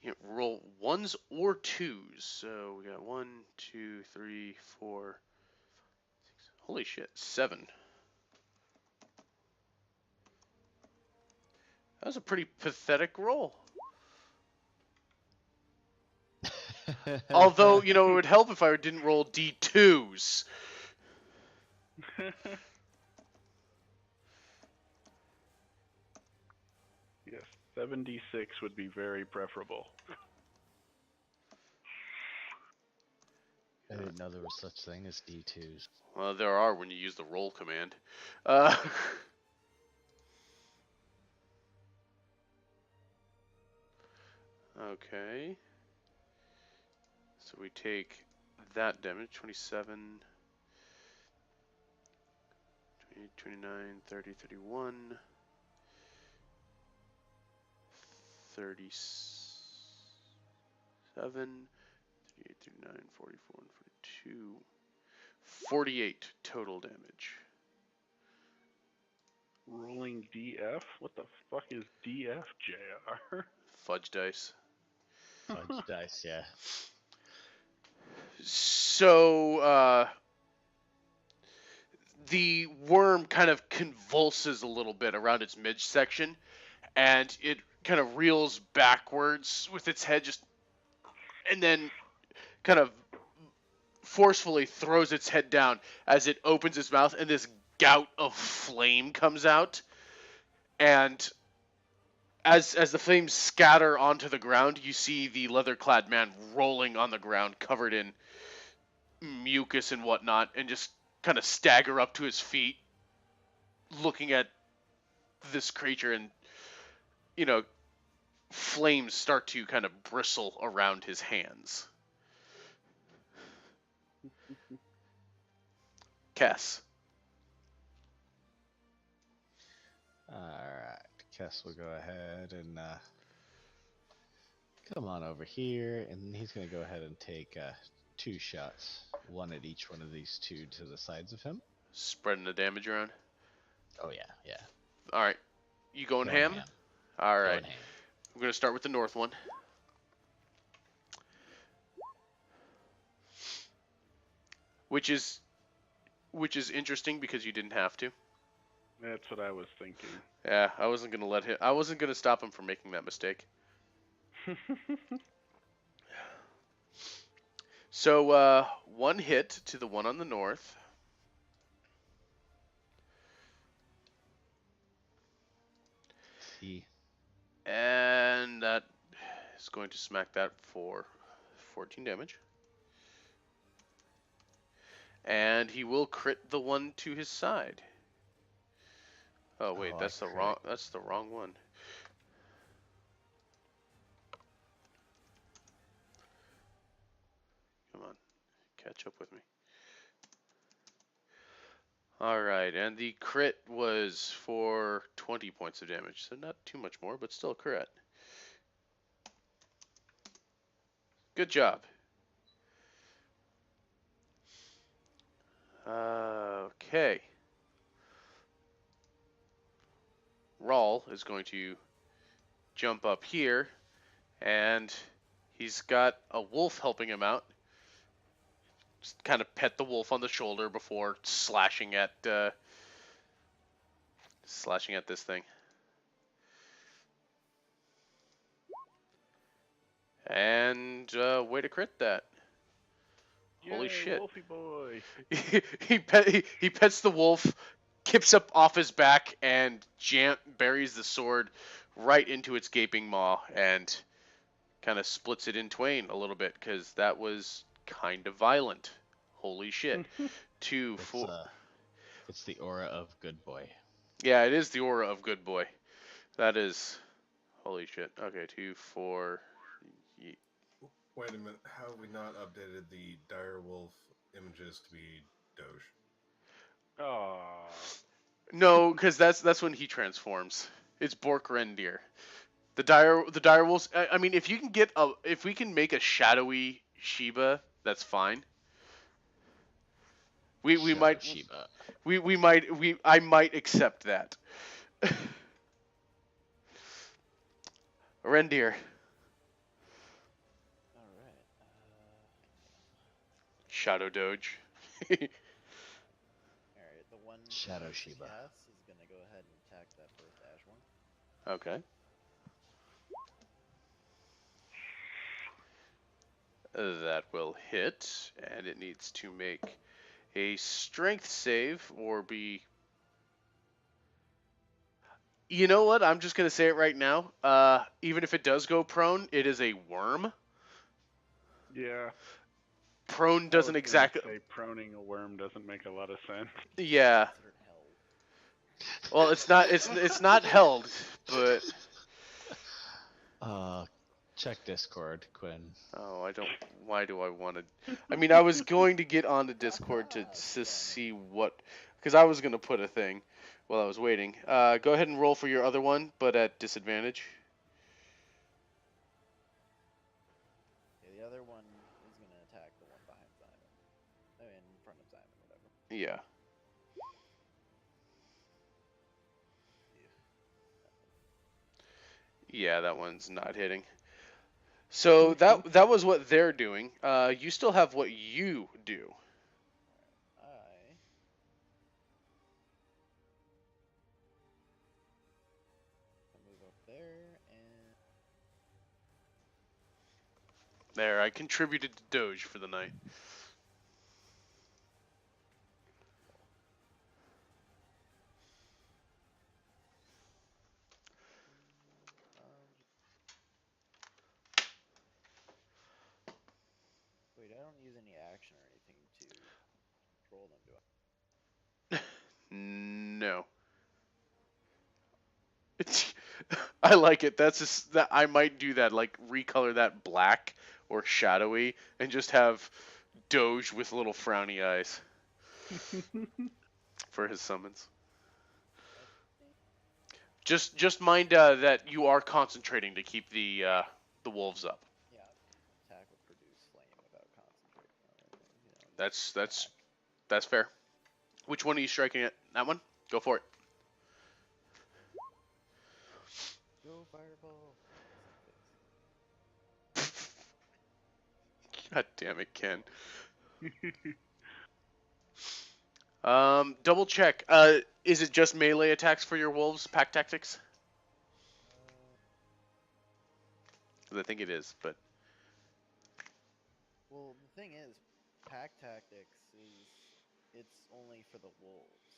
You roll ones or twos. So we got 1, 2, 3, 4, 6. Holy shit, 7. That was a pretty pathetic roll. Although, it would help if I didn't roll D2s. Yes, 76 would be very preferable. I didn't know there was such thing as D2s. Well, there are when you use the roll command. Okay. So we take that damage, 27, 28, 29, 30, 31, 37, 38, 39, 44, and 42. 48 total damage. Rolling DF? What the fuck is DF, JR? Fudge dice. Fudge dice, yeah. So, the worm kind of convulses a little bit around its midsection, and it kind of reels backwards with its head and then kind of forcefully throws its head down as it opens its mouth, and this gout of flame comes out. And as the flames scatter onto the ground, you see the leather-clad man rolling on the ground, covered in mucus and whatnot, and just kind of stagger up to his feet, looking at this creature, and flames start to kind of bristle around his hands. Cass. Alright, Kess will go ahead and come on over here, and he's going to go ahead and take 2 shots, one at each one of these 2 to the sides of him. Spreading the damage around. Oh yeah, yeah. All right. You going ham? All right. Going ham. We're going to start with the north one. Which is interesting because you didn't have to. That's what I was thinking. Yeah, I wasn't going to stop him from making that mistake. So, 1 hit to the one on the north. See. And that is going to smack that for 14 damage. And he will crit the one to his side. Oh wait, that's the wrong one. Come on, catch up with me. Alright, and the crit was for 20 points of damage, so not too much more, but still a crit. Good job. Okay. Rawl is going to jump up here, and he's got a wolf helping him out. Just kind of pet the wolf on the shoulder before slashing at this thing. And way to crit that. Holy shit. Wolfie boy. he pets the wolf, kips up off his back, and buries the sword right into its gaping maw and kind of splits it in twain a little bit, because that was kind of violent. Holy shit. 2, 4. It's the aura of good boy. Yeah, it is the aura of good boy. That is. Holy shit. Okay, 2, 4. Wait a minute. How have we not updated the dire wolf images to be Doge? Oh. No, because that's when he transforms. It's Bork Rendir. The dire wolves. I mean, if we can make a shadowy Shiba, that's fine. I might accept that. Rendir. Alright. Shadow Doge. Alright, the one Shadow Shiba. Cass is gonna go ahead and attack that first ash one. Okay. That will hit, and it needs to make a strength save or be You know what? I'm just gonna say it right now. Even if it does go prone, it is a worm. Yeah. Prone I was doesn't gonna exactly. say proning a worm doesn't make a lot of sense. Yeah. Considered hell. Well, it's not. It's not held, but Uh, check Discord, Quinn. oh, I don't. Why do I want to? I mean, I was going to get onto Discord to Funny. see what, because I was gonna put a thing while I was waiting. Go ahead and roll for your other one, but at disadvantage. Yeah, the other one is gonna attack the one behind Simon. I mean, in front of Simon, whatever. Yeah. Yeah, that one's not hitting. So that was what they're doing. You still have what you do. I move up there and There, I contributed to Doge for the night. wait. I don't use any action or anything to control them, do I? No. I like it. That's just, that I might do that. Like recolor that black or shadowy, and just have Doge with little frowny eyes for his summons. I think Just mind that you are concentrating to keep the wolves up. yeah. Attack would produce flame without concentrating on anything. You know, That's just that's that's fair. Which one are you striking at? That one? Go for it. go fireball. Yes, in the face. God damn it, Ken. Double check. Is it just melee attacks for your wolves? Pack tactics? Uh, 'Cause I think it is, but well, the thing is, pack tactics is it's only for the wolves.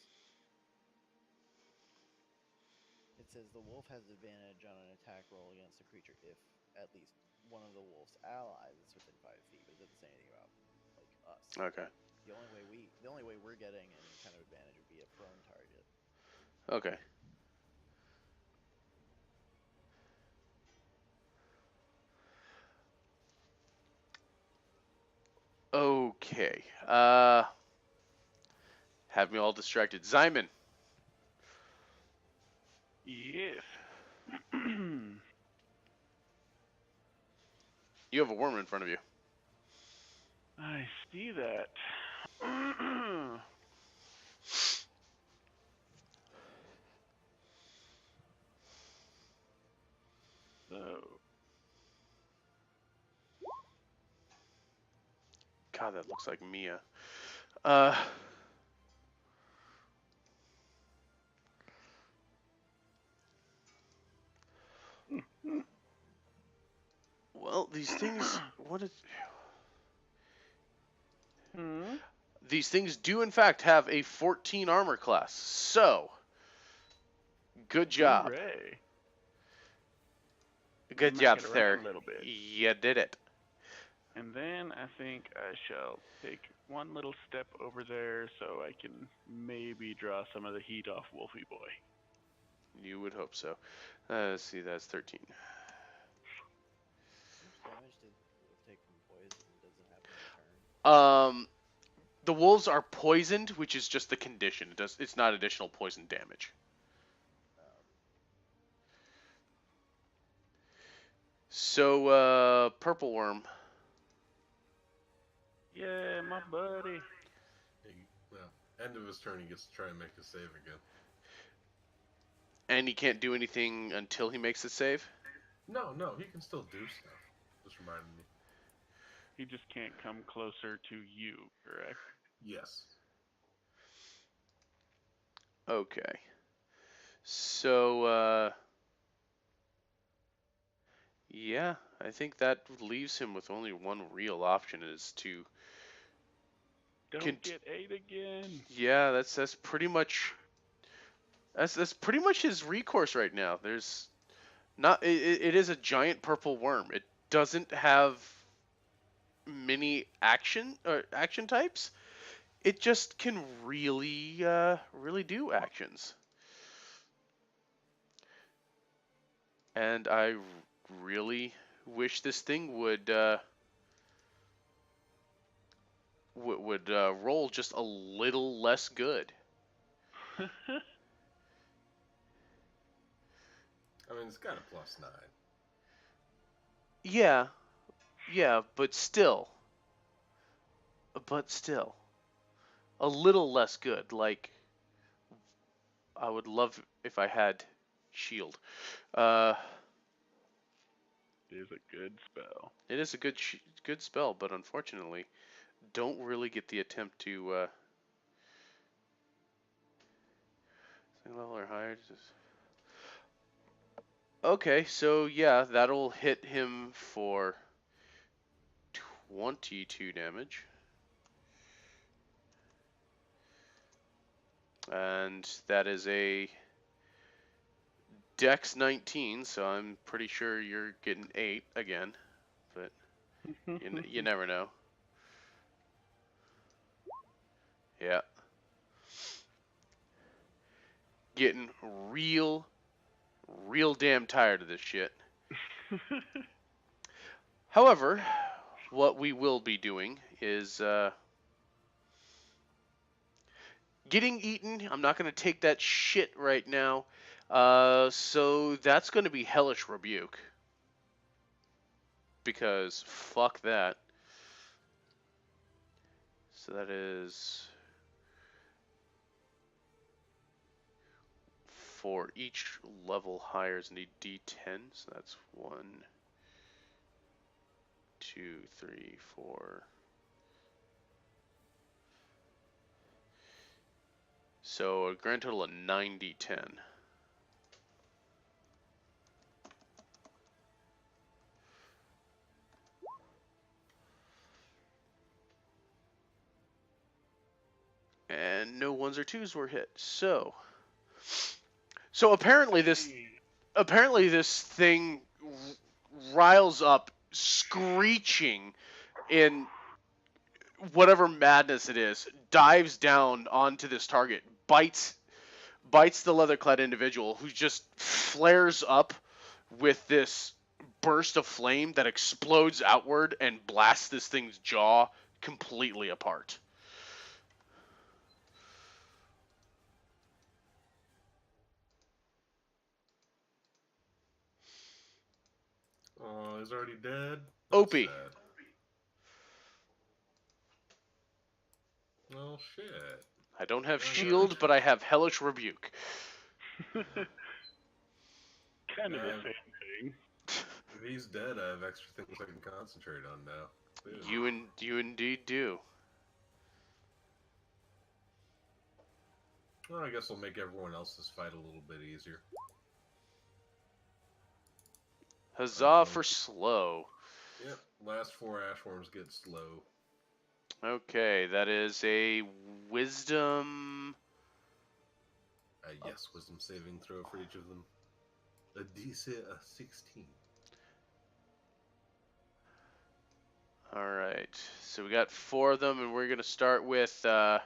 It says the wolf has advantage on an attack roll against a creature if at least one of the wolf's allies is within 5 feet, but it doesn't say anything about like us. okay. The only way we're getting any kind of advantage would be a prone target. Okay. Okay. Have me all distracted. Simon, Yes. you have a worm in front of you. I see that. So, God, that looks like Mia. Uh, well, these things. What is? hmm? These things do in fact have a 14 armor class. So, good job. Hooray. Good Smack job, it sir. around a little bit. You did it. And then I think I shall take one little step over there so I can maybe draw some of the heat off Wolfie Boy. You would hope so. Let's see, that's 13. How much damage did the wolf take from poison? Does it happen in turn? The wolves are poisoned, which is just the condition. It's not additional poison damage. So, purple worm. Yeah, my buddy. Well, end of his turn, he gets to try and make a save again. And he can't do anything until he makes a save? No, he can still do stuff. Just reminded me. He just can't come closer to you, correct? Yes. Okay. So, yeah, I think that leaves him with only one real option is to... Don't get ate again. Yeah, that's pretty much That's pretty much his recourse right now. There's not. It is a giant purple worm. It doesn't have many action types. It just can really do actions. And I really wish this thing would roll just a little less good. I mean, it's got a +9. Yeah, yeah, still, a little less good. Like, I would love if I had shield. Uh, It is a good spell. it is a good spell, but unfortunately, don't really get the attempt to second level or higher. Okay, so yeah, that'll hit him for 22 damage. And that is a Dex 19, so I'm pretty sure you're getting 8 again, but you never know. Yeah. Getting real damn tired of this shit. However, what we will be doing is getting eaten. I'm not going to take that shit right now. So that's going to be Hellish Rebuke. Because fuck that. So that is for each level higher is a D10. So that's 1, 2, 3, 4. So a grand total of 9d10. And no ones or twos were hit. So apparently this thing riles up, screeching in whatever madness it is, dives down onto this target, bites the leather-clad individual, who just flares up with this burst of flame that explodes outward and blasts this thing's jaw completely apart. Oh, he's already dead? That's Opie. sad. Oh, shit. I don't have Yeah. shield, but I have Hellish Rebuke. Kind of the Yeah. same thing. If he's dead, I have extra things I can concentrate on now. You indeed do. Well, I guess we'll make everyone else's fight a little bit easier. Huzzah for slow. Yep, last 4 Ashworms get slow. Okay, that is a wisdom. Yes, wisdom saving throw for each of them. A DC of 16. Alright, so we got 4 of them, and we're going to start with the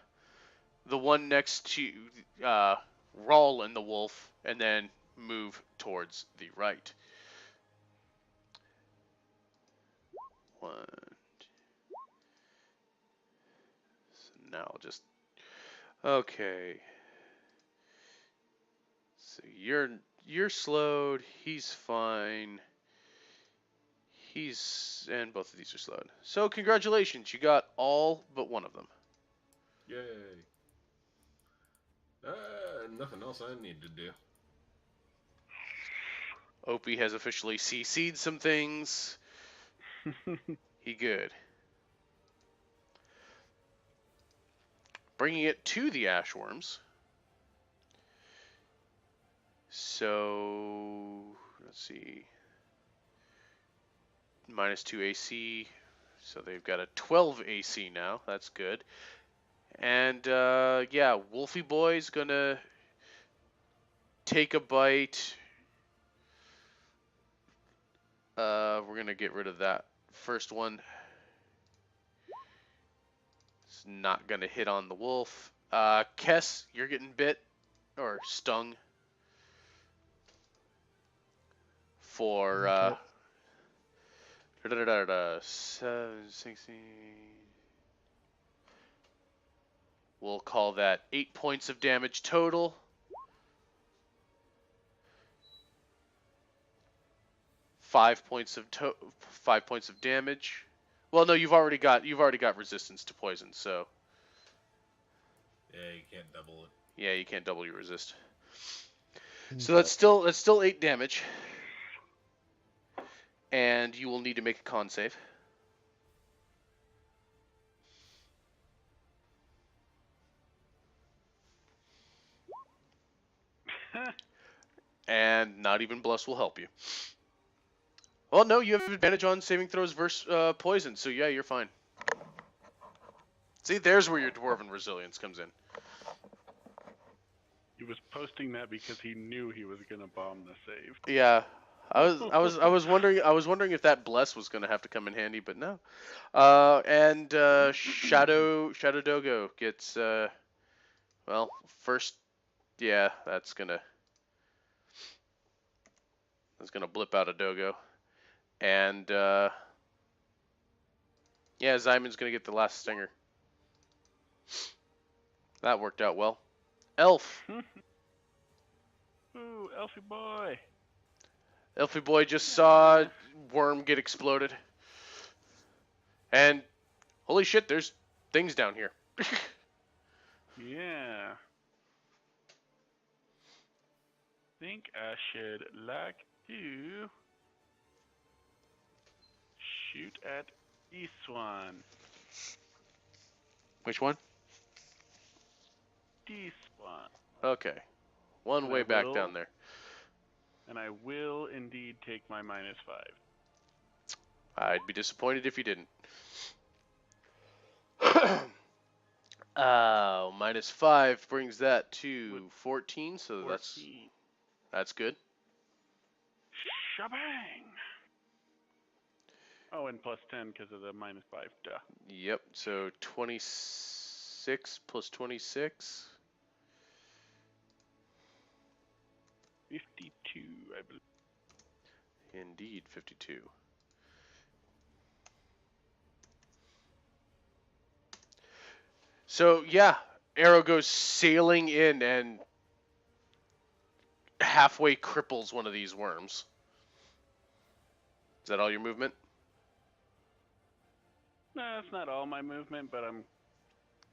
one next to Rawl and the wolf, and then move towards the right. 1. So now I'll just... Okay. So you're slowed, he's fine. And both of these are slowed. So congratulations, you got all but one of them. Yay. Nothing else I need to do. Opie has officially CC'd some things. He good. Bringing it to the Ashworms. So, let's see. -2 AC. So they've got a 12 AC now. That's good. And, yeah, Wolfie Boy's gonna take a bite. We're gonna get rid of that first one. It's not gonna hit on the wolf. Kess, you're getting bit or stung for Okay. 16. We'll call that 8 points of damage total. Five points of damage. Well, no, you've already got resistance to poison, so Yeah, you can't double it. yeah, you can't double your resist. So Okay. that's still 8 damage, and you will need to make a con save. And not even Bluffs will help you. Well, no, you have advantage on saving throws versus poison, so yeah, you're fine. See, there's where your dwarven resilience comes in. He was posting that because he knew he was gonna bomb the save. Yeah, I was wondering if that bless was gonna have to come in handy, but no. And Shadow Dogo gets well, first, yeah, that's gonna blip out a Dogo, and yeah, Zymon's gonna get the last stinger. That worked out well. Elf. Ooh, Elfie boy. Elfie boy just saw worm get exploded, and holy shit, there's things down here. Yeah. Think I should like to shoot at this one. Which one? This one. Okay, one And way I back will- down there. And I will indeed take my -5. I'd be disappointed if you didn't. -5 brings that to 14, so 14. that's good. Shabang! Oh, and +10 because of the -5. Duh. Yep, so 26 plus 26. 52, I believe. Indeed, 52. So, yeah, arrow goes sailing in and halfway cripples one of these worms. Is that all your movement? No, that's not all my movement, but I'm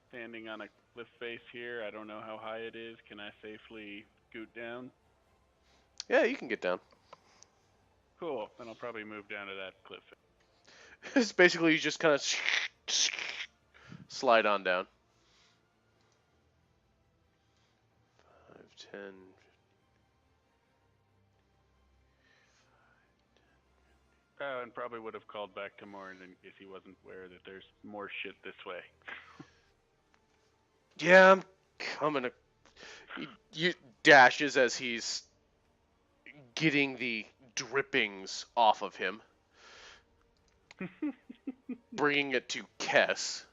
standing on a cliff face here. I don't know how high it is. Can I safely scoot down? Yeah, you can get down. Cool. Then I'll probably move down to that cliff face. It's basically you just kind of slide on down. 5, 10. Oh, and probably would have called back to Morn in case he wasn't aware that there's more shit this way. Yeah, I'm coming. He dashes as he's getting the drippings off of him, bringing it to Kess.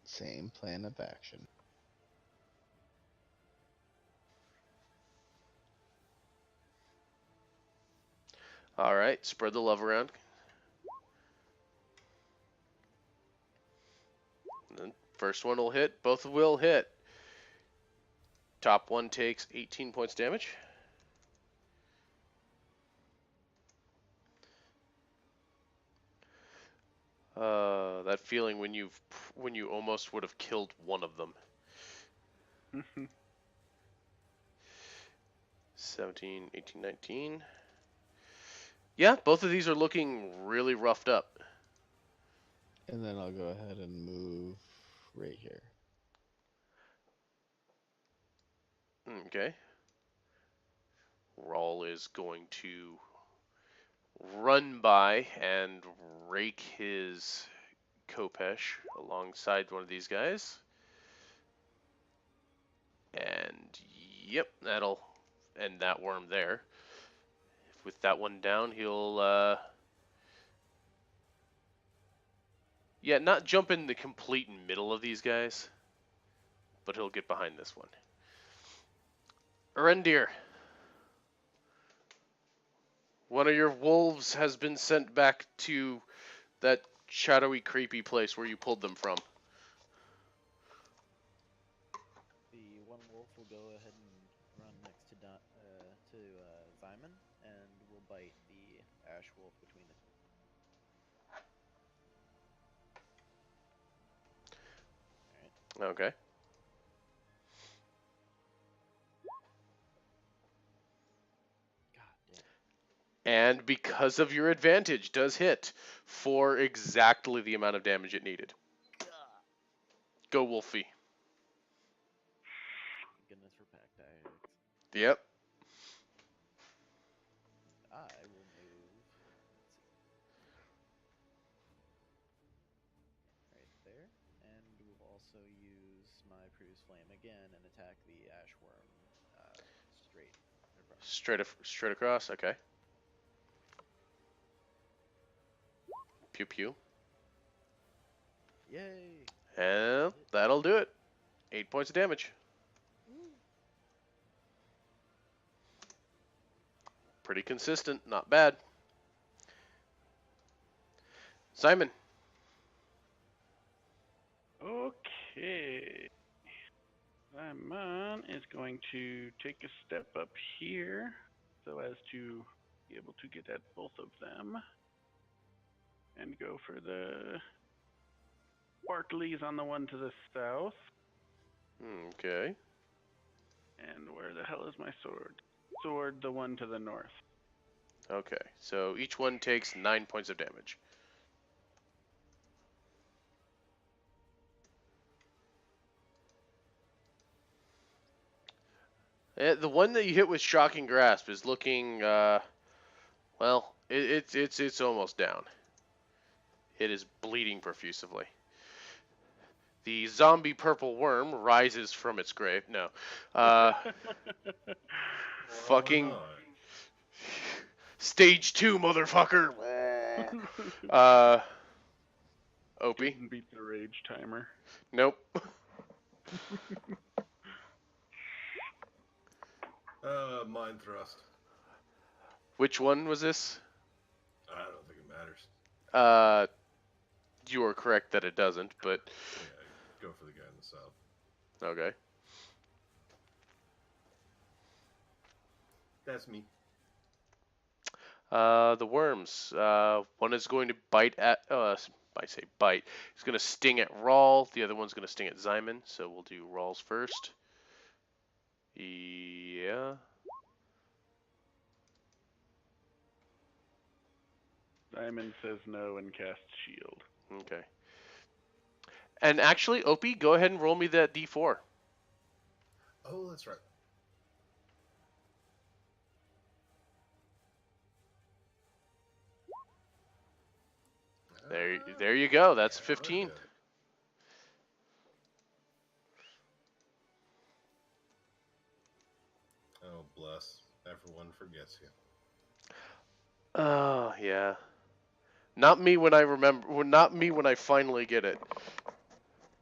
Same plan of action. All right, spread the love around. And then first one will hit. Both will hit. Top one takes 18 points damage. That feeling when you almost would have killed one of them. 17, 18, 19. Yeah, both of these are looking really roughed up. And then I'll go ahead and move right here. Okay. Rawl is going to run by and rake his Kopesh alongside one of these guys. And yep, that'll end that worm there. With that one down, he'll yeah, not jump in the complete middle of these guys, but he'll get behind this one. Erendir, one of your wolves has been sent back to that shadowy, creepy place where you pulled them from. The one wolf will go ahead and run next to Simon, and will bite the ash wolf between the two. All right. Okay. God damn. And because of your advantage, does hit for exactly the amount of damage it needed. Go, Wolfie. Goodness for pack tactics. Yep. I will move. Let's see. Right there. And we'll also use my Produce Flame again and attack the ash worm straight across. Straight across. Okay. Pew pew. Yay! And that'll do it. 8 points of damage. Pretty consistent. Not bad. Simon. Okay. Simon is going to take a step up here so as to be able to get at both of them. And go for the sparklies on the one to the south. Okay. And where the hell is my sword? Sword, the one to the north. Okay. So each one takes 9 points of damage. The one that you hit with Shocking Grasp is looking, well, it's almost down. It is bleeding profusely. The zombie purple worm rises from its grave. No. Fucking Why stage 2, motherfucker. Opie? Didn't beat the rage timer. Nope. Mind thrust. Which one was this? I don't think it matters. You are correct that it doesn't, but Yeah, go for the guy in the south. okay. That's me. The worms. One is going to bite at. I say bite. He's going to sting at Rawl. The other one's going to sting at Zyman. So we'll do Rawls first. Yeah. Simon says no and casts shield. Okay. And actually, Opie, go ahead and roll me that D4. Oh, that's right. There you go. That's Yeah, 15. okay. Oh, bless. Everyone forgets you. Oh, yeah. Not me when I remember. Well, not me when I finally get it.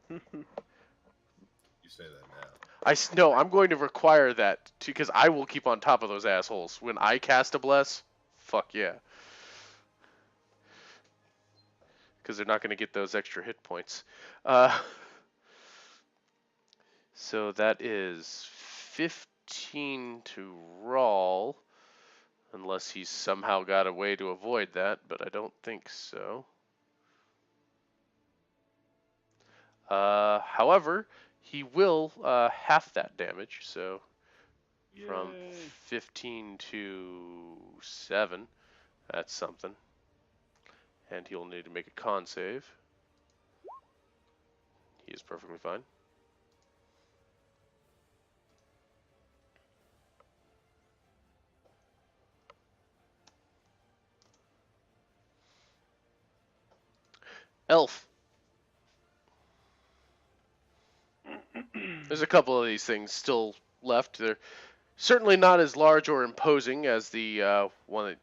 You say that now. No, I'm going to require that because I will keep on top of those assholes. When I cast a bless, fuck yeah. Because they're not going to get those extra hit points. So that is 15 to Rawl. Unless he's somehow got a way to avoid that, but I don't think so. However, he will half that damage, so from Yay. 15 to 7, that's something. And he'll need to make a con save. He is perfectly fine. Elf. There's a couple of these things still left. They're certainly not as large or imposing as the one that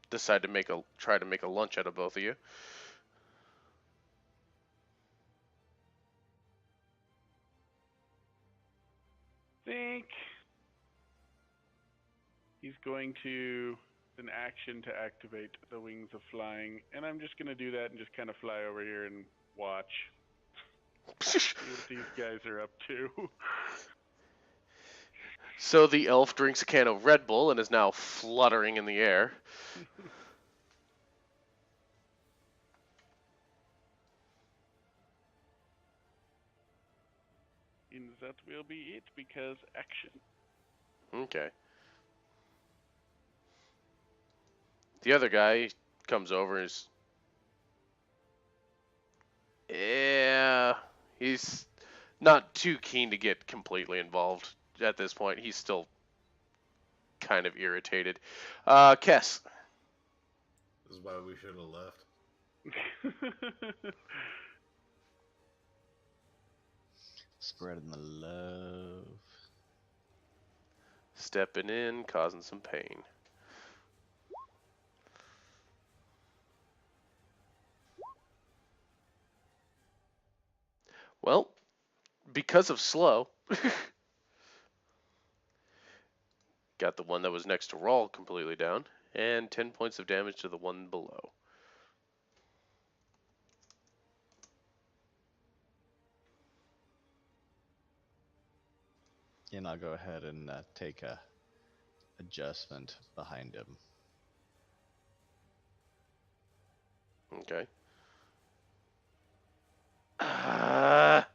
decided to try to make a lunch out of both of you. Think he's going to an action to activate the wings of flying, and I'm just gonna do that and just kind of fly over here and watch. See what these guys are up to. So the elf drinks a can of Red Bull and is now fluttering in the air. And that will be it because action. Okay. The other guy comes over and is... Yeah, he's not too keen to get completely involved at this point. He's still kind of irritated. Kess. This is why we should have left. Spreading the love. Stepping in, causing some pain. Well, because of slow, got the one that was next to Rawl completely down, and 10 points of damage to the one below. And I'll go ahead and take a adjustment behind him. Okay. I'm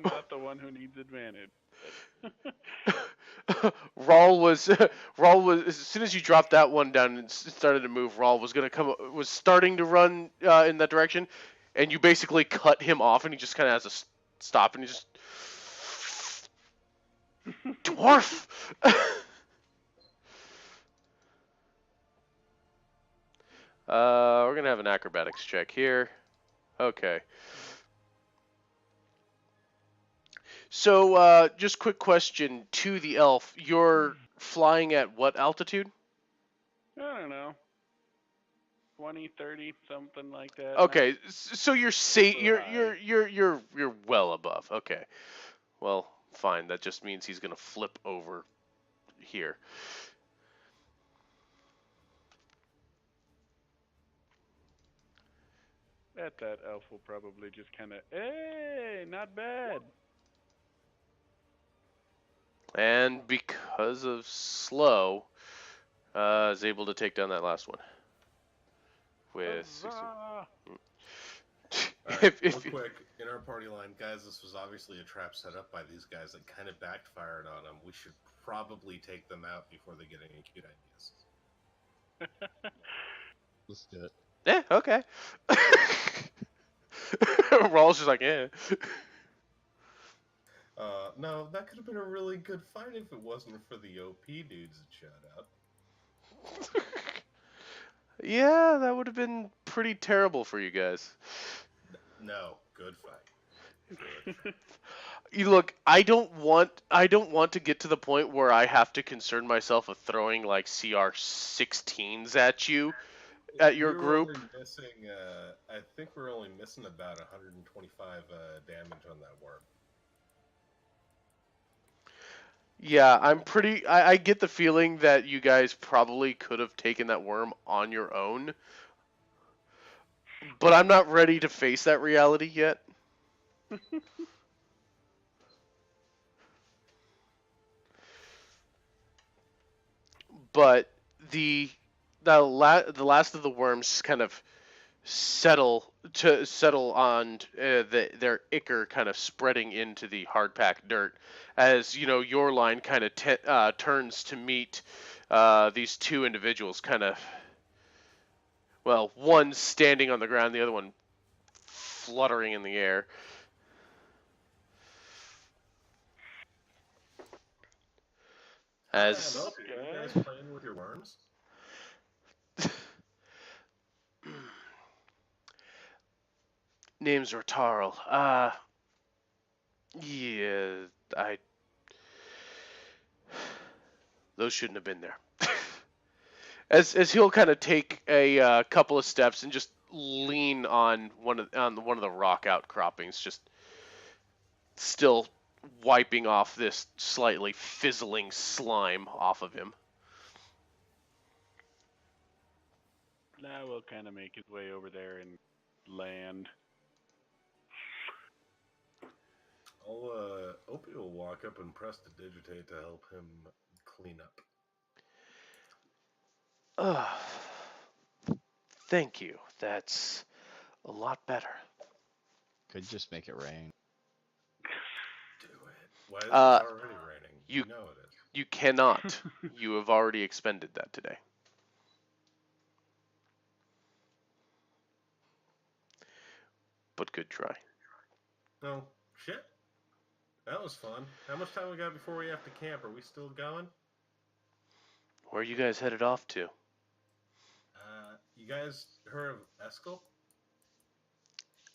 not the one who needs advantage. Rawl was as soon as you dropped that one down and started to move, Rawl was starting to run in that direction, and you basically cut him off, and he just kind of has to stop, and he just dwarf. We're gonna have an acrobatics check here. Okay. So, just quick question to the elf. You're flying at what altitude? I don't know. 20, 30, something like that. Okay, so you're high. you're well above. Okay. Well, fine. That just means he's going to flip over here. That elf will probably just kind of, hey, not bad. And because of slow, is able to take down that last one with 16. Alright, real quick, in our party line, guys, this was obviously a trap set up by these guys that kind of backfired on them. We should probably take them out before they get any cute ideas. Let's do it. Yeah, okay. Rawl's just like, yeah. No, that could have been a really good fight if it wasn't for the OP dudes that showed up. Yeah, that would have been pretty terrible for you guys. No, good fight. Good fight. You look, I don't want to get to the point where I have to concern myself with throwing like CR 16s at you, at your group. Missing, I think we're only missing about 125 damage on that worm. Yeah, I get the feeling that you guys probably could have taken that worm on your own. But I'm not ready to face that reality yet. But the last of the worms kind of settle on their ichor kind of spreading into the hard packed dirt as your line kind of turns to meet these two individuals kind of, well, one standing on the ground, the other one fluttering in the air. As you guys playing with your worms? Name's Rotarl. Yeah, I. Those shouldn't have been there. As he'll kind of take a couple of steps and just lean on one of the rock outcroppings, just still wiping off this slightly fizzling slime off of him. Now will kind of make his way over there and land. Opie will walk up and press to digitate to help him clean up. Thank you. That's a lot better. Could just make it rain. Do it. Why is Uh, it already raining? you- know it is. You cannot. You have already expended that today. But good try. No shit. That was fun. How much time we got before we have to camp? Are we still going? Where are you guys headed off to? You guys heard of Eskel?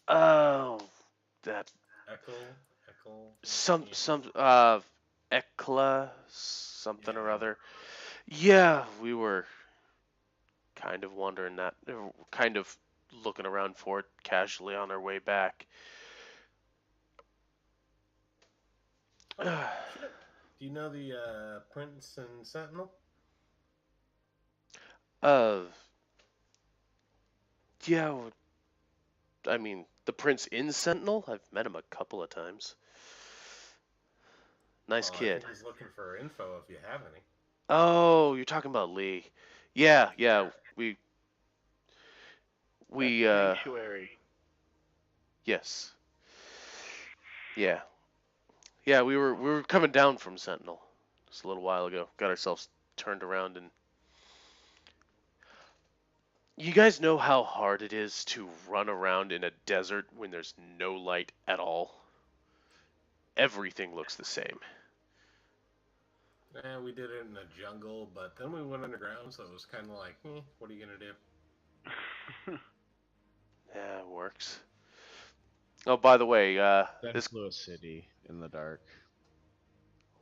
Oh, that Eckel. some Ekla something or Yeah. other. Yeah, we were kind of wondering that, kind of looking around for it casually on our way back. Oh, shit. Do you know the Prince and Sentinel? Uh, yeah, I mean, the Prince in Sentinel? I've met him a couple of times. Nice I kid. think he's looking for info if you have any. Oh, you're talking about Lee. Yeah, we Sanctuary. yes. Yeah. Yeah, we were coming down from Sentinel just a little while ago. Got ourselves turned around and you guys know how hard it is to run around in a desert when there's no light at all? Everything looks the same. We did it in the jungle, but then we went underground, so it was kind of like, what are you gonna do? Yeah, it works. Oh, by the way, this Central City in the dark.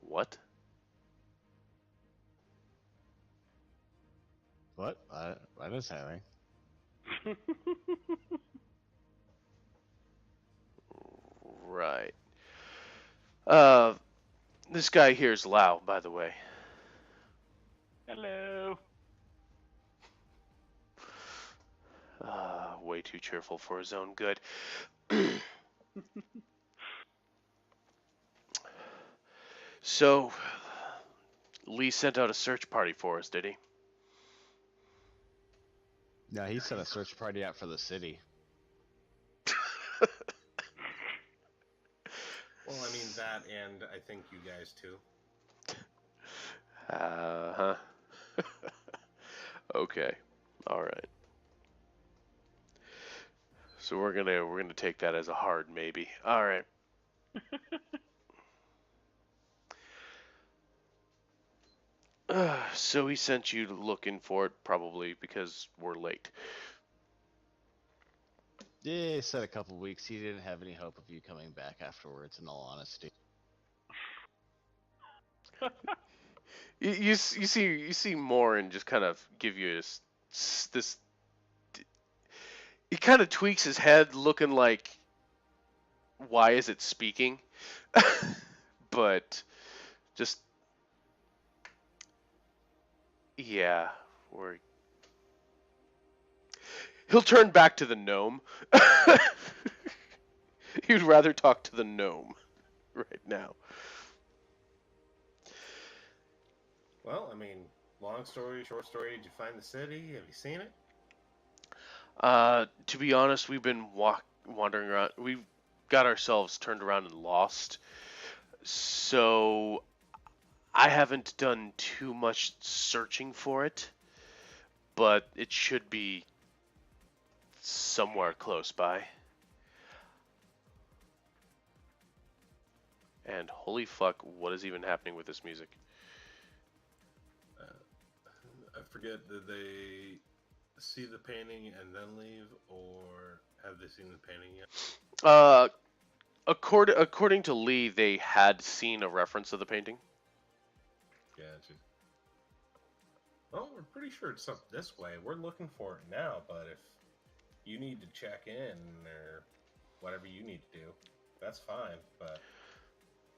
what? What? I didn't say anything. Right. This guy here's Lao, by the way. Hello. Way too cheerful for his own good. So, Lee sent out a search party for us, did he? No, he sent a search party out for the city. Well, I mean that, and I think you guys too. Uh-huh. Okay. All right. So we're gonna take that as a hard maybe. All right. So he sent you looking for it probably because we're late. Yeah, he said a couple weeks. He didn't have any hope of you coming back afterwards, in all honesty. You see Morin just kind of give you this. He kind of tweaks his head, looking like, why is it speaking? But just yeah, he'll turn back to the gnome. He'd rather talk to the gnome right now. Well, I mean, long story, short story, did you find the city? Have you seen it? To be honest, we've been wandering around. We've got ourselves turned around and lost. So I haven't done too much searching for it, but it should be somewhere close by. And holy fuck, what is even happening with this music? I forget, did they see the painting and then leave, or have they seen the painting yet? According to Lee, they had seen a reference to the painting. Gotcha. Well, we're pretty sure it's up this way. We're looking for it now, but if you need to check in or whatever you need to do, that's fine. But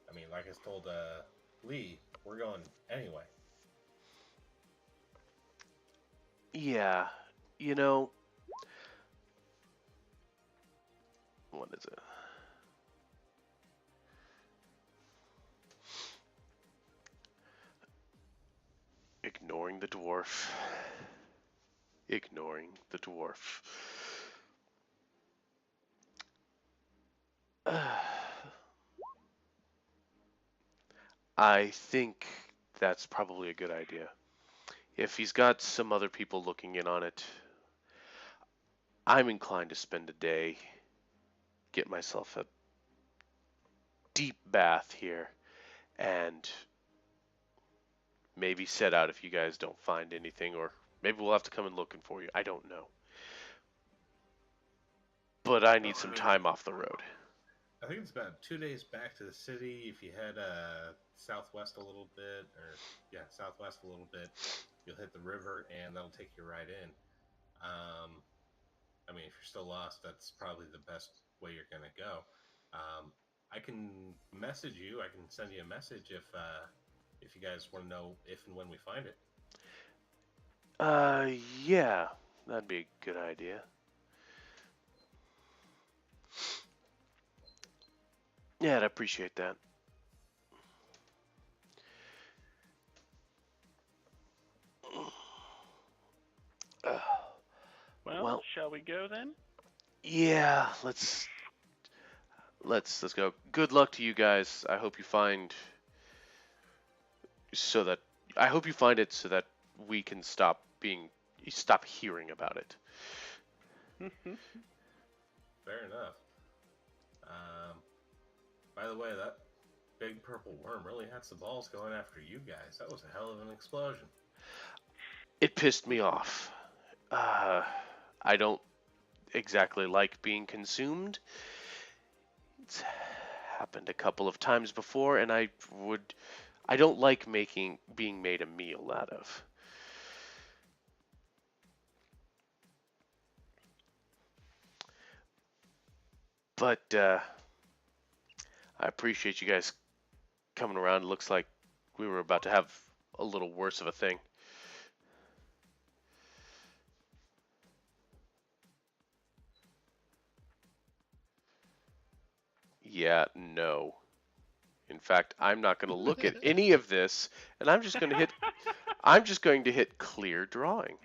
I mean, like I told Lee, we're going anyway. Yeah, you know, what is it? Ignoring the dwarf. Ignoring the dwarf. I think that's probably a good idea. If he's got some other people looking in on it, I'm inclined to spend a day, get myself a deep bath here, and maybe set out if you guys don't find anything, or maybe we'll have to come and looking for you. I don't know. But I need some time off the road. I think it's about 2 days back to the city. If you head southwest a little bit, southwest a little bit, you'll hit the river, and that'll take you right in. I mean, if you're still lost, that's probably the best way you're gonna go. I can message you. I can send you a message if you guys want to know if and when we find it. Yeah, that'd be a good idea. Yeah, I'd appreciate that. Well, shall we go then? Yeah, let's go. Good luck to you guys. I hope you find it so that we can stop hearing about it. Fair enough. By the way, that big purple worm really had some balls going after you guys. That was a hell of an explosion. It pissed me off. I don't exactly like being consumed. It's happened a couple of times before, and I don't like being made a meal out of. But I appreciate you guys coming around. It looks like we were about to have a little worse of a thing. Yeah, no. In fact, I'm not going to look at any of this, and I'm just going to hit clear drawing.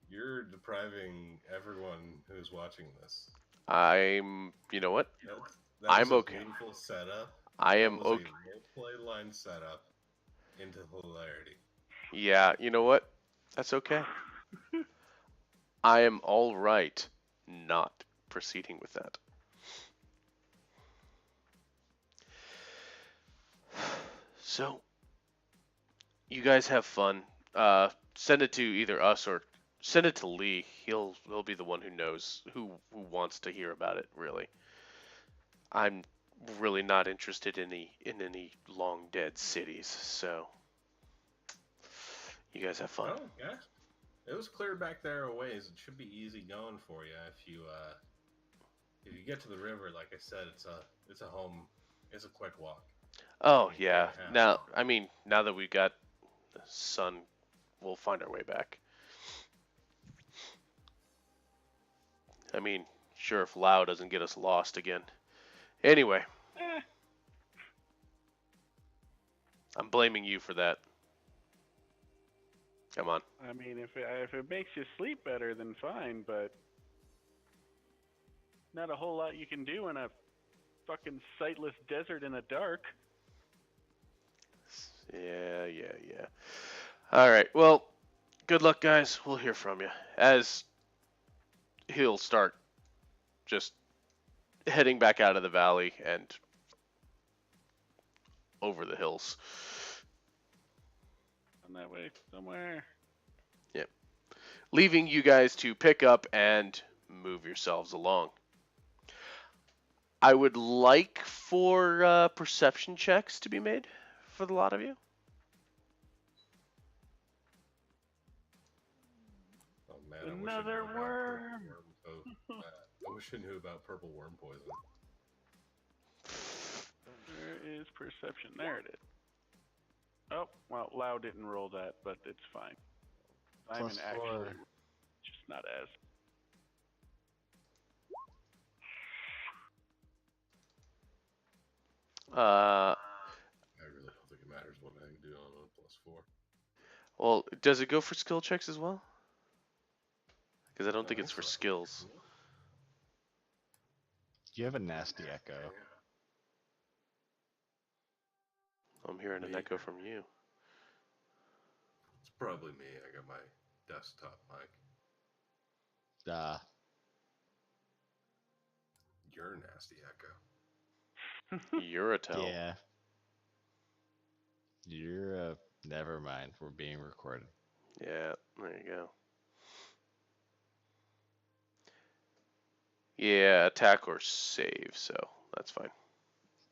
You're depriving everyone who's watching this. You know what? I'm okay. Painful setup. I am okay. A role-play line setup into hilarity. Yeah, you know what? That's okay. I am all right not proceeding with that. So, you guys have fun. Send it to either us or send it to Lee. He'll be the one who knows who wants to hear about it. Really, I'm really not interested in any long dead cities. So, you guys have fun. Oh yeah, it was clear back there a ways. It should be easy going for you if you get to the river. Like I said, it's a quick walk. Oh yeah. Now that we've got the sun, we'll find our way back. I mean, sure, if Lau doesn't get us lost again. Anyway, I'm blaming you for that. Come on. I mean, if it makes you sleep better, then fine, but not a whole lot you can do in a fucking sightless desert in the dark. Yeah. All right. Well, good luck, guys. We'll hear from you as he'll start just heading back out of the valley and over the hills. On that way somewhere. Yep. Leaving you guys to pick up and move yourselves along. I would like for perception checks to be made for the lot of you. Oh man, Another worm. I wish I knew about purple worm poison. Where is perception? There it is. Oh, well, Lau didn't roll that, but it's fine. Simon +4. actually, just not as. Uh, I really don't think it matters what I do on a +4. well, does it go for skill checks as well? Because I don't think it's for So, skills. You have a nasty echo. I'm hearing an Me? echo from you. It's probably me. I got my desktop mic. You're a nasty echo. You're a tell. Yeah. You're never mind. We're being recorded. Yeah, there you go. Yeah, attack or save, so that's fine.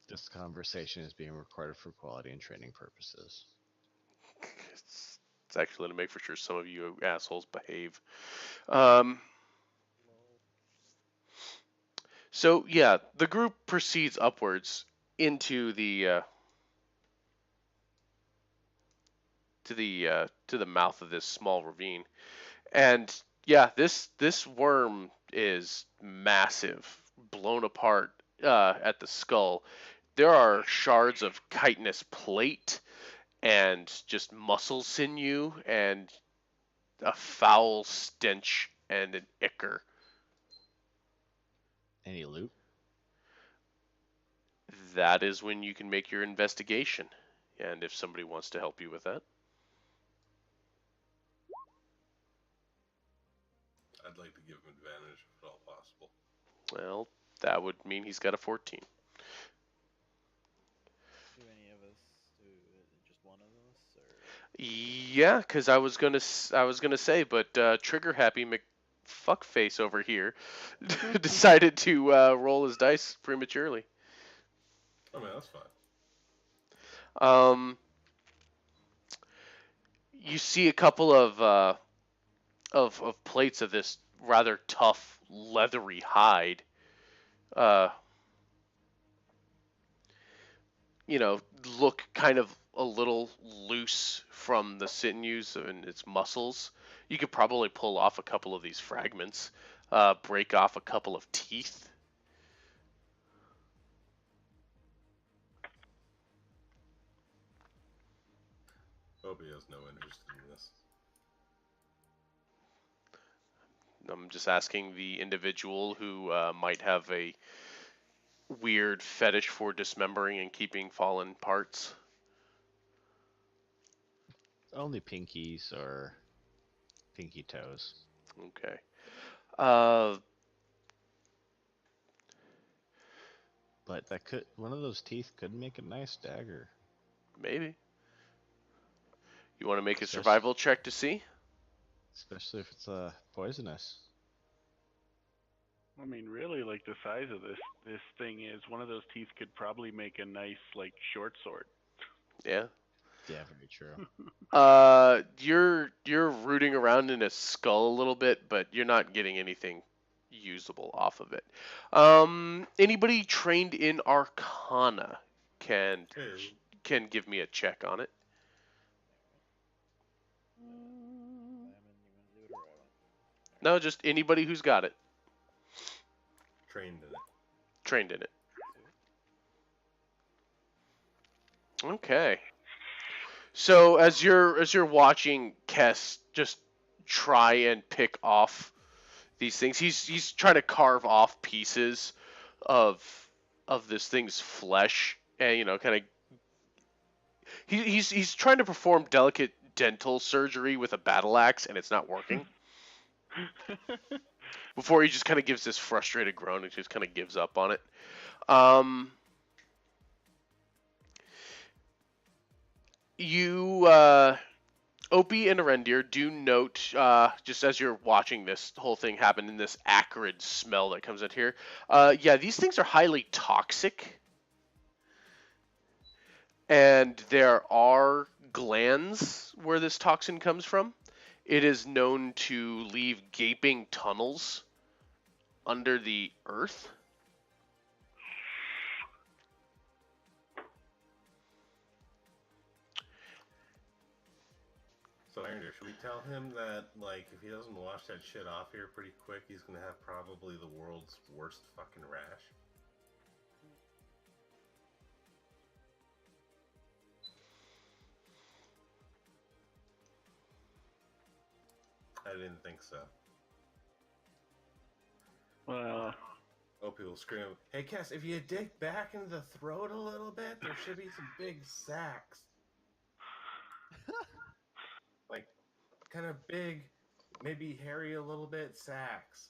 This conversation is being recorded for quality and training purposes. It's actually to make for sure some of you assholes behave. So yeah, the group proceeds upwards into the to the mouth of this small ravine, and yeah, this worm is massive, blown apart at the skull. There are shards of chitinous plate and just muscle sinew and a foul stench and an ichor. Any loot? That is when you can make your investigation, and if somebody wants to help you with that. I'd like to give him advantage if at all possible. Well, that would mean he's got a 14. Do any of us do just one of us, or Yeah, because I was gonna say, but trigger happy McFuckface over here decided to roll his dice prematurely. I mean, that's fine. You see a couple of plates of this rather tough, leathery hide. Look kind of a little loose from the sinews and its muscles. You could probably pull off a couple of these fragments, break off a couple of teeth. Hope he has no interest in this. I'm just asking the individual who might have a weird fetish for dismembering and keeping fallen parts. Only pinkies or pinky toes. Okay. But one of those teeth could make a nice dagger. Maybe. You want to make a Especially- survival check to see? Especially if it's poisonous. I mean, really, like the size of this thing is, one of those teeth could probably make a nice like short sword. Yeah. Yeah, very true. You're rooting around in his skull a little bit, but you're not getting anything usable off of it. Anybody trained in Arcana can give me a check on it. Simon, you want to do it, or I want? No, just anybody who's got it, Trained in it. trained in it. Okay. So as you're watching Kess just try and pick off these things, he's trying to carve off pieces of this thing's flesh, and kind of he's trying to perform delicate dental surgery with a battle axe, and it's not working. Before he just kind of gives this frustrated groan and just kind of gives up on it. You Opie and Arendir, do note, just as you're watching this whole thing happen in this acrid smell that comes out here, yeah, these things are highly toxic, and there are glands where this toxin comes from. It is known to leave gaping tunnels under the earth. So, Andrew, should we tell him that, like, if he doesn't wash that shit off here pretty quick, he's gonna have probably the world's worst fucking rash? I didn't think so. Opie will scream, "Hey, Cass, if you dig back into the throat a little bit, there should be some big sacs. Like, kind of big, maybe hairy a little bit, sacs.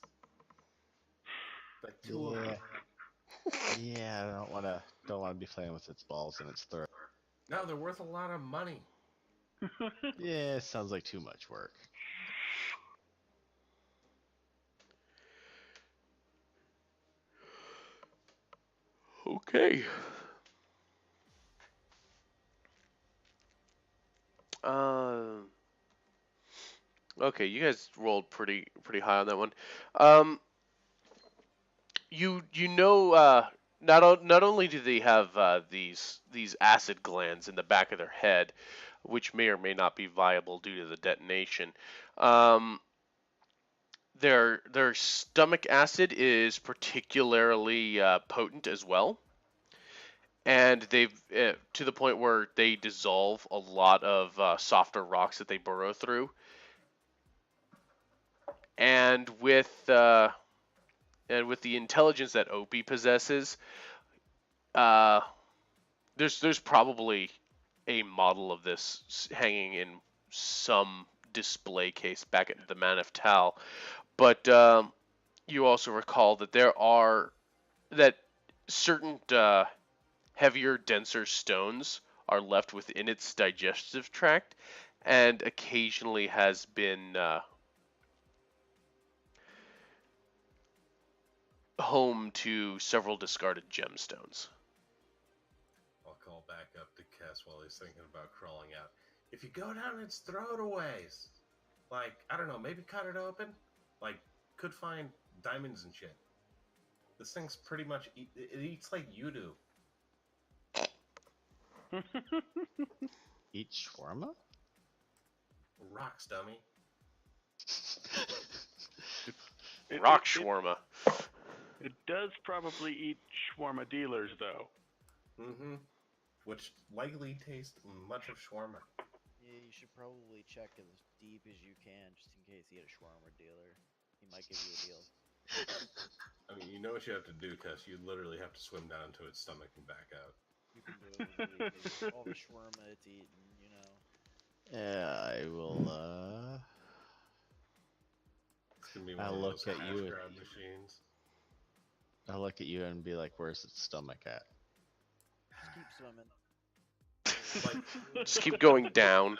Like two of them. Yeah, I don't wanna be playing with its balls in its throat. No, they're worth a lot of money. Yeah, it sounds like too much work. Okay. Okay, you guys rolled pretty high on that one. You know, not only do they have these acid glands in the back of their head, which may or may not be viable due to the detonation. Their stomach acid is particularly potent as well, and they've to the point where they dissolve a lot of softer rocks that they burrow through. And with the intelligence that Opie possesses, uh, there's probably a model of this hanging in some display case back at the Man of Tal. But you also recall that that certain heavier, denser stones are left within its digestive tract, and occasionally has been home to several discarded gemstones. I'll call back up to Cass while he's thinking about crawling out. If you go down its throat a ways, like, I don't know, maybe cut it open, like, could find diamonds and shit. This thing's pretty much, it eats like you do. Eat shawarma? Rocks, dummy. Rock shawarma. It does probably eat shawarma dealers, though. Mm-hmm. Which likely taste much of shawarma. Yeah, you should probably check as deep as you can, just in case he had a shawarma dealer. He might give you a deal. I mean, you know what you have to do, Tess. You literally have to swim down to its stomach and back out. You can do it with me, all the shawarma it's eaten, you know. Yeah, I will. It's gonna be one I'll of look those at hash you. grab machines. I'll look at you and be like, "Where's its stomach at?" Just keep swimming. Like, Just keep going down.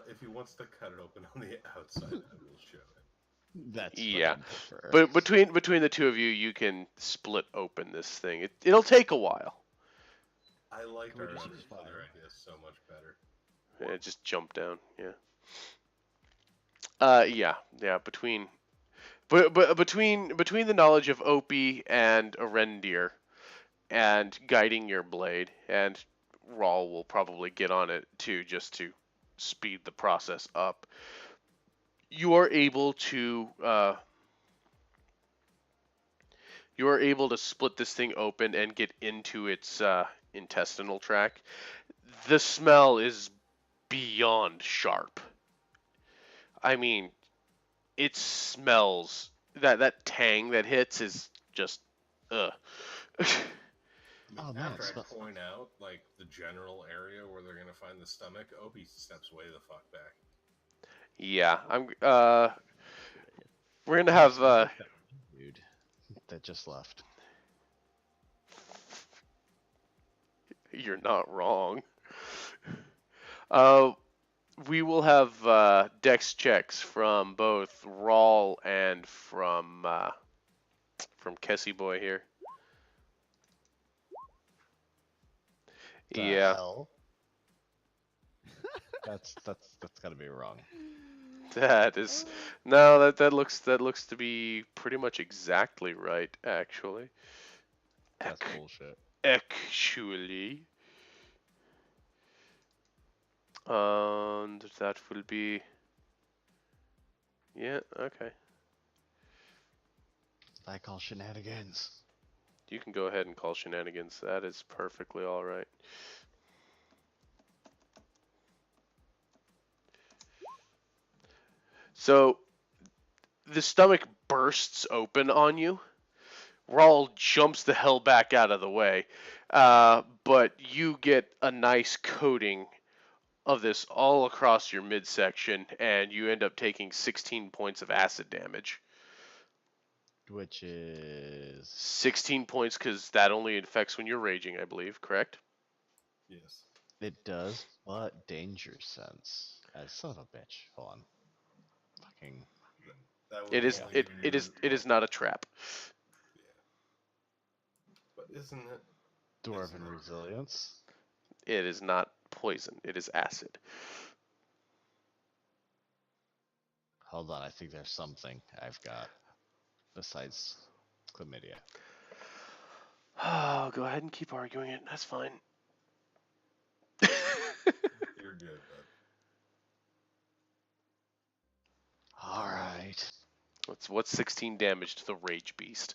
if he wants to cut it open on the outside, I will show it. That's Yeah. what I prefer. But between the two of you, you can split open this thing. It'll take a while. I like Can we our just other use fire? ideas so much better. Yeah, just jump down. Yeah. Yeah. Between the knowledge of Opie and Arendir, and guiding your blade, and Rawl will probably get on it too, just to speed the process up. You are able to split this thing open and get into its intestinal tract. The smell is beyond sharp. I mean, it smells that tang that hits is just ugh. Oh, man, After it I smells- point out, like, the general area where they're gonna find the stomach, Opie steps way the fuck back. Yeah, we're gonna have dude that just left. you're not wrong. We will have dex checks from both Rawl and from Kessie Boy here. The Yeah, hell? That's gotta be wrong. that is no that looks to be pretty much exactly right actually. That's bullshit. Actually, and that will be yeah okay. I call shenanigans. You can go ahead and call shenanigans. That is perfectly all right. So the stomach bursts open on you. Rawl jumps the hell back out of the way, but you get a nice coating of this all across your midsection, and you end up taking 16 points of acid damage. Which is 16 points because that only affects when you're raging, I believe, correct? Yes. it does, but danger sense. Son of a bitch. Hold on. Fucking That would It is only it, give it you is it is not a trap. Yeah. But isn't it? dwarven not. resilience. It is not poison. It is acid. Hold on, I think there's something I've got besides chlamydia. Oh, go ahead and keep arguing it. That's fine. You're good, bud. All right. What's 16 damage to the rage beast?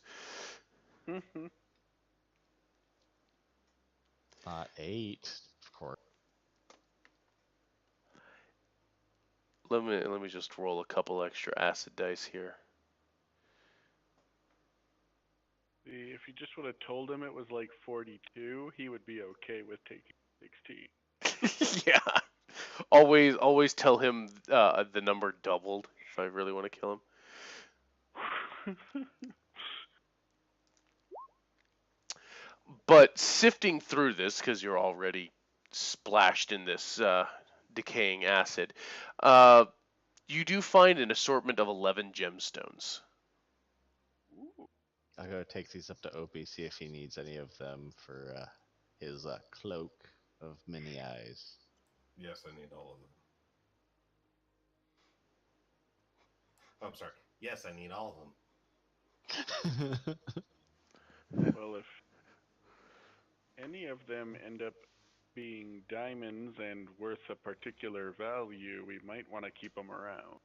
8, of course. Let me just roll a couple extra acid dice here. See, if you just would have told him it was like 42, he would be okay with taking 16. Yeah. Always tell him the number doubled if I really want to kill him. But sifting through this, because you're already splashed in this decaying acid, you do find an assortment of 11 gemstones. I'll go take these up to Opie, see if he needs any of them for his cloak of many eyes. Yes, I need all of them. I'm sorry. Yes, I need all of them. Well, if any of them end up being diamonds and worth a particular value, we might want to keep them around.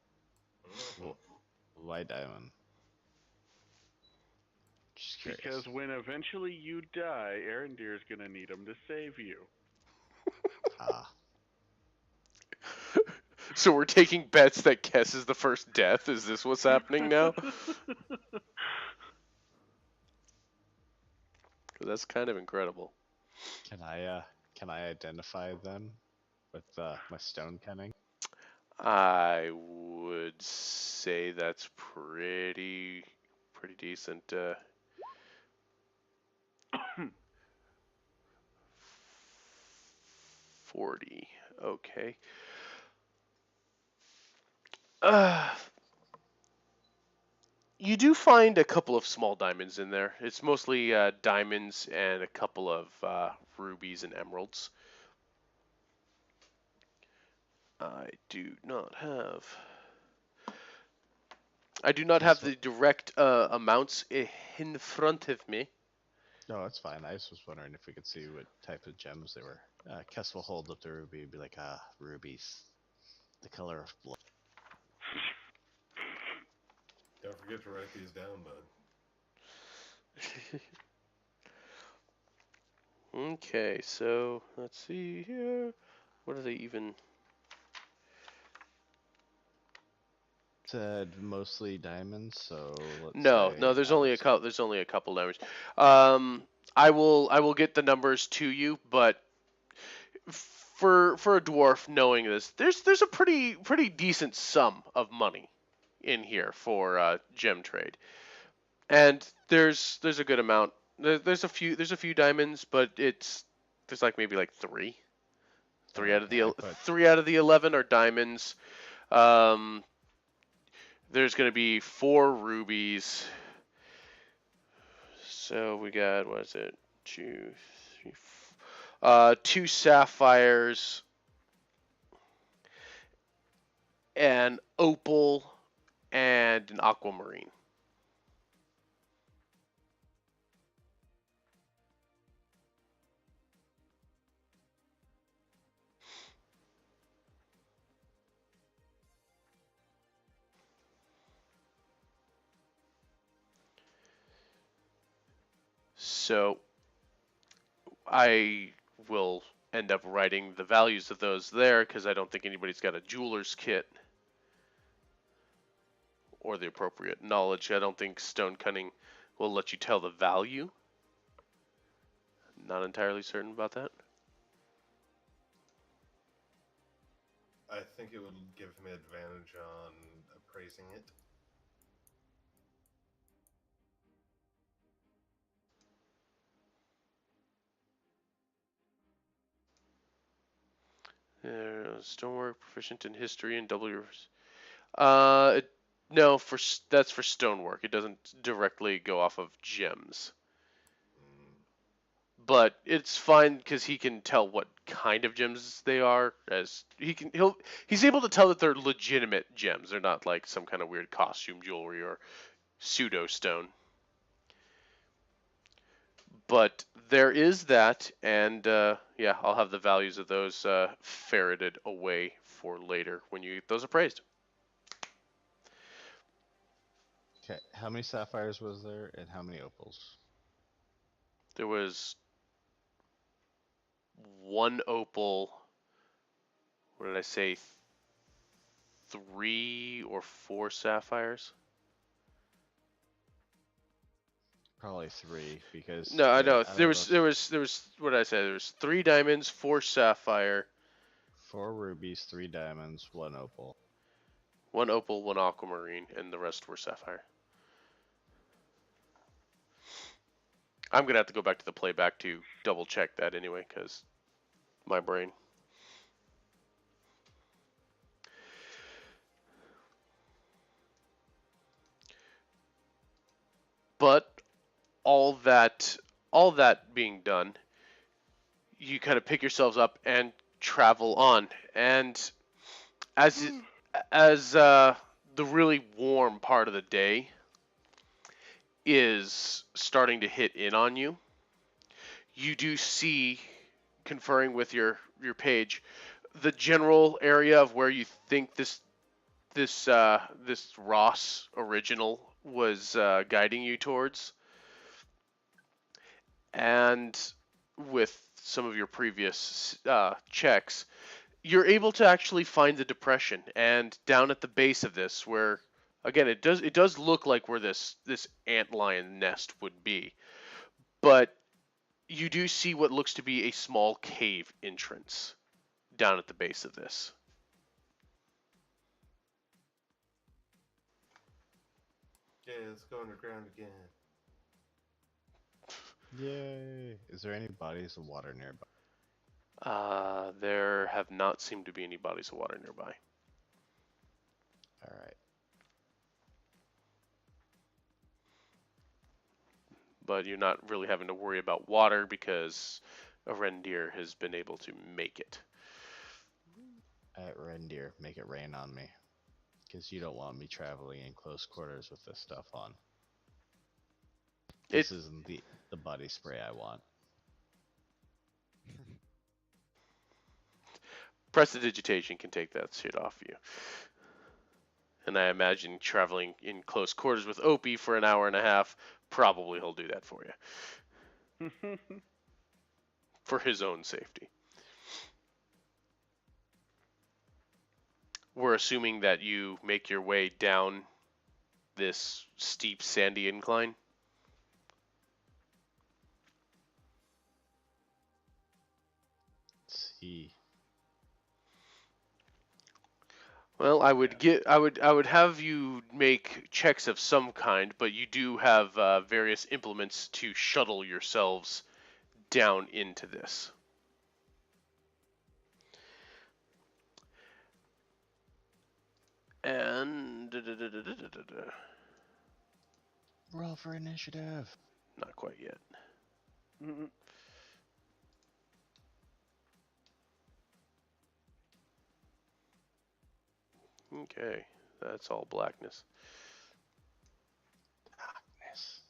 Why diamond? Just curious. Because when eventually you die, Arendir's going to need them to save you. Ah. So we're taking bets that Kess is the first death? Is this what's happening now? That's kind of incredible. Can I identify them with my stone kenning? I would say that's pretty decent. 40. Okay. You do find a couple of small diamonds in there. It's mostly diamonds and a couple of rubies and emeralds. I do not have the direct amounts in front of me. No, that's fine. I just was wondering if we could see what type of gems they were. Kess will hold up the ruby and be like, rubies. The color of blood. Don't forget to write these down, bud. Okay, so let's see here. What are they even? Said mostly diamonds, so let's No, say no. There's only a couple. There's only a couple numbers. I will get the numbers to you, but for a dwarf knowing this, there's a pretty decent sum of money in here for gem trade, and there's a good amount. There's a few diamonds, but there's like maybe like 3. Three out of the I put 11 are diamonds. Um, there's going to be 4 rubies. So we got, what is it? 2, 3, 2 sapphires, an opal, and an aquamarine. So I will end up writing the values of those there because I don't think anybody's got a jeweler's kit or the appropriate knowledge. I don't think stone cutting will let you tell the value. Not entirely certain about that. I think it would give him advantage on appraising it. Stonework, proficient in history and double yours. No, that's for stonework. It doesn't directly go off of gems. But it's fine because he can tell what kind of gems they are. He's able to tell that they're legitimate gems. They're not like some kind of weird costume jewelry or pseudo stone. But there is that, and yeah, I'll have the values of those ferreted away for later when you get those appraised. okay. How many sapphires was there, and how many opals? There was 1 opal. What did I say? 3 or 4 sapphires? Probably 3 because No, I know. out of There those was. What did I say? There was 3 diamonds, 4 sapphire, 4 rubies, 3 diamonds, 1 opal. 1 opal, 1 aquamarine, and the rest were sapphire. I'm gonna have to go back to the playback to double check that anyway, because my brain. But all that being done, you kind of pick yourselves up and travel on. And as the really warm part of the day is starting to hit in on you, you do see, conferring with your page, the general area of where you think this Ross original was guiding you towards, and with some of your previous checks, you're able to actually find the depression. And down at the base of this, where again it does look like where this antlion nest would be, but you do see what looks to be a small cave entrance down at the base of this. Yeah, let's go underground again. Yay! Is there any bodies of water nearby? There have not seemed to be any bodies of water nearby. All right. But you're not really having to worry about water because a reindeer has been able to make it. At Reindeer, make it rain on me. Because you don't want me traveling in close quarters with this stuff on. This isn't the body spray I want. Prestidigitation can take that shit off you. And I imagine traveling in close quarters with Opie for an hour and a half, probably he'll do that for you. For his own safety. We're assuming that you make your way down this steep sandy incline. Let's see. Well, I would have you make checks of some kind, but you do have various implements to shuttle yourselves down into this. And Roll for initiative. not quite yet. Mhm. Okay, that's all blackness. Darkness.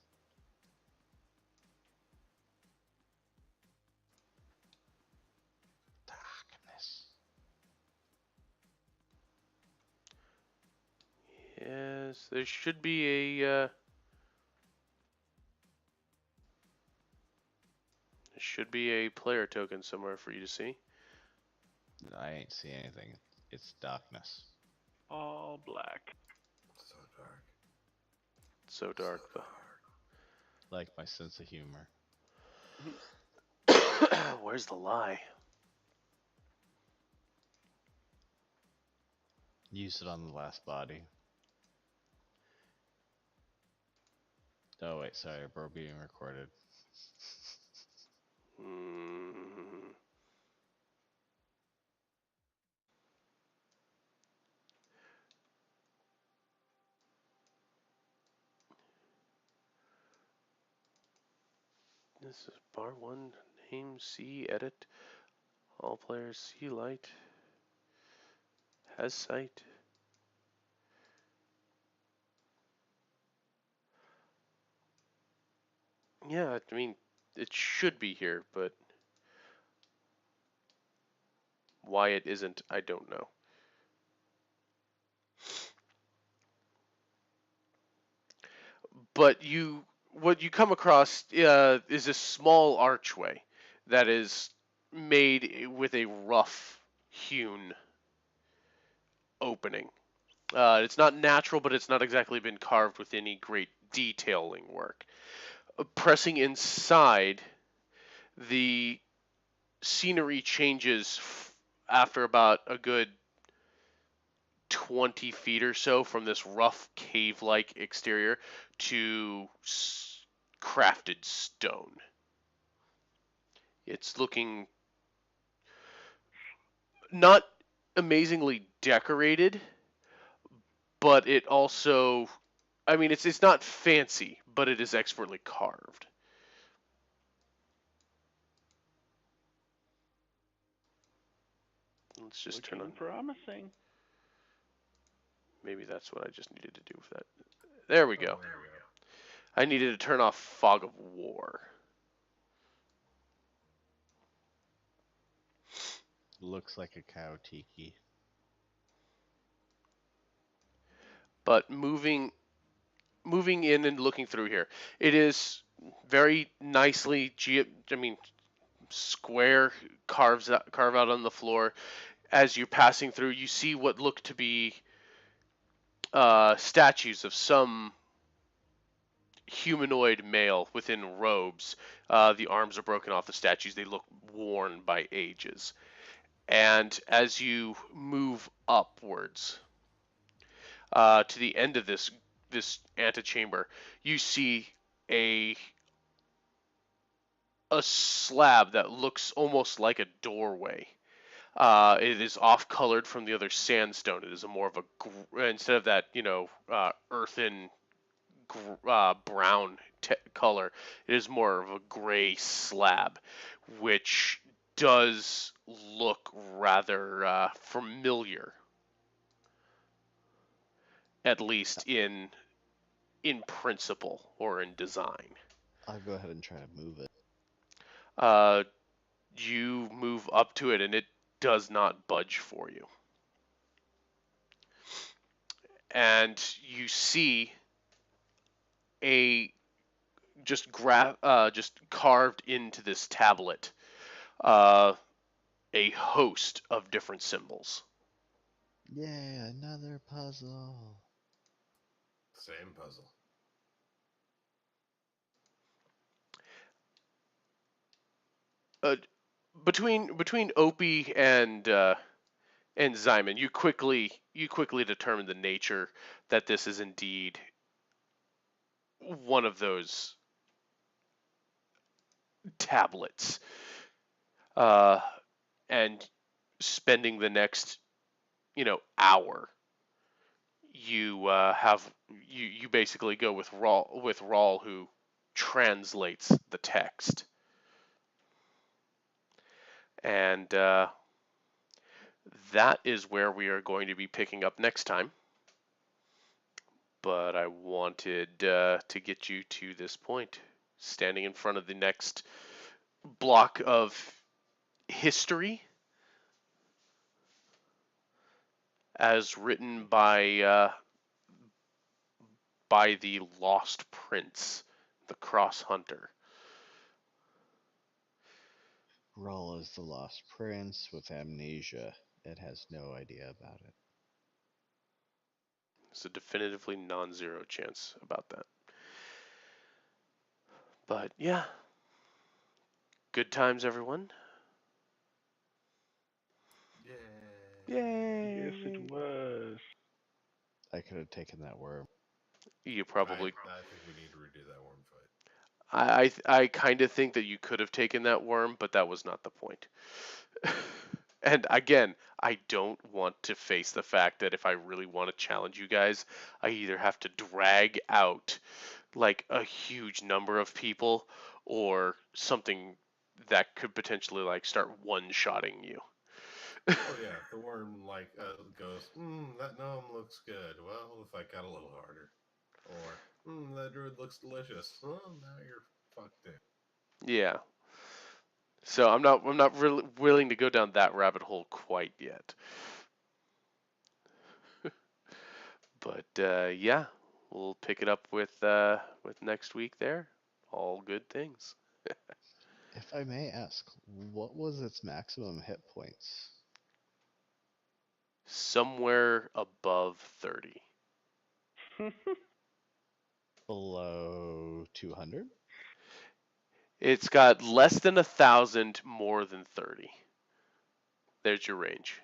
Darkness. Yes, there should be a player token somewhere for you to see. I ain't see anything. It's darkness. All black. So dark. So dark. So dark. Like my sense of humor. Where's the lie? Use it on the last body. Oh wait, sorry, we're being recorded. Mm. This is bar 1, name C, edit. All players see light. Has sight. Yeah, I mean, it should be here, but why it isn't, I don't know. But what you come across is a small archway that is made with a rough hewn opening. It's not natural, but it's not exactly been carved with any great detailing work. Pressing inside, the scenery changes after about a good 20 feet or so from this rough cave-like exterior to crafted stone. It's looking not amazingly decorated, but it also, I mean, it's not fancy, but it is expertly carved. Let's just turn on. Looking promising. Maybe that's what I just needed to do with that. There we go. Oh, there we go. I needed to turn off Fog of War. Looks like a cow tiki. But moving in and looking through here, it is very nicely, square carve out on the floor. As you're passing through, you see what look to be statues of some humanoid male within robes. The arms are broken off the statues. They look worn by ages. And as you move upwards to the end of this antechamber, you see a slab that looks almost like a doorway. It is off-colored from the other sandstone. It is a more of a instead of that earthen brown color. It is more of a gray slab, which does look rather familiar, at least in principle or in design. I'll go ahead and try to move it. You move up to it, and it does not budge for you. And you see a just carved into this tablet a host of different symbols. Yeah, another puzzle. Same puzzle. Between Opie and Zyman, you quickly determine the nature that this is indeed one of those tablets, and spending the next hour you basically go with Rawl who translates the text, and that is where we are going to be picking up next time. But I wanted to get you to this point, standing in front of the next block of history, as written by the Lost Prince, the Cross Hunter. Rawl is the lost prince with amnesia. It has no idea about it. There's a definitively non-zero chance about that. But yeah, good times, everyone. Yeah. Yay! Yes, it was. I could have taken that worm. You I probably. think we need to redo that worm fight. I kind of think that you could have taken that worm, but that was not the point. And again, I don't want to face the fact that if I really want to challenge you guys, I either have to drag out like a huge number of people or something that could potentially like start one-shotting you. Oh yeah, the worm goes. That gnome looks good. Well, the fight got a little harder. Or that druid looks delicious. Well, now you're fucked in. Yeah. So I'm not really willing to go down that rabbit hole quite yet. But yeah, we'll pick it up with next week there. All good things. If I may ask, what was its maximum hit points? Somewhere above 30. Below 200? It's got less than 1,000, more than 30. There's your range.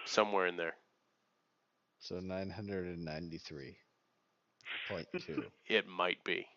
Somewhere in there. So 993.2. It might be.